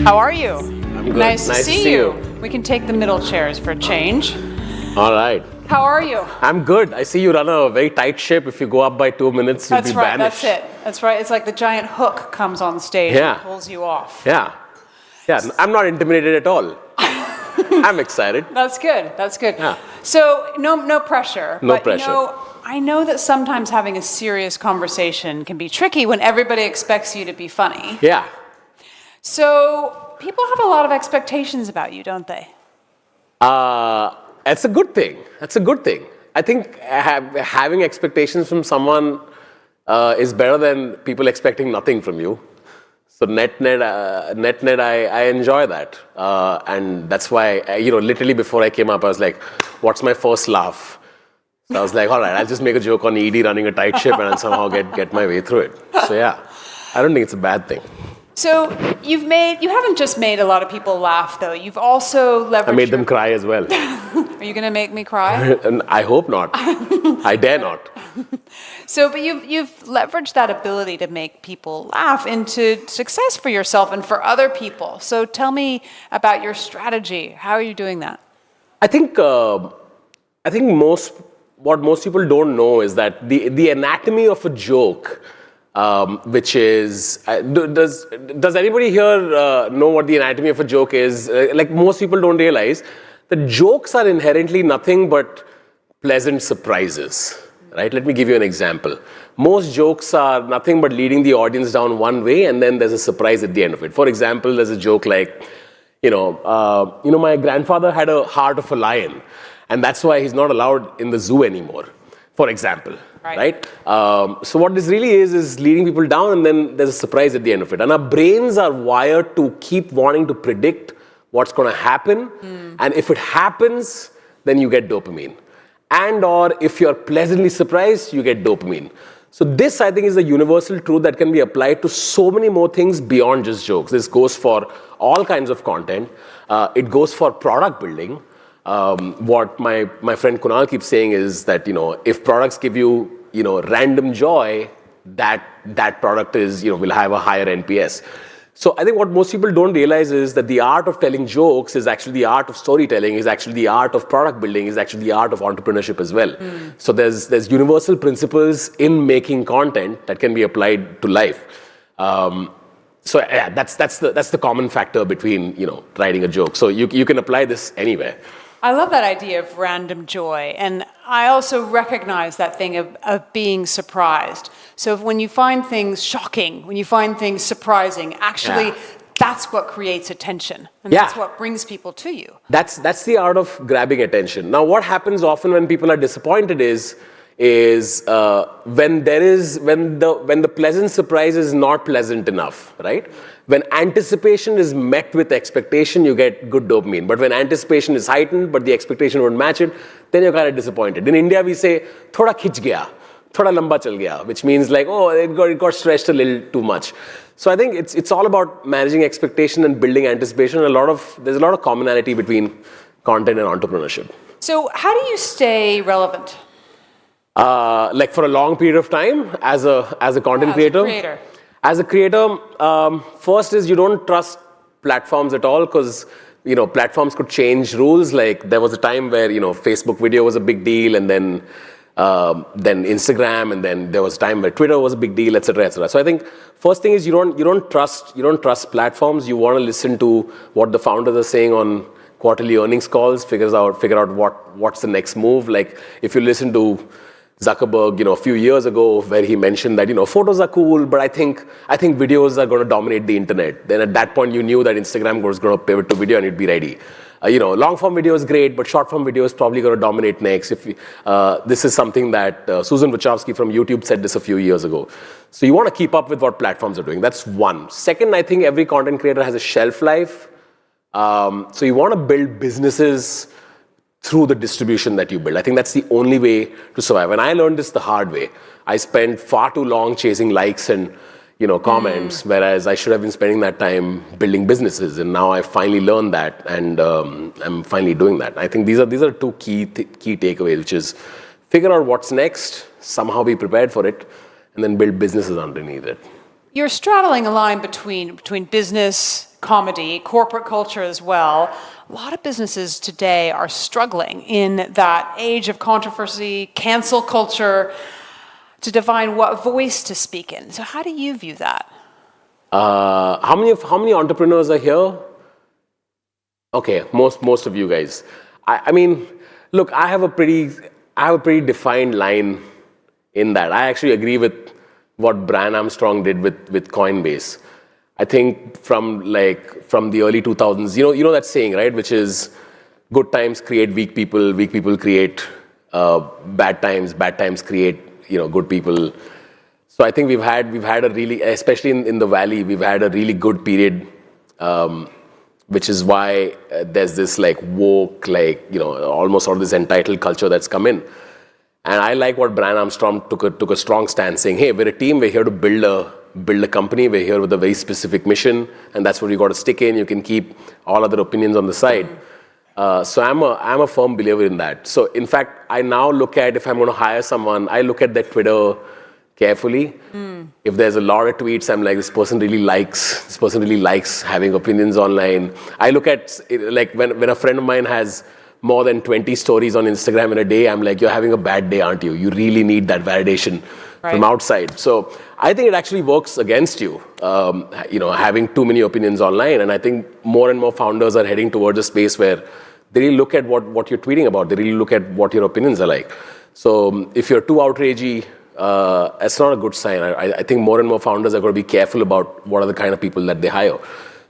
How are you? I'm good. Nice to see you. We can take the middle chairs for a change. All right. How are you? I'm good. I see you run a very tight ship. If you go up by 2 minutes, you'll That's be right, banished. that's it. That's right. It's like the giant hook comes on stage Yeah. and pulls you off. Yeah. Yeah, I'm not intimidated at all. I'm excited. That's good. That's good. Yeah. So no pressure. No but, pressure. You know, I know that sometimes having a serious conversation can be tricky when everybody expects you to be funny. Yeah. So people have a lot of expectations about you, don't they? That's a good thing. That's a good thing. I think having expectations from someone is better than people expecting nothing from you. So net, I enjoy that, and that's why literally before I came up, I was like, "What's my first laugh?" So I was like, "All right, I'll just make a joke on ED running a tight ship, and I'll somehow get my way through it." So yeah, I don't think it's a bad thing. So you haven't just made a lot of people laugh, though. You've also leveraged. I made them cry as well. Are you going to make me cry? And I hope not. I dare not. So, but you've leveraged that ability to make people laugh into success for yourself and for other people. So tell me about your strategy. How are you doing that? I think what most people don't know is that the anatomy of a joke, which is does anybody here know what the anatomy of a joke is? Like most people don't realize that jokes are inherently nothing but pleasant surprises. Right? Let me give you an example. Most jokes are nothing but leading the audience down one way, and then there's a surprise at the end of it. For example, there's a joke like, my grandfather had a heart of a lion, and that's why he's not allowed in the zoo anymore. For example, right? So what this really is leading people down, and then there's a surprise at the end of it. And our brains are wired to keep wanting to predict what's going to happen, and if it happens, then you get dopamine. And or if you're pleasantly surprised, you get dopamine. So this, I think, is a universal truth that can be applied to so many more things beyond just jokes. This goes for all kinds of content. It goes for product building. What my friend Kunal keeps saying is that, if products give you, random joy, that product is, will have a higher NPS. So I think what most people don't realize is that the art of telling jokes is actually the art of storytelling, is actually the art of product building, is actually the art of entrepreneurship as well. So there's universal principles in making content that can be applied to life. So yeah, that's the common factor between writing a joke. So you can apply this anywhere. I love that idea of random joy, and I also recognize that thing of being surprised. So when you find things shocking, when you find things surprising, actually that's what creates attention, and that's what brings people to you. That's the art of grabbing attention. Now, what happens often when people are disappointed is when the pleasant surprise is not pleasant enough, right? When anticipation is met with expectation, you get good dopamine. But when anticipation is heightened, but the expectation won't match it, then you're kind of disappointed. In India, we say, thoda khich gaya, thoda lamba chal gaya, which means like, oh, it got stretched a little too much. So I think it's all about managing expectation and building anticipation. There's a lot of commonality between content and entrepreneurship. So how do you stay relevant? Like for a long period of time as a content creator? As a creator, first is you don't trust platforms at all because platforms could change rules. Like there was a time where Facebook video was a big deal, and then Instagram, and then there was a time where Twitter was a big deal, etc., etc. So I think first thing is you don't trust platforms. You want to listen to what the founders are saying on quarterly earnings calls. Figure out what's the next move. Like if you listen to Zuckerberg, a few years ago, where he mentioned that photos are cool, but I think videos are going to dominate the internet. Then at that point, you knew that Instagram was going to pivot to video, and you'd be ready. Long form video is great, but short form video is probably going to dominate next. This is something that Susan Wachowski from YouTube said this a few years ago. So you want to keep up with what platforms are doing. That's one. Second, I think every content creator has a shelf life. So you want to build businesses through the distribution that you build. I think that's the only way to survive. And I learned this the hard way. I spent far too long chasing likes and comments, whereas I should have been spending that time building businesses. And now I finally learned that, and I'm finally doing that. I think these are two key takeaways, which is figure out what's next, somehow be prepared for it, and then build businesses underneath it. You're straddling a line between business, comedy, corporate culture as well. A lot of businesses today are struggling in that age of controversy, cancel culture, to define what voice to speak in. So how do you view that? How many entrepreneurs are here? Okay, most of you guys. I mean, look, I have a pretty defined line in that. I actually agree with what Brian Armstrong did with Coinbase. I think from the early 2000s, you know that saying, right? Which is good times create weak people create bad times create good people. So I think we've had a really, especially in the Valley, we've had a really good period, which is why there's this woke, almost sort of this entitled culture that's come in. And I like what Brian Armstrong took a strong stance, saying, hey, we're a team, we're here to build a company, we're here with a very specific mission, and that's what you got to stick in. You can keep all other opinions on the side. So I'm a firm believer in that. So in fact, I now look at, if I'm going to hire someone, I look at their Twitter carefully. If there's a lot of tweets, I'm like, this person really likes having opinions online. I look at, when a friend of mine has more than 20 stories on Instagram in a day, I'm like, you're having a bad day, aren't you? You really need that validation from outside. So I think it actually works against you, having too many opinions online. And I think more and more founders are heading towards a space where they really look at what you're tweeting about. They really look at what your opinions are like. So if you're too outragey, it's not a good sign. I think more and more founders are going to be careful about what are the kind of people that they hire.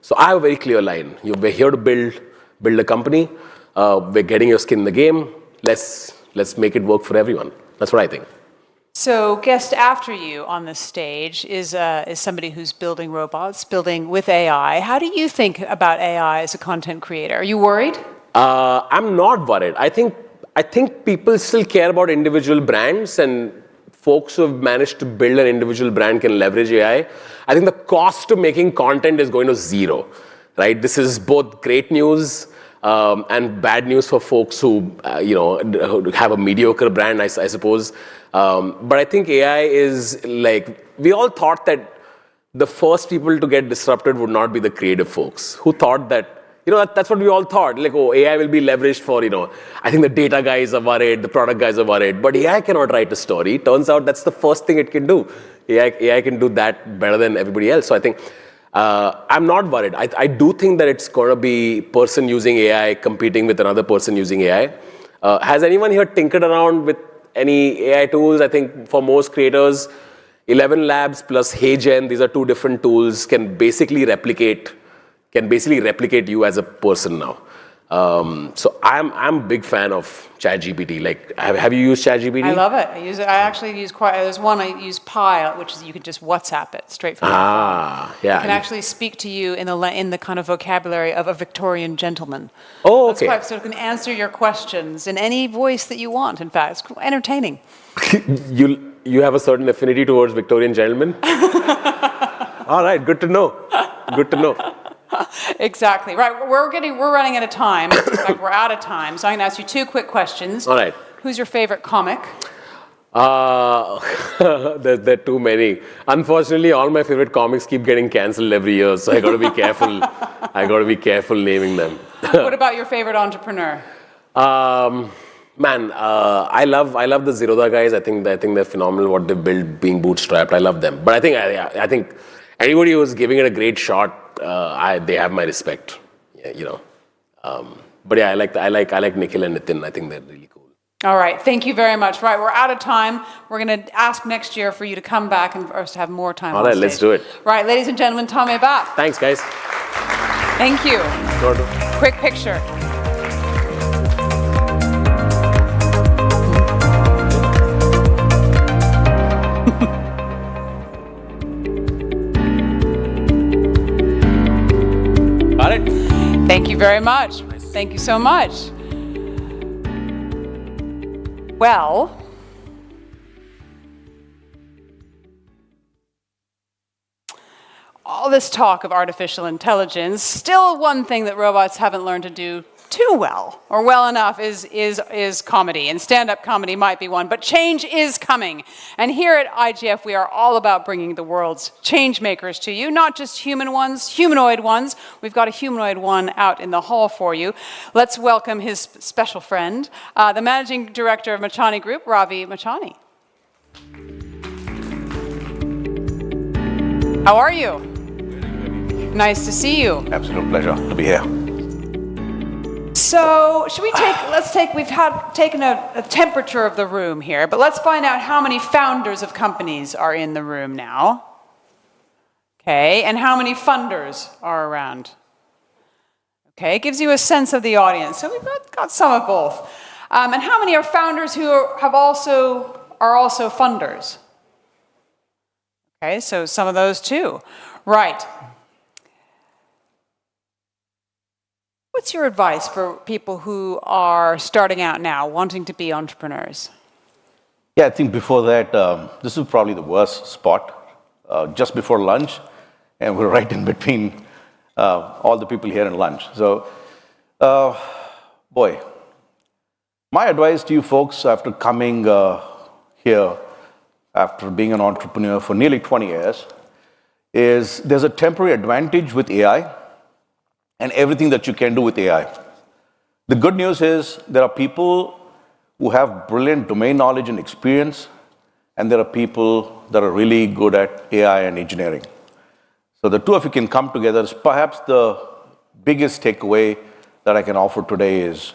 So I have a very clear line. We're here to build a company. We're getting your skin in the game. Let's make it work for everyone. That's what I think. So guest after you on this stage is somebody who's building robots, building with AI. How do you think about AI as a content creator? Are you worried? I'm not worried. I think people still care about individual brands, and folks who have managed to build an individual brand can leverage AI. I think the cost of making content is going to zero, right? This is both great news and bad news for folks who have a mediocre brand, I suppose. But I think AI is we all thought that the first people to get disrupted would not be the creative folks who thought that, that's what we all thought. AI will be leveraged for, I think the data guys are worried, the product guys are worried, but AI cannot write a story. Turns out that's the first thing it can do. AI can do that better than everybody else. So I think I'm not worried. I do think that it's going to be person using AI competing with another person using AI. Has anyone here tinkered around with any AI tools? I think for most creators, 11 Labs plus HeyGen, these are two different tools, can basically replicate you as a person now. So I'm a big fan of ChatGPT. Have you used ChatGPT? I love it. I actually use there's one I use Pi, which is you can just WhatsApp it straight from your phone. Yeah. It can actually speak to you in the kind of vocabulary of a Victorian gentleman. Oh, okay. So it can answer your questions in any voice that you want. In fact, it's entertaining. You have a certain affinity towards Victorian gentlemen? All right, good to know. Good to know. Exactly. Right. We're running out of time. In fact, we're out of time. So I'm going to ask you two quick questions. All right. Who's your favorite comic? There are too many. Unfortunately, all my favorite comics keep getting cancelled every year, so I got to be careful. I got to be careful naming them. What about your favorite entrepreneur? I love the Zerodha guys. I think they're phenomenal. What they built, being bootstrapped, I love them. But I think anybody who's giving it a great shot, they have my respect. Yeah, but yeah, I like Nikhil and Nitin. I think they're really cool. All right, thank you very much. Right, we're out of time. We're going to ask next year for you to come back and for us to have more time. All right, let's do it. Right, ladies and gentlemen, Tommy Abab. Thanks, guys. Thank you. Quick picture. Got it. Thank you very much. Thank you so much. Well, all this talk of artificial intelligence, still one thing that robots haven't learned to do too well, or well enough, is comedy. And stand-up comedy might be one, but change is coming. And here at IGF, we are all about bringing the world's change makers to you, not just human ones, humanoid ones. We've got a humanoid one out in the hall for you. Let's welcome his special friend, the Managing Director of Machani Group, Ravi Machani. How are you? Nice to see you. Absolute pleasure to be here. So, we've taken a temperature of the room here, but let's find out how many founders of companies are in the room now. Okay, and how many funders are around. Okay, it gives you a sense of the audience. So we've got some of both. And how many are founders who are also funders? Okay, so some of those too. Right. What's your advice for people who are starting out now, wanting to be entrepreneurs? Yeah, I think before that, this is probably the worst spot, just before lunch, and we're right in between all the people here in lunch. So, boy, my advice to you folks after coming here, after being an entrepreneur for nearly 20 years, is there's a temporary advantage with AI and everything that you can do with AI. The good news is there are people who have brilliant domain knowledge and experience, and there are people that are really good at AI and engineering. So the two of you can come together. Perhaps the biggest takeaway that I can offer today is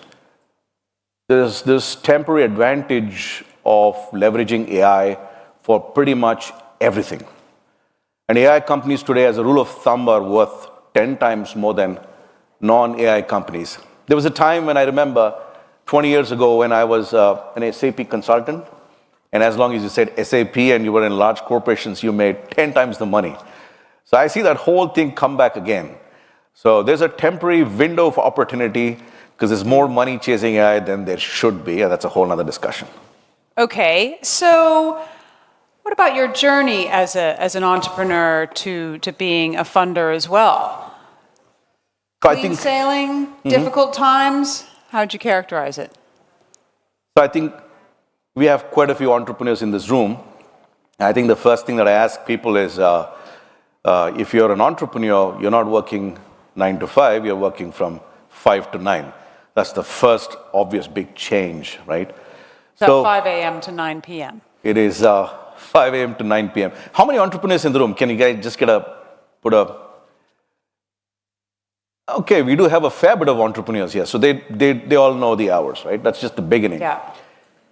there's this temporary advantage of leveraging AI for pretty much everything. And AI companies today, as a rule of thumb, are worth 10 times more than non-AI companies. There was a time when I remember 20 years ago when I was an SAP consultant, and as long as you said SAP and you were in large corporations, you made 10 times the money. So I see that whole thing come back again. So there's a temporary window of opportunity because there's more money chasing AI than there should be, and that's a whole other discussion. Okay, so what about your journey as an entrepreneur to being a funder as well? Clean sailing, difficult times? How'd you characterize it? So I think we have quite a few entrepreneurs in this room. I think the first thing that I ask people is, if you're an entrepreneur, you're not working 9 to 5, you're working from 5 to 9. That's the first obvious big change, right? So 5 a.m. to 9 p.m. It is 5 a.m. to 9 p.m. How many entrepreneurs in the room? Can you guys just put a... Okay, we do have a fair bit of entrepreneurs here, so they all know the hours, right? That's just the beginning. Yeah.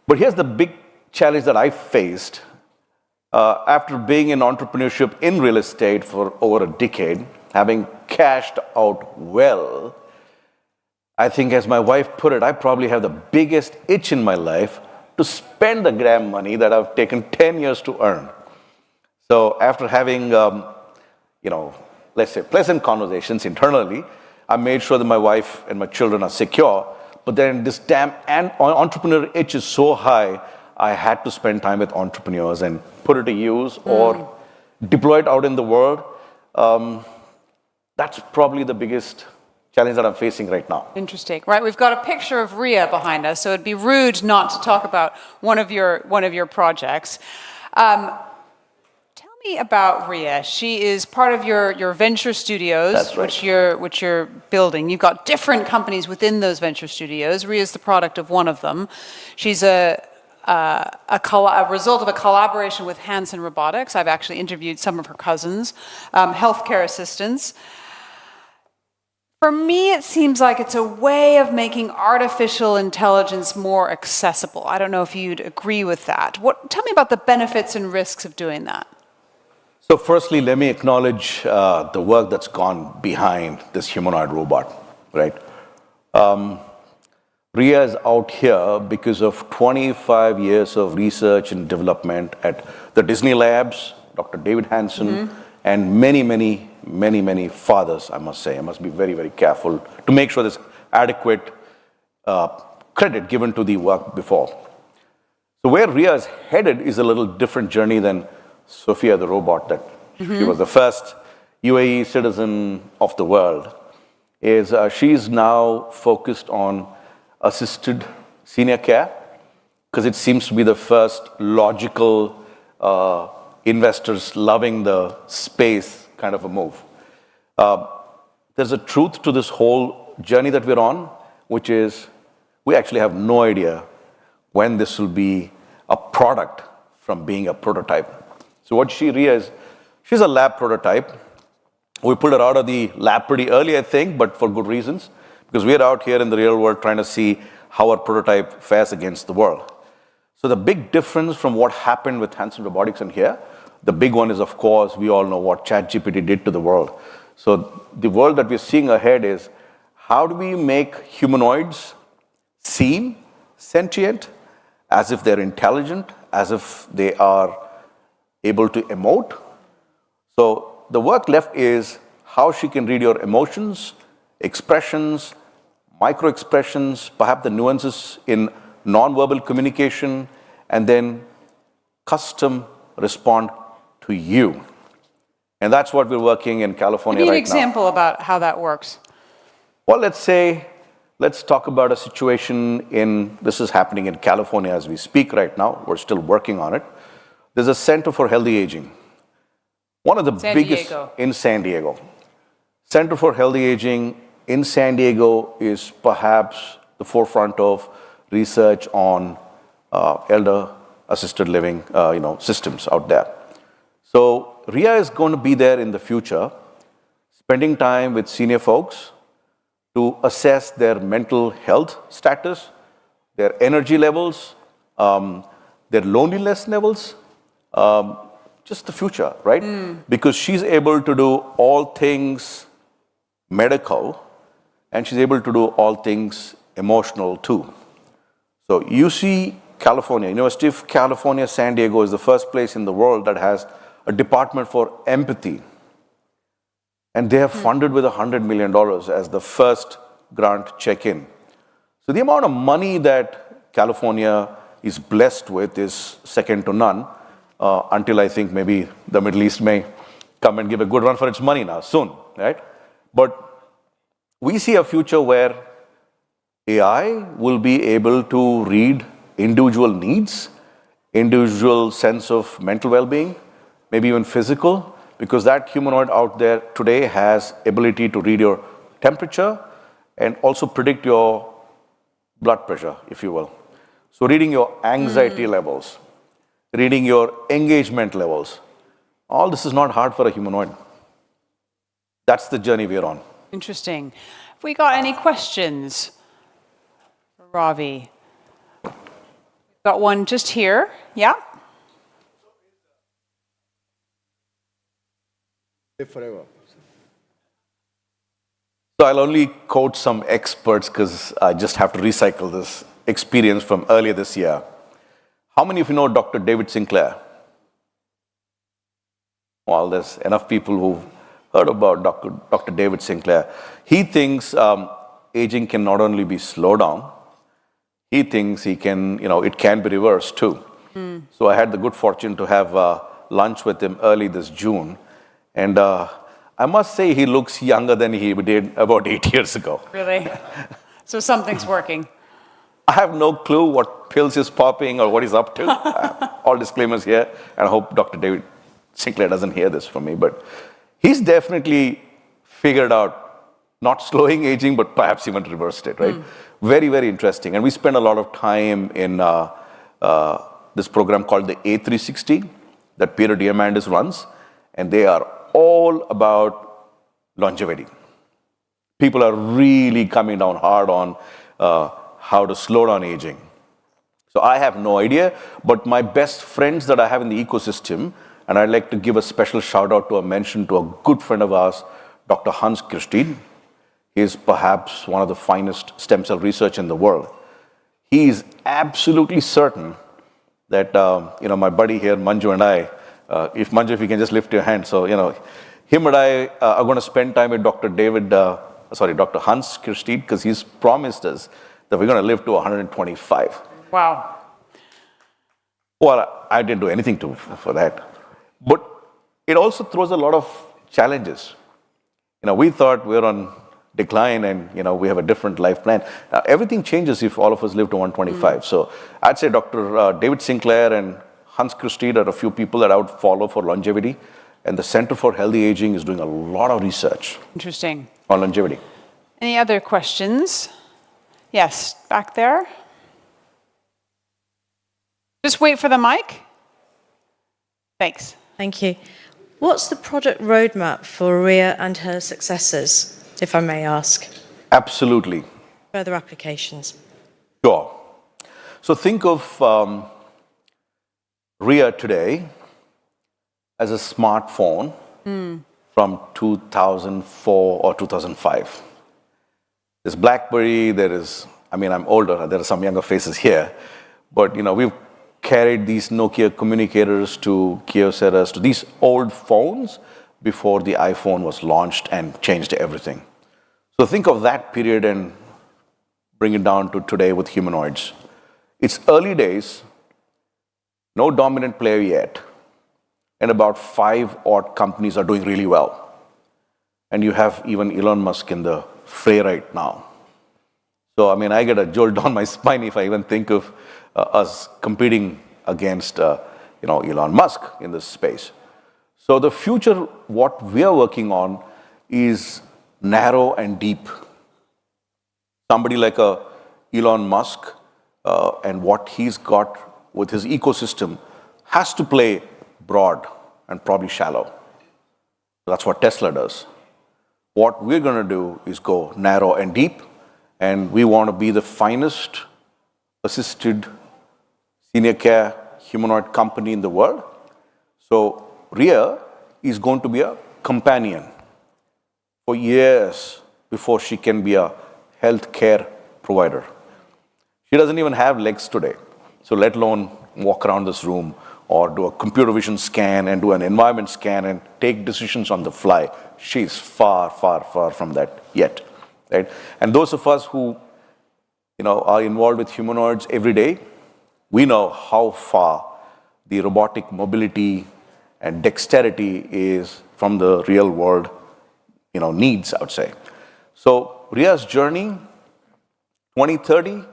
But here's the big challenge that I faced after being in entrepreneurship in real estate for over a decade, having cashed out well. I think, as my wife put it, I probably have the biggest itch in my life to spend the gram money that I've taken 10 years to earn. So after having, let's say pleasant conversations internally, I made sure that my wife and my children are secure. But then this damn entrepreneur itch is so high, I had to spend time with entrepreneurs and put it to use or deploy it out in the world. That's probably the biggest challenge that I'm facing right now. Interesting. Right, we've got a picture of Ria behind us, so it'd be rude not to talk about one of your projects. Tell me about Ria. She is part of your venture studios, That's right. which you're building. You've got different companies within those venture studios. Ria is the product of one of them. She's a result of a collaboration with Hanson Robotics. I've actually interviewed some of her cousins, healthcare assistants. For me, it seems like it's a way of making artificial intelligence more accessible. I don't know if you'd agree with that. Tell me about the benefits and risks of doing that. So firstly, let me acknowledge the work that's gone behind this humanoid robot, right? Ria is out here because of 25 years of research and development at the Disney Labs, Dr. David Hanson, and many fathers, I must say. I must be very, very careful to make sure there's adequate credit given to the work before. So where Ria is headed is a little different journey than Sophia the robot, that she was the first UAE citizen of the world. She's now focused on assisted senior care because it seems to be the first logical investors loving the space kind of a move. There's a truth to this whole journey that we're on, which is we actually have no idea when this will be a product from being a prototype. So what Ria is, she's a lab prototype. We pulled her out of the lab pretty early, I think, but for good reasons, because we're out here in the real world trying to see how our prototype fares against the world. So the big difference from what happened with Hanson Robotics and here, the big one is, of course, we all know what ChatGPT did to the world. So the world that we're seeing ahead is, how do we make humanoids seem sentient, as if they're intelligent, as if they are able to emote? So the work left is how she can read your emotions, expressions, micro-expressions, perhaps the nuances in non-verbal communication, and then custom respond to you. And that's what we're working in California right now. Give me an example about how that works. Well, let's talk about a situation this is happening in California as we speak right now. We're still working on it. There's a Center for Healthy Aging. One of the biggest in San Diego. Center for Healthy Aging in San Diego is perhaps the forefront of research on elder assisted living systems out there. So Ria is going to be there in the future, spending time with senior folks to assess their mental health status, their energy levels, their loneliness levels, just the future, right? Because she's able to do all things medical, and she's able to do all things emotional too. So UC California, University of California, San Diego is the first place in the world that has a department for empathy. And they have funded with $100 million as the first grant check-in. So the amount of money that California is blessed with is second to none, until I think maybe the Middle East may come and give a good run for its money now, soon, right? But we see a future where AI will be able to read individual needs, individual sense of mental well-being, maybe even physical, because that humanoid out there today has ability to read your temperature and also predict your blood pressure, if you will. So reading your anxiety levels, reading your engagement levels, all this is not hard for a humanoid. That's the journey we're on. Interesting. Have we got any questions for Ravi? Got one just here. Yeah? Forever. So I'll only quote some experts because I just have to recycle this experience from earlier this year. How many of you know Dr. David Sinclair? Well, there's enough people who've heard about Dr. David Sinclair. He thinks aging can not only be slowed down, he thinks it can be reversed too. So I had the good fortune to have lunch with him early this June. And I must say he looks younger than he did about 8 years ago. Really? So something's working. I have no clue what pills he's popping or what he's up to. All disclaimers here, and I hope Dr. David Sinclair doesn't hear this from me, but he's definitely figured out not slowing aging, but perhaps even reversed it, right? Very, very interesting. And we spend a lot of time in this program called the A360 that Peter Diamandis runs, and they are all about longevity. People are really coming down hard on how to slow down aging. So I have no idea, but my best friends that I have in the ecosystem, and I'd like to give a special shout out to a mention to a good friend of ours, Dr. Hans Christine. He is perhaps one of the finest stem cell research in the world. He is absolutely certain that, my buddy here, Manju, and I, if you can just lift your hand. So, him and I are going to spend time with Dr. Hans Christine, because he's promised us that we're going to live to 125. Wow. Well, I didn't do anything for that. But it also throws a lot of challenges. We thought we were on decline and, we have a different life plan. Everything changes if all of us live to 125. So I'd say Dr. David Sinclair and Hans Christine are a few people that I would follow for longevity. And the Center for Healthy Aging is doing a lot of research. Interesting. On longevity. Any other questions? Yes, back there. Just wait for the mic. Thanks. Thank you. What's the product roadmap for Ria and her successors, if I may ask? Absolutely. Further applications. Sure. So think of Ria today as a smartphone from 2004 or 2005. There's BlackBerry, I'm older, there are some younger faces here, but we've carried these Nokia communicators to Kyoceras, to these old phones before the iPhone was launched and changed everything. So think of that period and bring it down to today with humanoids. It's early days, no dominant player yet, and about 5 odd companies are doing really well. And you have even Elon Musk in the fray right now. So, I get a jolt down my spine if I even think of us competing against, Elon Musk in this space. So the future, what we are working on is narrow and deep. Somebody like Elon Musk and what he's got with his ecosystem has to play broad and probably shallow. That's what Tesla does. What we're going to do is go narrow and deep, and we want to be the finest assisted senior care humanoid company in the world. So Ria is going to be a companion for years before she can be a healthcare provider. She doesn't even have legs today, so let alone walk around this room or do a computer vision scan and do an environment scan and take decisions on the fly. She's far, far, far from that yet, right? And those of us who, are involved with humanoids every day, we know how far the robotic mobility and dexterity is from the real world, needs, I would say. So Ria's journey, 2030,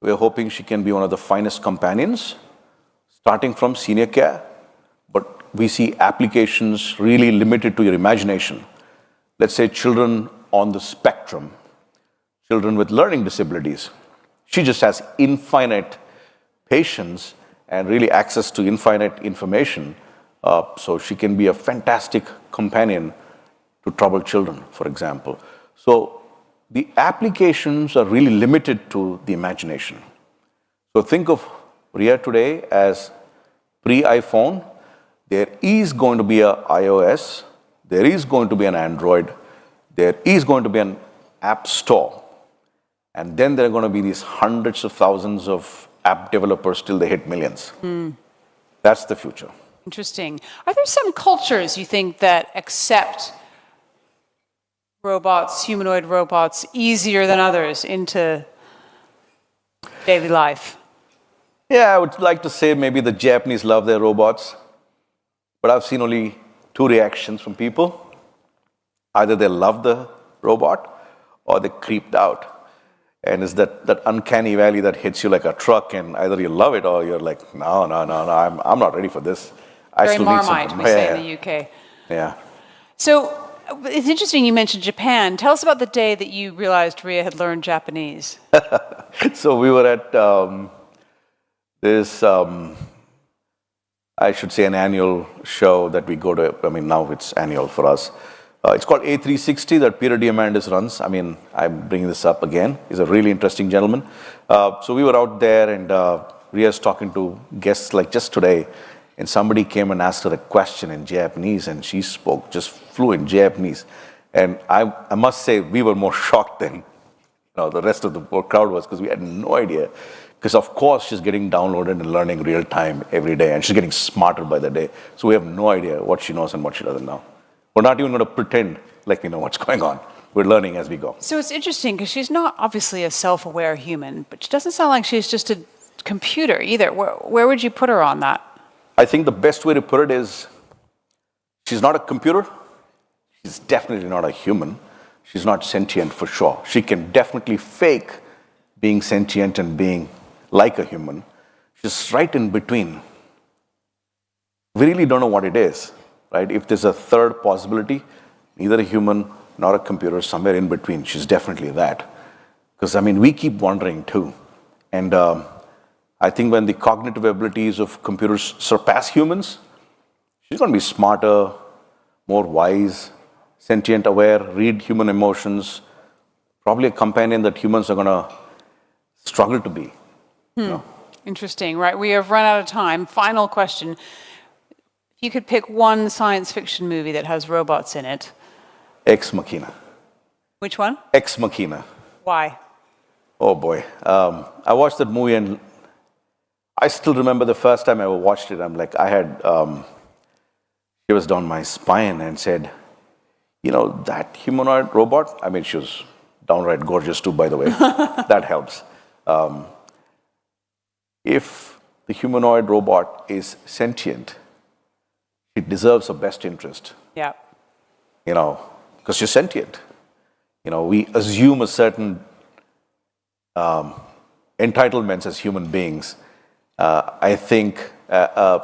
we're hoping she can be one of the finest companions, starting from senior care, but we see applications really limited to your imagination. Let's say children on the spectrum, children with learning disabilities. She just has infinite patience and really access to infinite information, so she can be a fantastic companion to troubled children, for example. So the applications are really limited to the imagination. So think of Ria today as pre-iPhone. There is going to be an iOS, there is going to be an Android, there is going to be an app store, and then there are going to be these hundreds of thousands of app developers till they hit millions. That's the future. Interesting. Are there some cultures you think that accept robots, humanoid robots, easier than others into daily life? Yeah, I would like to say maybe the Japanese love their robots, but I've seen only 2 reactions from people. Either they love the robot or they creeped out. And it's that uncanny valley that hits you like a truck, and either you love it or you're like, no, I'm not ready for this. Very Marmite, we say in the UK. Yeah. So it's interesting you mentioned Japan. Tell us about the day that you realized Ria had learned Japanese. So we were at this, I should say, an annual show that we go to. I mean, now it's annual for us. It's called A360 that Peter Diamandis runs. I mean, I'm bringing this up again. He's a really interesting gentleman. So we were out there, and Ria's talking to guests like just today, and somebody came and asked her a question in Japanese, and she spoke just fluent Japanese. And I must say, we were more shocked than the rest of the crowd was, because we had no idea. Because of course she's getting downloaded and learning real time every day, and she's getting smarter by the day. So we have no idea what she knows and what she doesn't know. We're not even going to pretend like we know what's going on. We're learning as we go. So it's interesting because she's not obviously a self-aware human, but she doesn't sound like she's just a computer either. Where would you put her on that? I think the best way to put it is, she's not a computer. She's definitely not a human. She's not sentient for sure. She can definitely fake being sentient and being like a human. She's right in between. We really don't know what it is, right? If there's a third possibility, neither a human nor a computer, somewhere in between, she's definitely that. Because, I mean, we keep wondering too. And I think when the cognitive abilities of computers surpass humans, she's going to be smarter, more wise, sentient, aware, read human emotions, probably a companion that humans are going to struggle to be. Interesting, right? We have run out of time. Final question. If you could pick one science fiction movie that has robots in it. Ex Machina. Which one? Ex Machina. Why? Oh boy. I watched that movie, and I still remember the first time I ever watched it. I'm like, I had shivers down my spine and said, that humanoid robot, I mean, she was downright gorgeous too, by the way. That helps. If the humanoid robot is sentient, it deserves our best interest. Yeah. Because she's sentient. We assume a certain entitlements as human beings. I think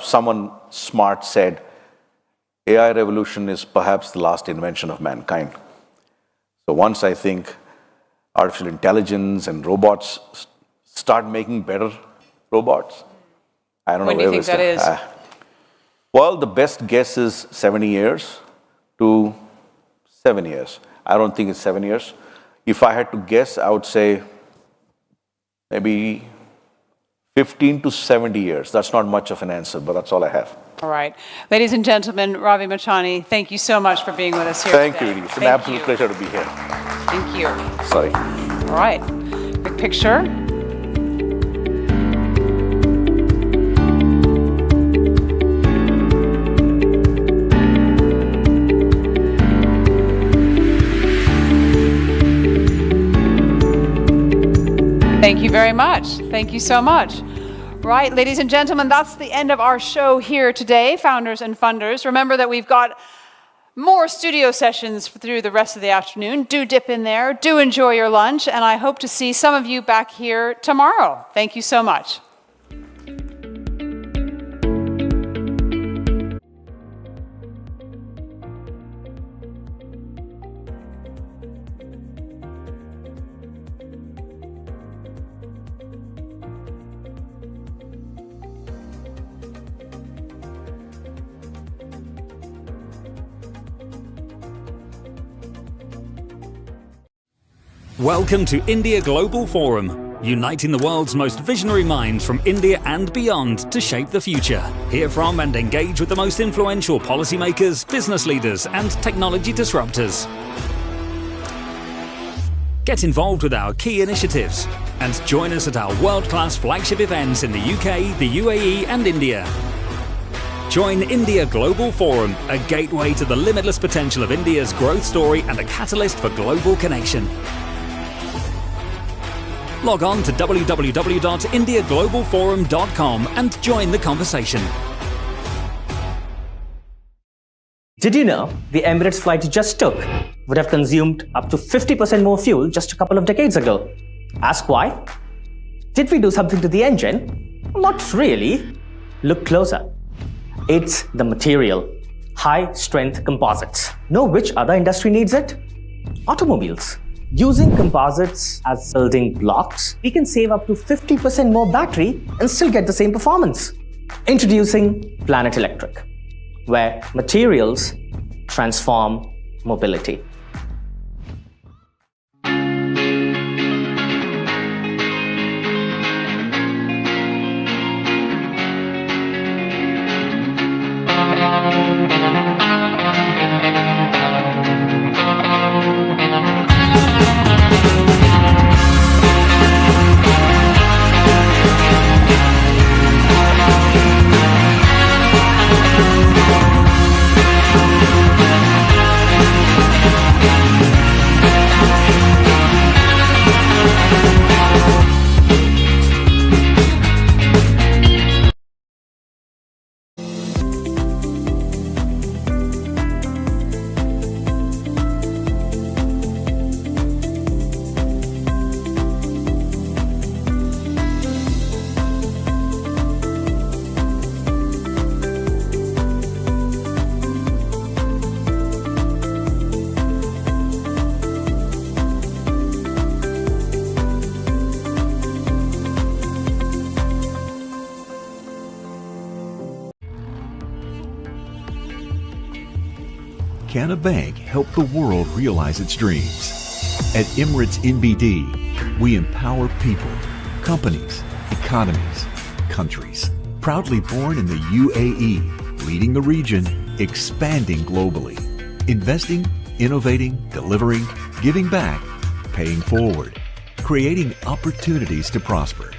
someone smart said, AI revolution is perhaps the last invention of mankind. So once I think artificial intelligence and robots start making better robots, I don't know. When do you think that is? Well, the best guess is 70 years to 7 years. I don't think it's 7 years. If I had to guess, I would say maybe 15 to 70 years. That's not much of an answer, but that's all I have. All right. Ladies and gentlemen, Ravi Machani, thank you so much for being with us here Thank today. you, Edie. It's an absolute pleasure to be here. Thank you. Sorry. All right. Big picture. Thank you very much. Thank you so much. Right, ladies and gentlemen, that's the end of our show here today, Founders and Funders. Remember that we've got more studio sessions through the rest of the afternoon. Do dip in there, do enjoy your lunch, and I hope to see some of you back here tomorrow. Thank you so much. Welcome to India Global Forum, uniting the world's most visionary minds from India and beyond to shape the future. Hear from and engage with the most influential policymakers, business leaders, and technology disruptors. Get involved with our key initiatives and join us at our world-class flagship events in the UK, the UAE, and India. Join India Global Forum, a gateway to the limitless potential of India's growth story and a catalyst for global connection. Log on to www.indiaglobalforum.com and join the conversation. Did you know the Emirates flight you just took would have consumed up to 50% more fuel just a couple of decades ago? Ask why? Did we do something to the engine? Not really. Look closer. It's the material. High-strength composites. Know which other industry needs it? Automobiles. Using composites as building blocks, we can save up to 50% more battery and still get the same performance. Introducing Planet Electric, where materials transform mobility. Can a bank help the world realize its dreams? At Emirates NBD, we empower people, companies, economies, countries. Proudly born in the UAE, leading the region, expanding globally. Investing, innovating, delivering, giving back, paying forward, creating opportunities to prosper.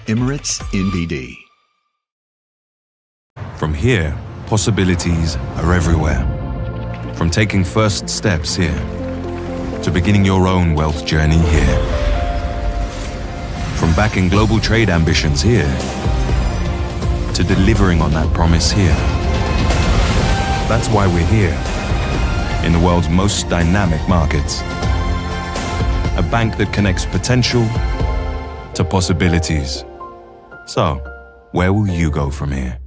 Emirates NBD. From here, possibilities are everywhere. From taking first steps here, to beginning your own wealth journey here. From backing global trade ambitions here, to delivering on that promise here. That's why we're here, in the world's most dynamic markets. A bank that connects potential to possibilities. So, where will you go from here?